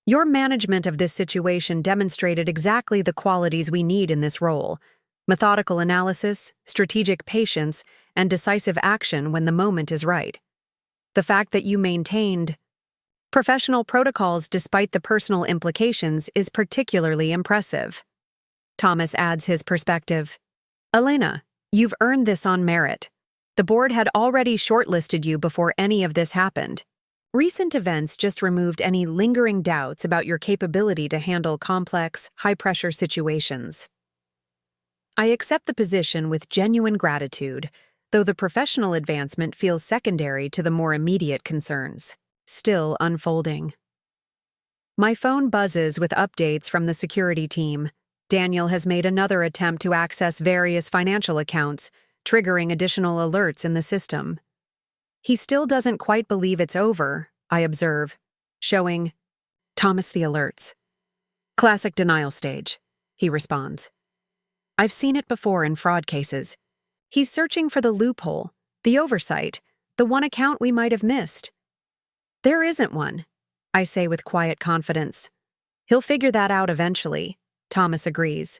Speaker 1: "Your management of this situation demonstrated exactly the qualities we need in this role: methodical analysis, strategic patience, and decisive action when the moment is right. The fact that you maintained professional protocols despite the personal implications is particularly impressive." Thomas adds his perspective. "Elena, you've earned this on merit. The board had already shortlisted you before any of this happened. Recent events just removed any lingering doubts about your capability to handle complex, high-pressure situations. I accept the position with genuine gratitude, though the professional advancement feels secondary to the more immediate concerns, still unfolding." My phone buzzes with updates from the security team. Daniel has made another attempt to access various financial accounts, triggering additional alerts in the system. He still doesn't quite believe it's over, I observe, showing Thomas the alerts. "Classic denial stage," he responds. "I've seen it before in fraud cases. He's searching for the loophole, the oversight, the one account we might have missed." "There isn't one," I say with quiet confidence. "He'll figure that out eventually," Thomas agrees.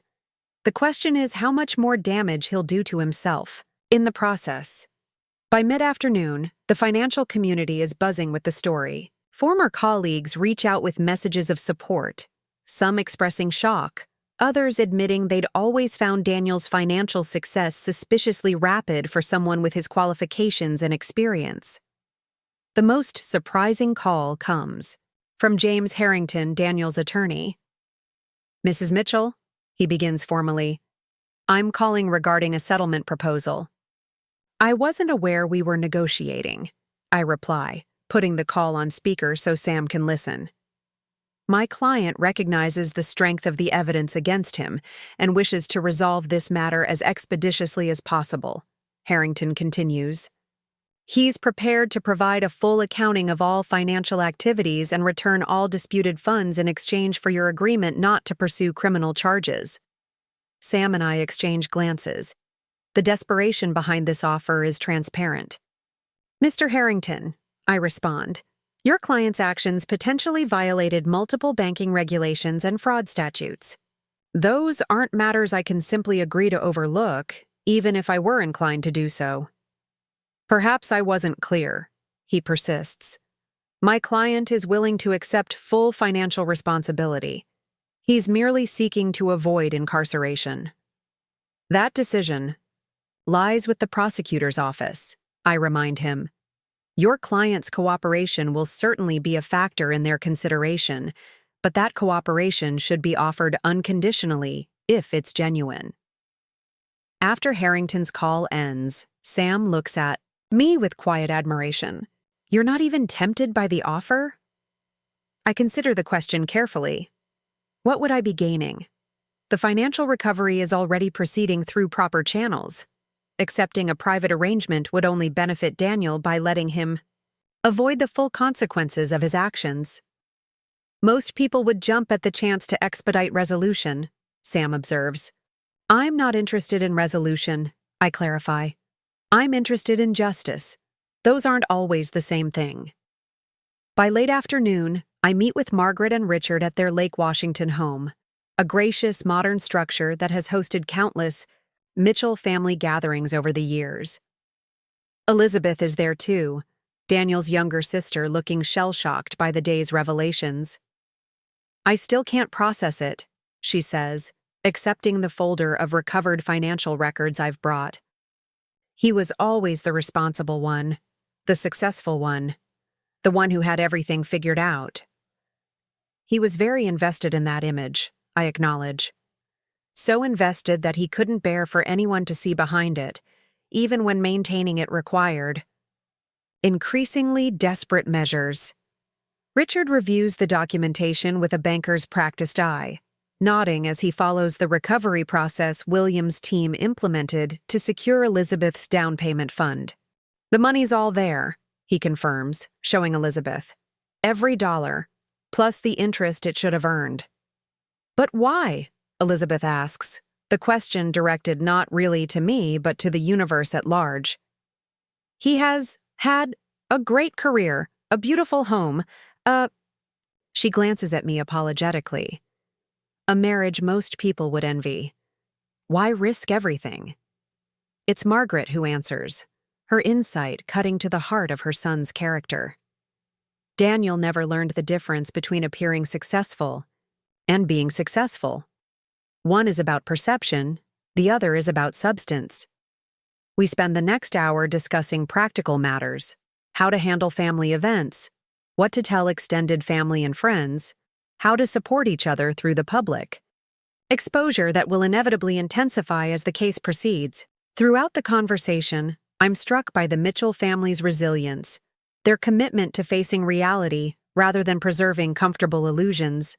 Speaker 1: "The question is how much more damage he'll do to himself in the process." By mid-afternoon, the financial community is buzzing with the story. Former colleagues reach out with messages of support, some expressing shock, others admitting they'd always found Daniel's financial success suspiciously rapid for someone with his qualifications and experience. The most surprising call comes from James Harrington, Daniel's attorney. "Mrs. Mitchell," he begins formally, "I'm calling regarding a settlement proposal." "I wasn't aware we were negotiating," I reply, putting the call on speaker so Sam can listen. My client recognizes the strength of the evidence against him and wishes to resolve this matter as expeditiously as possible, Harrington continues. He's prepared to provide a full accounting of all financial activities and return all disputed funds in exchange for your agreement not to pursue criminal charges. Sam and I exchange glances. The desperation behind this offer is transparent. "Mr. Harrington," I respond, "your client's actions potentially violated multiple banking regulations and fraud statutes. Those aren't matters I can simply agree to overlook, even if I were inclined to do so." "Perhaps I wasn't clear," he persists. "My client is willing to accept full financial responsibility. He's merely seeking to avoid incarceration." "That decision lies with the prosecutor's office," I remind him. "Your client's cooperation will certainly be a factor in their consideration, but that cooperation should be offered unconditionally if it's genuine." After Harrington's call ends, Sam looks at me with quiet admiration. "You're not even tempted by the offer?" I consider the question carefully. What would I be gaining? The financial recovery is already proceeding through proper channels. Accepting a private arrangement would only benefit Daniel by letting him avoid the full consequences of his actions. Most people would jump at the chance to expedite resolution, Sam observes. I'm not interested in resolution, I clarify. I'm interested in justice. Those aren't always the same thing. By late afternoon, I meet with Margaret and Richard at their Lake Washington home, a gracious, modern structure that has hosted countless Mitchell family gatherings over the years. Elizabeth is there too, Daniel's younger sister, looking shell-shocked by the day's revelations. I still can't process it, she says, accepting the folder of recovered financial records I've brought. He was always the responsible one, the successful one, the one who had everything figured out. He was very invested in that image, I acknowledge. So invested that he couldn't bear for anyone to see behind it, even when maintaining it required increasingly desperate measures. Richard reviews the documentation with a banker's practiced eye, nodding as he follows the recovery process William's team implemented to secure Elizabeth's down payment fund. The money's all there, he confirms, showing Elizabeth. Every dollar, plus the interest it should have earned. But why? Elizabeth asks, the question directed not really to me but to the universe at large. He has had a great career, a beautiful home, She glances at me apologetically. A marriage most people would envy. Why risk everything? It's Margaret who answers, her insight cutting to the heart of her son's character. Daniel never learned the difference between appearing successful and being successful. One is about perception, the other is about substance. We spend the next hour discussing practical matters, how to handle family events, what to tell extended family and friends, how to support each other through the public. Exposure that will inevitably intensify as the case proceeds. Throughout the conversation, I'm struck by the Mitchell family's resilience, their commitment to facing reality rather than preserving comfortable illusions.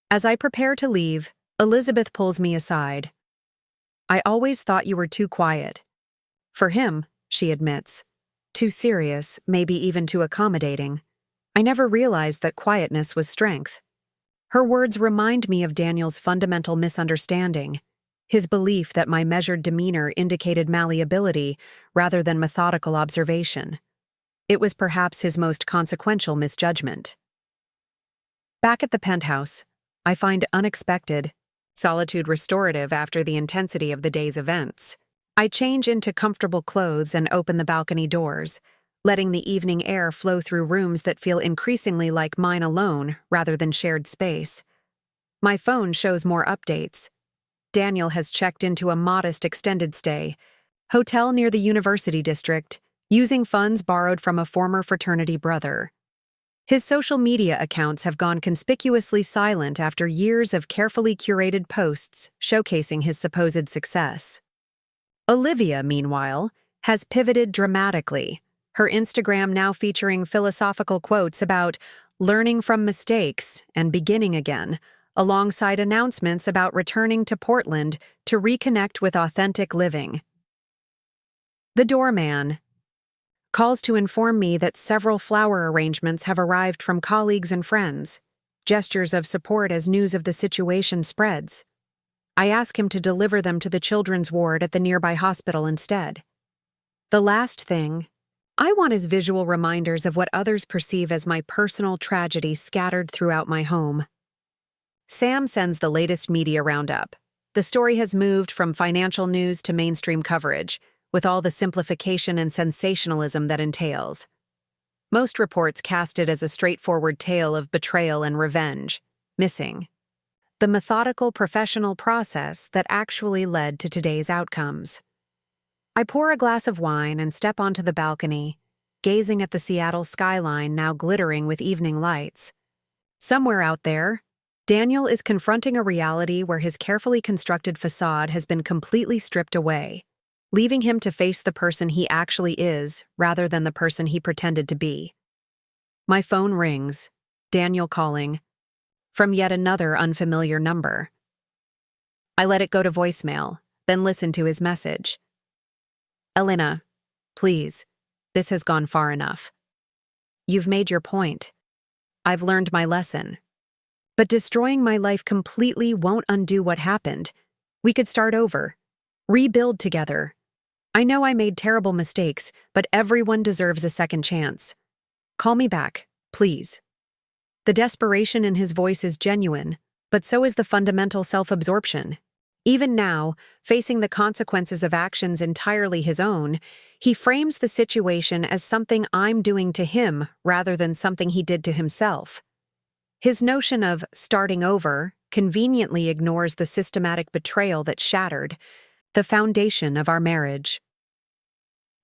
Speaker 1: As I prepare to leave, Elizabeth pulls me aside. I always thought you were too quiet. For him, she admits. Too serious, maybe even too accommodating. I never realized that quietness was strength. Her words remind me of Daniel's fundamental misunderstanding, his belief that my measured demeanor indicated malleability rather than methodical observation. It was perhaps his most consequential misjudgment. Back at the penthouse, I find unexpected solitude restorative after the intensity of the day's events. I change into comfortable clothes and open the balcony doors, letting the evening air flow through rooms that feel increasingly like mine alone rather than shared space. My phone shows more updates. Daniel has checked into a modest extended stay hotel near the University District, using funds borrowed from a former fraternity brother. His social media accounts have gone conspicuously silent after years of carefully curated posts showcasing his supposed success. Olivia, meanwhile, has pivoted dramatically, her Instagram now featuring philosophical quotes about learning from mistakes and beginning again, alongside announcements about returning to Portland to reconnect with authentic living. The doorman calls to inform me that several flower arrangements have arrived from colleagues and friends, gestures of support as news of the situation spreads. I ask him to deliver them to the children's ward at the nearby hospital instead. The last thing I want is visual reminders of what others perceive as my personal tragedy scattered throughout my home. Sam sends the latest media roundup. The story has moved from financial news to mainstream coverage, with all the simplification and sensationalism that entails. Most reports cast it as a straightforward tale of betrayal and revenge, missing the methodical professional process that actually led to today's outcomes. I pour a glass of wine and step onto the balcony, gazing at the Seattle skyline now glittering with evening lights. Somewhere out there, Daniel is confronting a reality where his carefully constructed facade has been completely stripped away, leaving him to face the person he actually is rather than the person he pretended to be. My phone rings, Daniel calling, from yet another unfamiliar number. I let it go to voicemail, then listen to his message. Elena, please, this has gone far enough. You've made your point. I've learned my lesson, But destroying my life completely won't undo what happened. We could start over. Rebuild together. I know I made terrible mistakes, but everyone deserves a second chance. Call me back, please. The desperation in his voice is genuine, but so is the fundamental self-absorption. Even now, facing the consequences of actions entirely his own, he frames the situation as something I'm doing to him rather than something he did to himself. His notion of starting over conveniently ignores the systematic betrayal that shattered the foundation of our marriage.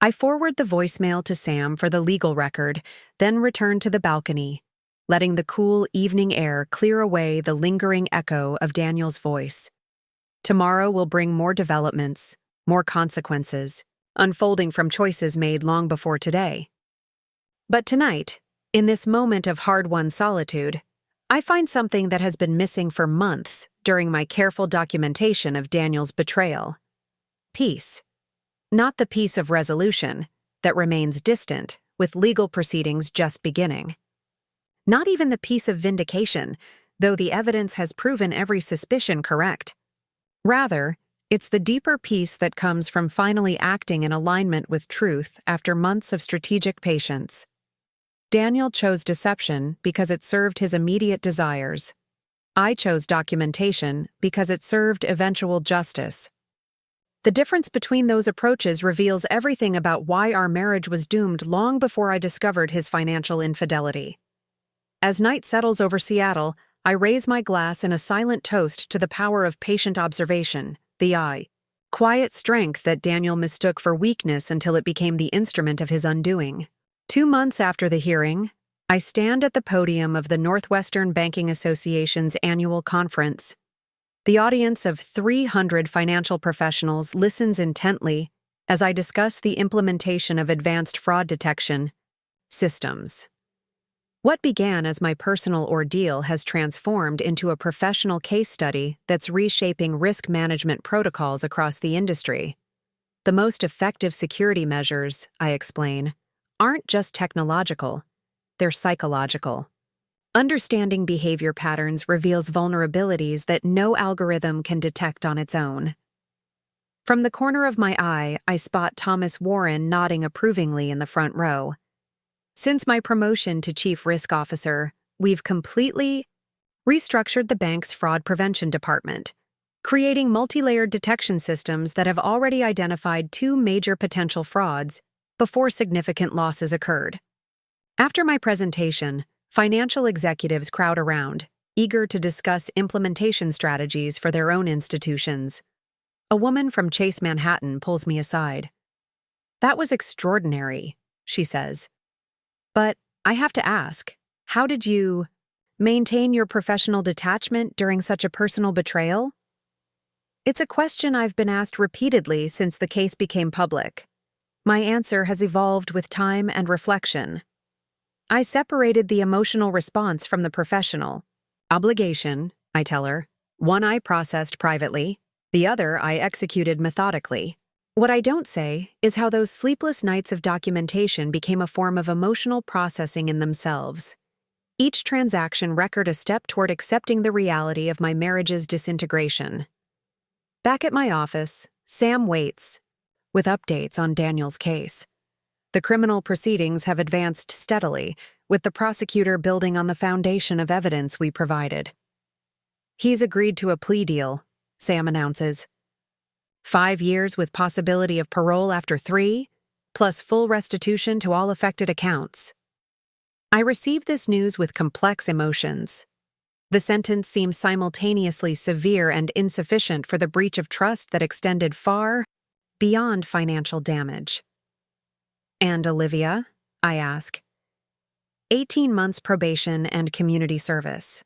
Speaker 1: I forward the voicemail to Sam for the legal record, then return to the balcony, letting the cool evening air clear away the lingering echo of Daniel's voice. Tomorrow will bring more developments, more consequences, unfolding from choices made long before today. But tonight, in this moment of hard-won solitude, I find something that has been missing for months during my careful documentation of Daniel's betrayal. Peace. Not the peace of resolution that remains distant with legal proceedings just beginning. Not even the peace of vindication, though the evidence has proven every suspicion correct. Rather, it's the deeper peace that comes from finally acting in alignment with truth after months of strategic patience. Daniel chose deception because it served his immediate desires. I chose documentation because it served eventual justice. The difference between those approaches reveals everything about why our marriage was doomed long before I discovered his financial infidelity. As night settles over Seattle, I raise my glass in a silent toast to the power of patient observation, the quiet strength that Daniel mistook for weakness until it became the instrument of his undoing. 2 months after the hearing, I stand at the podium of the Northwestern Banking Association's annual conference. The audience of 300 financial professionals listens intently as I discuss the implementation of advanced fraud detection systems. What began as my personal ordeal has transformed into a professional case study that's reshaping risk management protocols across the industry. The most effective security measures, I explain, aren't just technological, they're psychological. Understanding behavior patterns reveals vulnerabilities that no algorithm can detect on its own. From the corner of my eye, I spot Thomas Warren nodding approvingly in the front row. Since my promotion to Chief Risk Officer, we've completely restructured the bank's fraud prevention department, creating multi-layered detection systems that have already identified 2 major potential frauds before significant losses occurred. After my presentation, financial executives crowd around, eager to discuss implementation strategies for their own institutions. A woman from Chase Manhattan pulls me aside. "That was extraordinary," she says. "But I have to ask, how did you maintain your professional detachment during such a personal betrayal?" It's a question I've been asked repeatedly since the case became public. My answer has evolved with time and reflection. I separated the emotional response from the professional obligation, I tell her. One I processed privately, the other I executed methodically. What I don't say is how those sleepless nights of documentation became a form of emotional processing in themselves. Each transaction recorded a step toward accepting the reality of my marriage's disintegration. Back at my office, Sam waits, with updates on Daniel's case. The criminal proceedings have advanced steadily, with the prosecutor building on the foundation of evidence we provided. "He's agreed to a plea deal," Sam announces. 5 years with possibility of parole after 3, plus full restitution to all affected accounts. I received this news with complex emotions. The sentence seemed simultaneously severe and insufficient for the breach of trust that extended far beyond financial damage. "And Olivia?" I ask. 18 months probation and community service.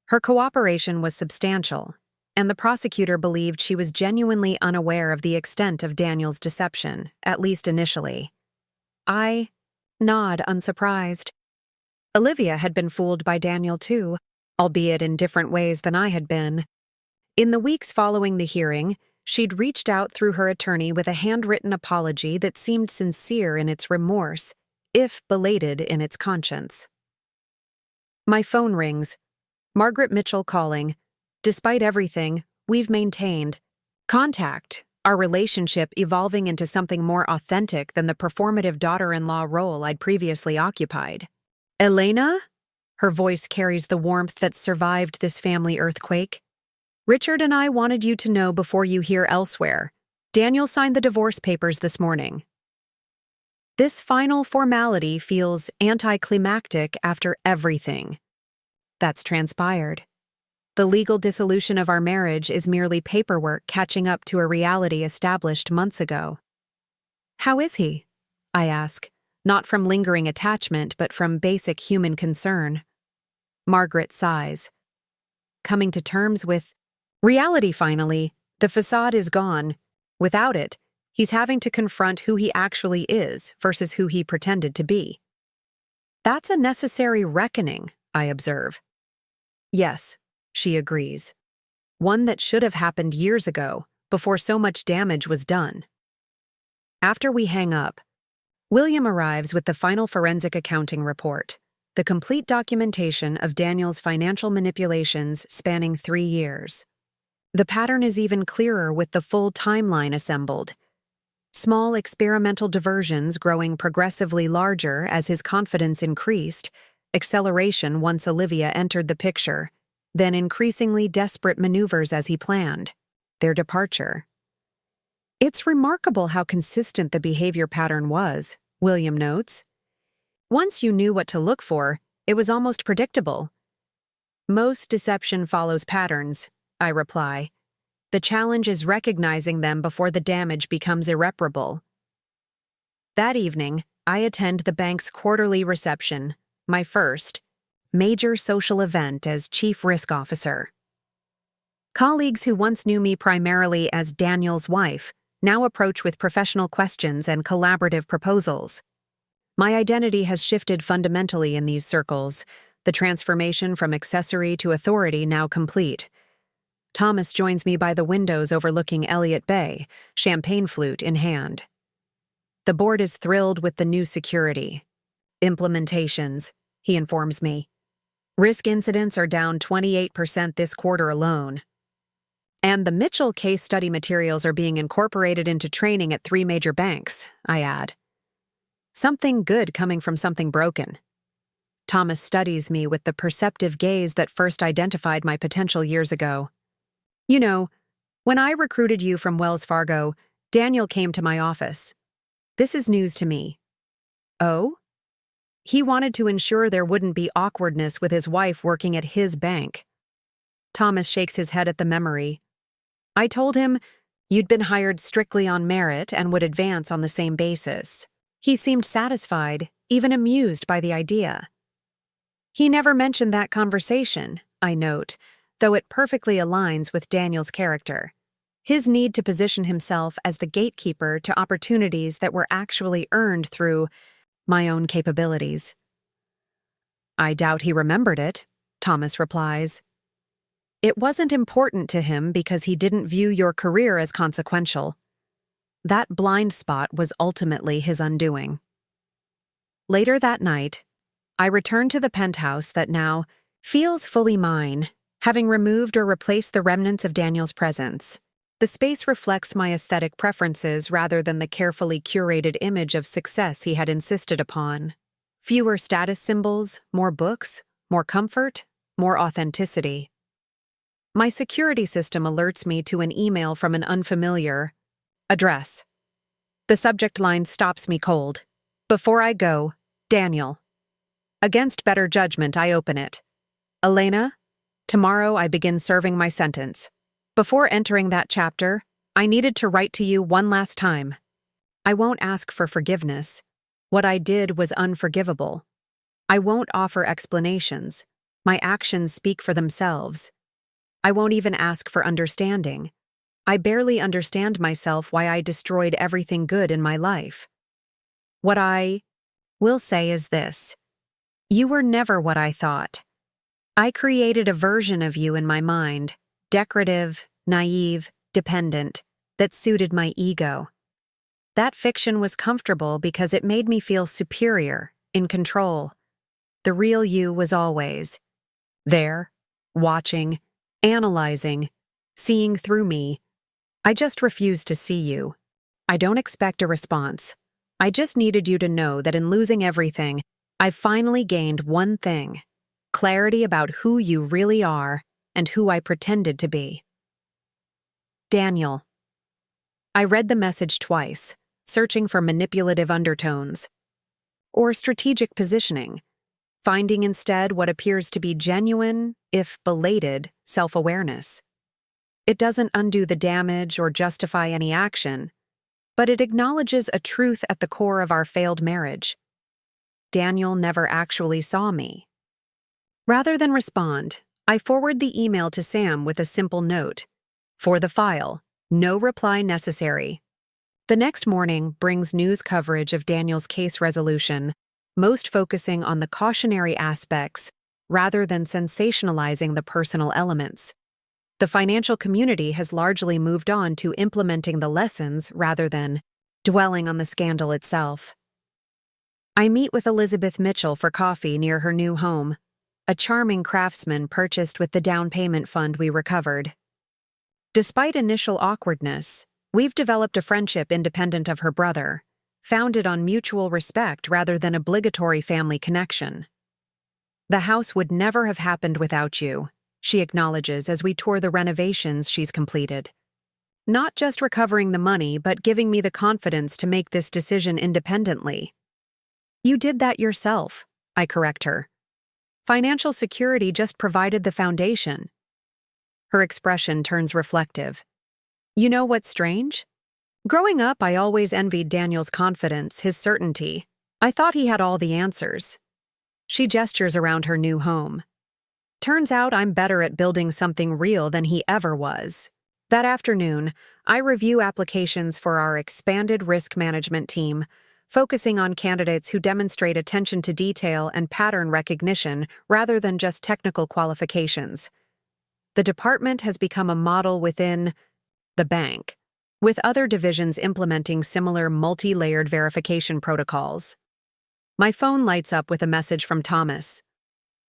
Speaker 1: Her cooperation was substantial, and the prosecutor believed she was genuinely unaware of the extent of Daniel's deception, at least initially. I nod unsurprised. Olivia had been fooled by Daniel too, albeit in different ways than I had been. In the weeks following the hearing, she'd reached out through her attorney with a handwritten apology that seemed sincere in its remorse, if belated in its conscience. My phone rings. Margaret Mitchell calling. Despite everything, we've maintained contact, our relationship evolving into something more authentic than the performative daughter-in-law role I'd previously occupied. Elena? Her voice carries the warmth that survived this family earthquake. Richard and I wanted you to know before you hear elsewhere. Daniel signed the divorce papers this morning. This final formality feels anticlimactic after everything that's transpired. The legal dissolution of our marriage is merely paperwork catching up to a reality established months ago. How is he? I ask, not from lingering attachment but from basic human concern. Margaret sighs. Coming to terms with reality finally, the facade is gone. Without it, he's having to confront who he actually is versus who he pretended to be. That's a necessary reckoning, I observe. Yes, she agrees. One that should have happened years ago, before so much damage was done. After we hang up, William arrives with the final forensic accounting report, the complete documentation of Daniel's financial manipulations spanning 3 years. The pattern is even clearer with the full timeline assembled. Small experimental diversions growing progressively larger as his confidence increased, acceleration once Olivia entered the picture, then increasingly desperate maneuvers as he planned, their departure. It's remarkable how consistent the behavior pattern was, William notes. Once you knew what to look for, it was almost predictable. Most deception follows patterns, I reply. The challenge is recognizing them before the damage becomes irreparable. That evening, I attend the bank's quarterly reception, my first major social event as Chief Risk Officer. Colleagues who once knew me primarily as Daniel's wife now approach with professional questions and collaborative proposals. My identity has shifted fundamentally in these circles, the transformation from accessory to authority now complete. Thomas joins me by the windows overlooking Elliott Bay, champagne flute in hand. The board is thrilled with the new security. Implementations, he informs me. Risk incidents are down 28% this quarter alone. And the Mitchell case study materials are being incorporated into training at 3 major banks, I add. Something good coming from something broken. Thomas studies me with the perceptive gaze that first identified my potential years ago. You know, when I recruited you from Wells Fargo, Daniel came to my office. This is news to me. Oh? He wanted to ensure there wouldn't be awkwardness with his wife working at his bank. Thomas shakes his head at the memory. I told him you'd been hired strictly on merit and would advance on the same basis. He seemed satisfied, even amused by the idea. He never mentioned that conversation, I note, though it perfectly aligns with Daniel's character. His need to position himself as the gatekeeper to opportunities that were actually earned through my own capabilities. I doubt he remembered it, Thomas replies. It wasn't important to him because he didn't view your career as consequential. That blind spot was ultimately his undoing. Later that night, I returned to the penthouse that now feels fully mine, having removed or replaced the remnants of Daniel's presence. The space reflects my aesthetic preferences rather than the carefully curated image of success he had insisted upon. Fewer status symbols, more books, more comfort, more authenticity. My security system alerts me to an email from an unfamiliar address. The subject line stops me cold. Before I go, Daniel. Against better judgment, I open it. Elena, tomorrow I begin serving my sentence. Before entering that chapter, I needed to write to you one last time. I won't ask for forgiveness. What I did was unforgivable. I won't offer explanations. My actions speak for themselves. I won't even ask for understanding. I barely understand myself why I destroyed everything good in my life. What I will say is this. You were never what I thought. I created a version of you in my mind, decorative, naive, dependent, that suited my ego. That fiction was comfortable because it made me feel superior, in control. The real you was always there, watching, analyzing, seeing through me. I just refuse to see you. I don't expect a response. I just needed you to know that in losing everything, I've finally gained one thing: clarity about who you really are and who I pretended to be. Daniel. I read the message twice, searching for manipulative undertones or strategic positioning, finding instead what appears to be genuine, if belated, self-awareness. It doesn't undo the damage or justify any action, but it acknowledges a truth at the core of our failed marriage. Daniel never actually saw me. Rather than respond, I forward the email to Sam with a simple note: for the file, no reply necessary. The next morning brings news coverage of Daniel's case resolution, most focusing on the cautionary aspects rather than sensationalizing the personal elements. The financial community has largely moved on to implementing the lessons rather than dwelling on the scandal itself. I meet with Elizabeth Mitchell for coffee near her new home, a charming craftsman purchased with the down payment fund we recovered. Despite initial awkwardness, we've developed a friendship independent of her brother, founded on mutual respect rather than obligatory family connection. The house would never have happened without you, she acknowledges as we tour the renovations she's completed. Not just recovering the money, but giving me the confidence to make this decision independently. You did that yourself, I correct her. Financial security just provided the foundation. Her expression turns reflective. You know what's strange? Growing up, I always envied Daniel's confidence, his certainty. I thought he had all the answers. She gestures around her new home. Turns out I'm better at building something real than he ever was. That afternoon, I review applications for our expanded risk management team, focusing on candidates who demonstrate attention to detail and pattern recognition rather than just technical qualifications. The department has become a model within the bank, with other divisions implementing similar multi-layered verification protocols. My phone lights up with a message from Thomas.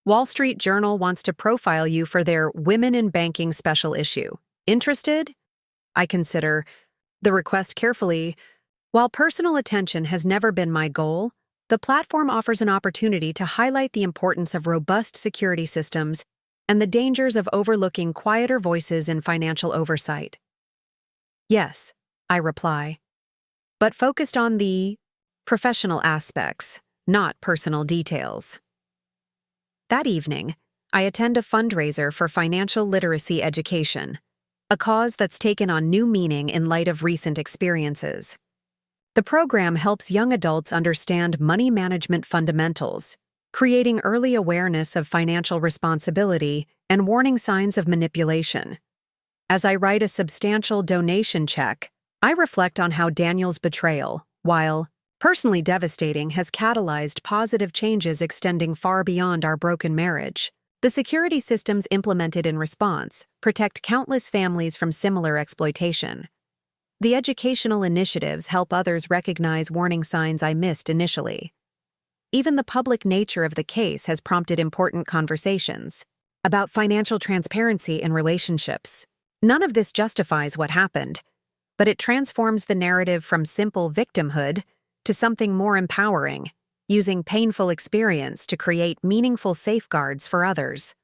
Speaker 1: Wall Street Journal wants to profile you for their Women in Banking special issue. Interested? I consider the request carefully. While personal attention has never been my goal, the platform offers an opportunity to highlight the importance of robust security systems and the dangers of overlooking quieter voices in financial oversight. Yes, I reply, but focused on the professional aspects, not personal details. That evening, I attend a fundraiser for financial literacy education, a cause that's taken on new meaning in light of recent experiences. The program helps young adults understand money management fundamentals, creating early awareness of financial responsibility and warning signs of manipulation. As I write a substantial donation check, I reflect on how Daniel's betrayal, while personally devastating, has catalyzed positive changes extending far beyond our broken marriage. The security systems implemented in response protect countless families from similar exploitation. The educational initiatives help others recognize warning signs I missed initially. Even the public nature of the case has prompted important conversations about financial transparency in relationships. None of this justifies what happened, but it transforms the narrative from simple victimhood to something more empowering, using painful experience to create meaningful safeguards for others.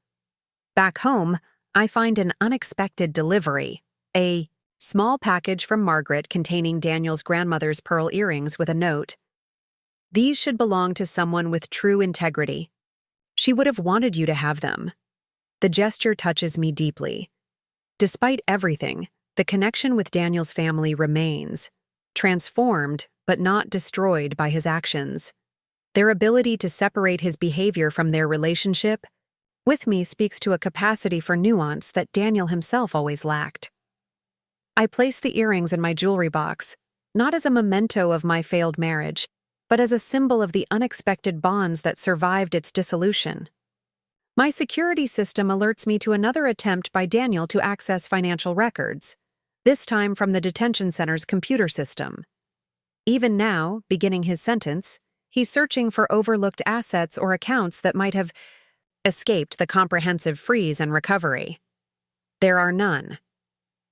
Speaker 1: Back home, I find an unexpected delivery, a small package from Margaret containing Daniel's grandmother's pearl earrings with a note. These should belong to someone with true integrity. She would have wanted you to have them. The gesture touches me deeply. Despite everything, the connection with Daniel's family remains, transformed but not destroyed by his actions. Their ability to separate his behavior from their relationship with me speaks to a capacity for nuance that Daniel himself always lacked. I place the earrings in my jewelry box, not as a memento of my failed marriage, but as a symbol of the unexpected bonds that survived its dissolution. My security system alerts me to another attempt by Daniel to access financial records, this time from the detention center's computer system. Even now, beginning his sentence, he's searching for overlooked assets or accounts that might have escaped the comprehensive freeze and recovery. There are none.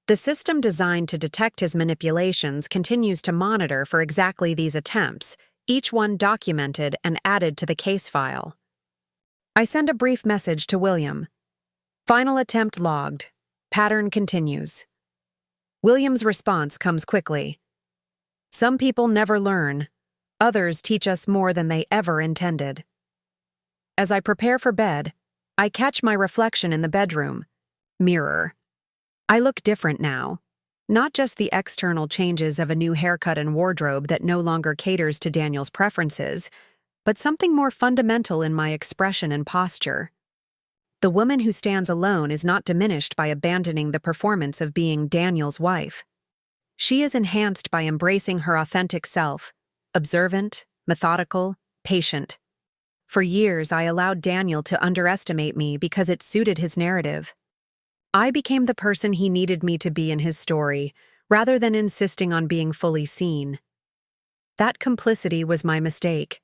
Speaker 1: The system designed to detect his manipulations continues to monitor for exactly these attempts, each one documented and added to the case file. I send a brief message to William. Final attempt logged. Pattern continues. William's response comes quickly. Some people never learn. Others teach us more than they ever intended. As I prepare for bed, I catch my reflection in the bedroom. Mirror. I look different now. Not just the external changes of a new haircut and wardrobe that no longer caters to Daniel's preferences, but something more fundamental in my expression and posture. The woman who stands alone is not diminished by abandoning the performance of being Daniel's wife. She is enhanced by embracing her authentic self, observant, methodical, patient. For years, I allowed Daniel to underestimate me because it suited his narrative. I became the person he needed me to be in his story, rather than insisting on being fully seen. That complicity was my mistake.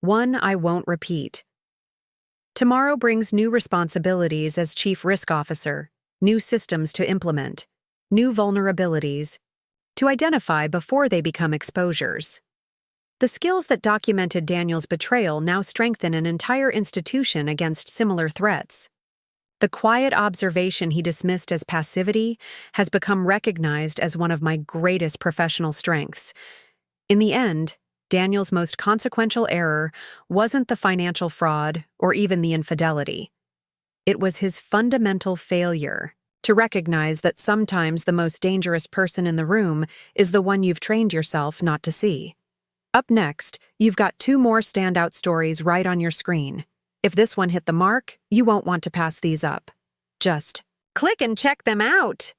Speaker 1: One I won't repeat. Tomorrow brings new responsibilities as Chief Risk Officer, new systems to implement, new vulnerabilities to identify before they become exposures. The skills that documented Daniel's betrayal now strengthen an entire institution against similar threats. The quiet observation he dismissed as passivity has become recognized as one of my greatest professional strengths. In the end, Daniel's most consequential error wasn't the financial fraud or even the infidelity. It was his fundamental failure to recognize that sometimes the most dangerous person in the room is the one you've trained yourself not to see. Up next, you've got 2 more standout stories right on your screen. If this one hit the mark, you won't want to pass these up. Just click and check them out.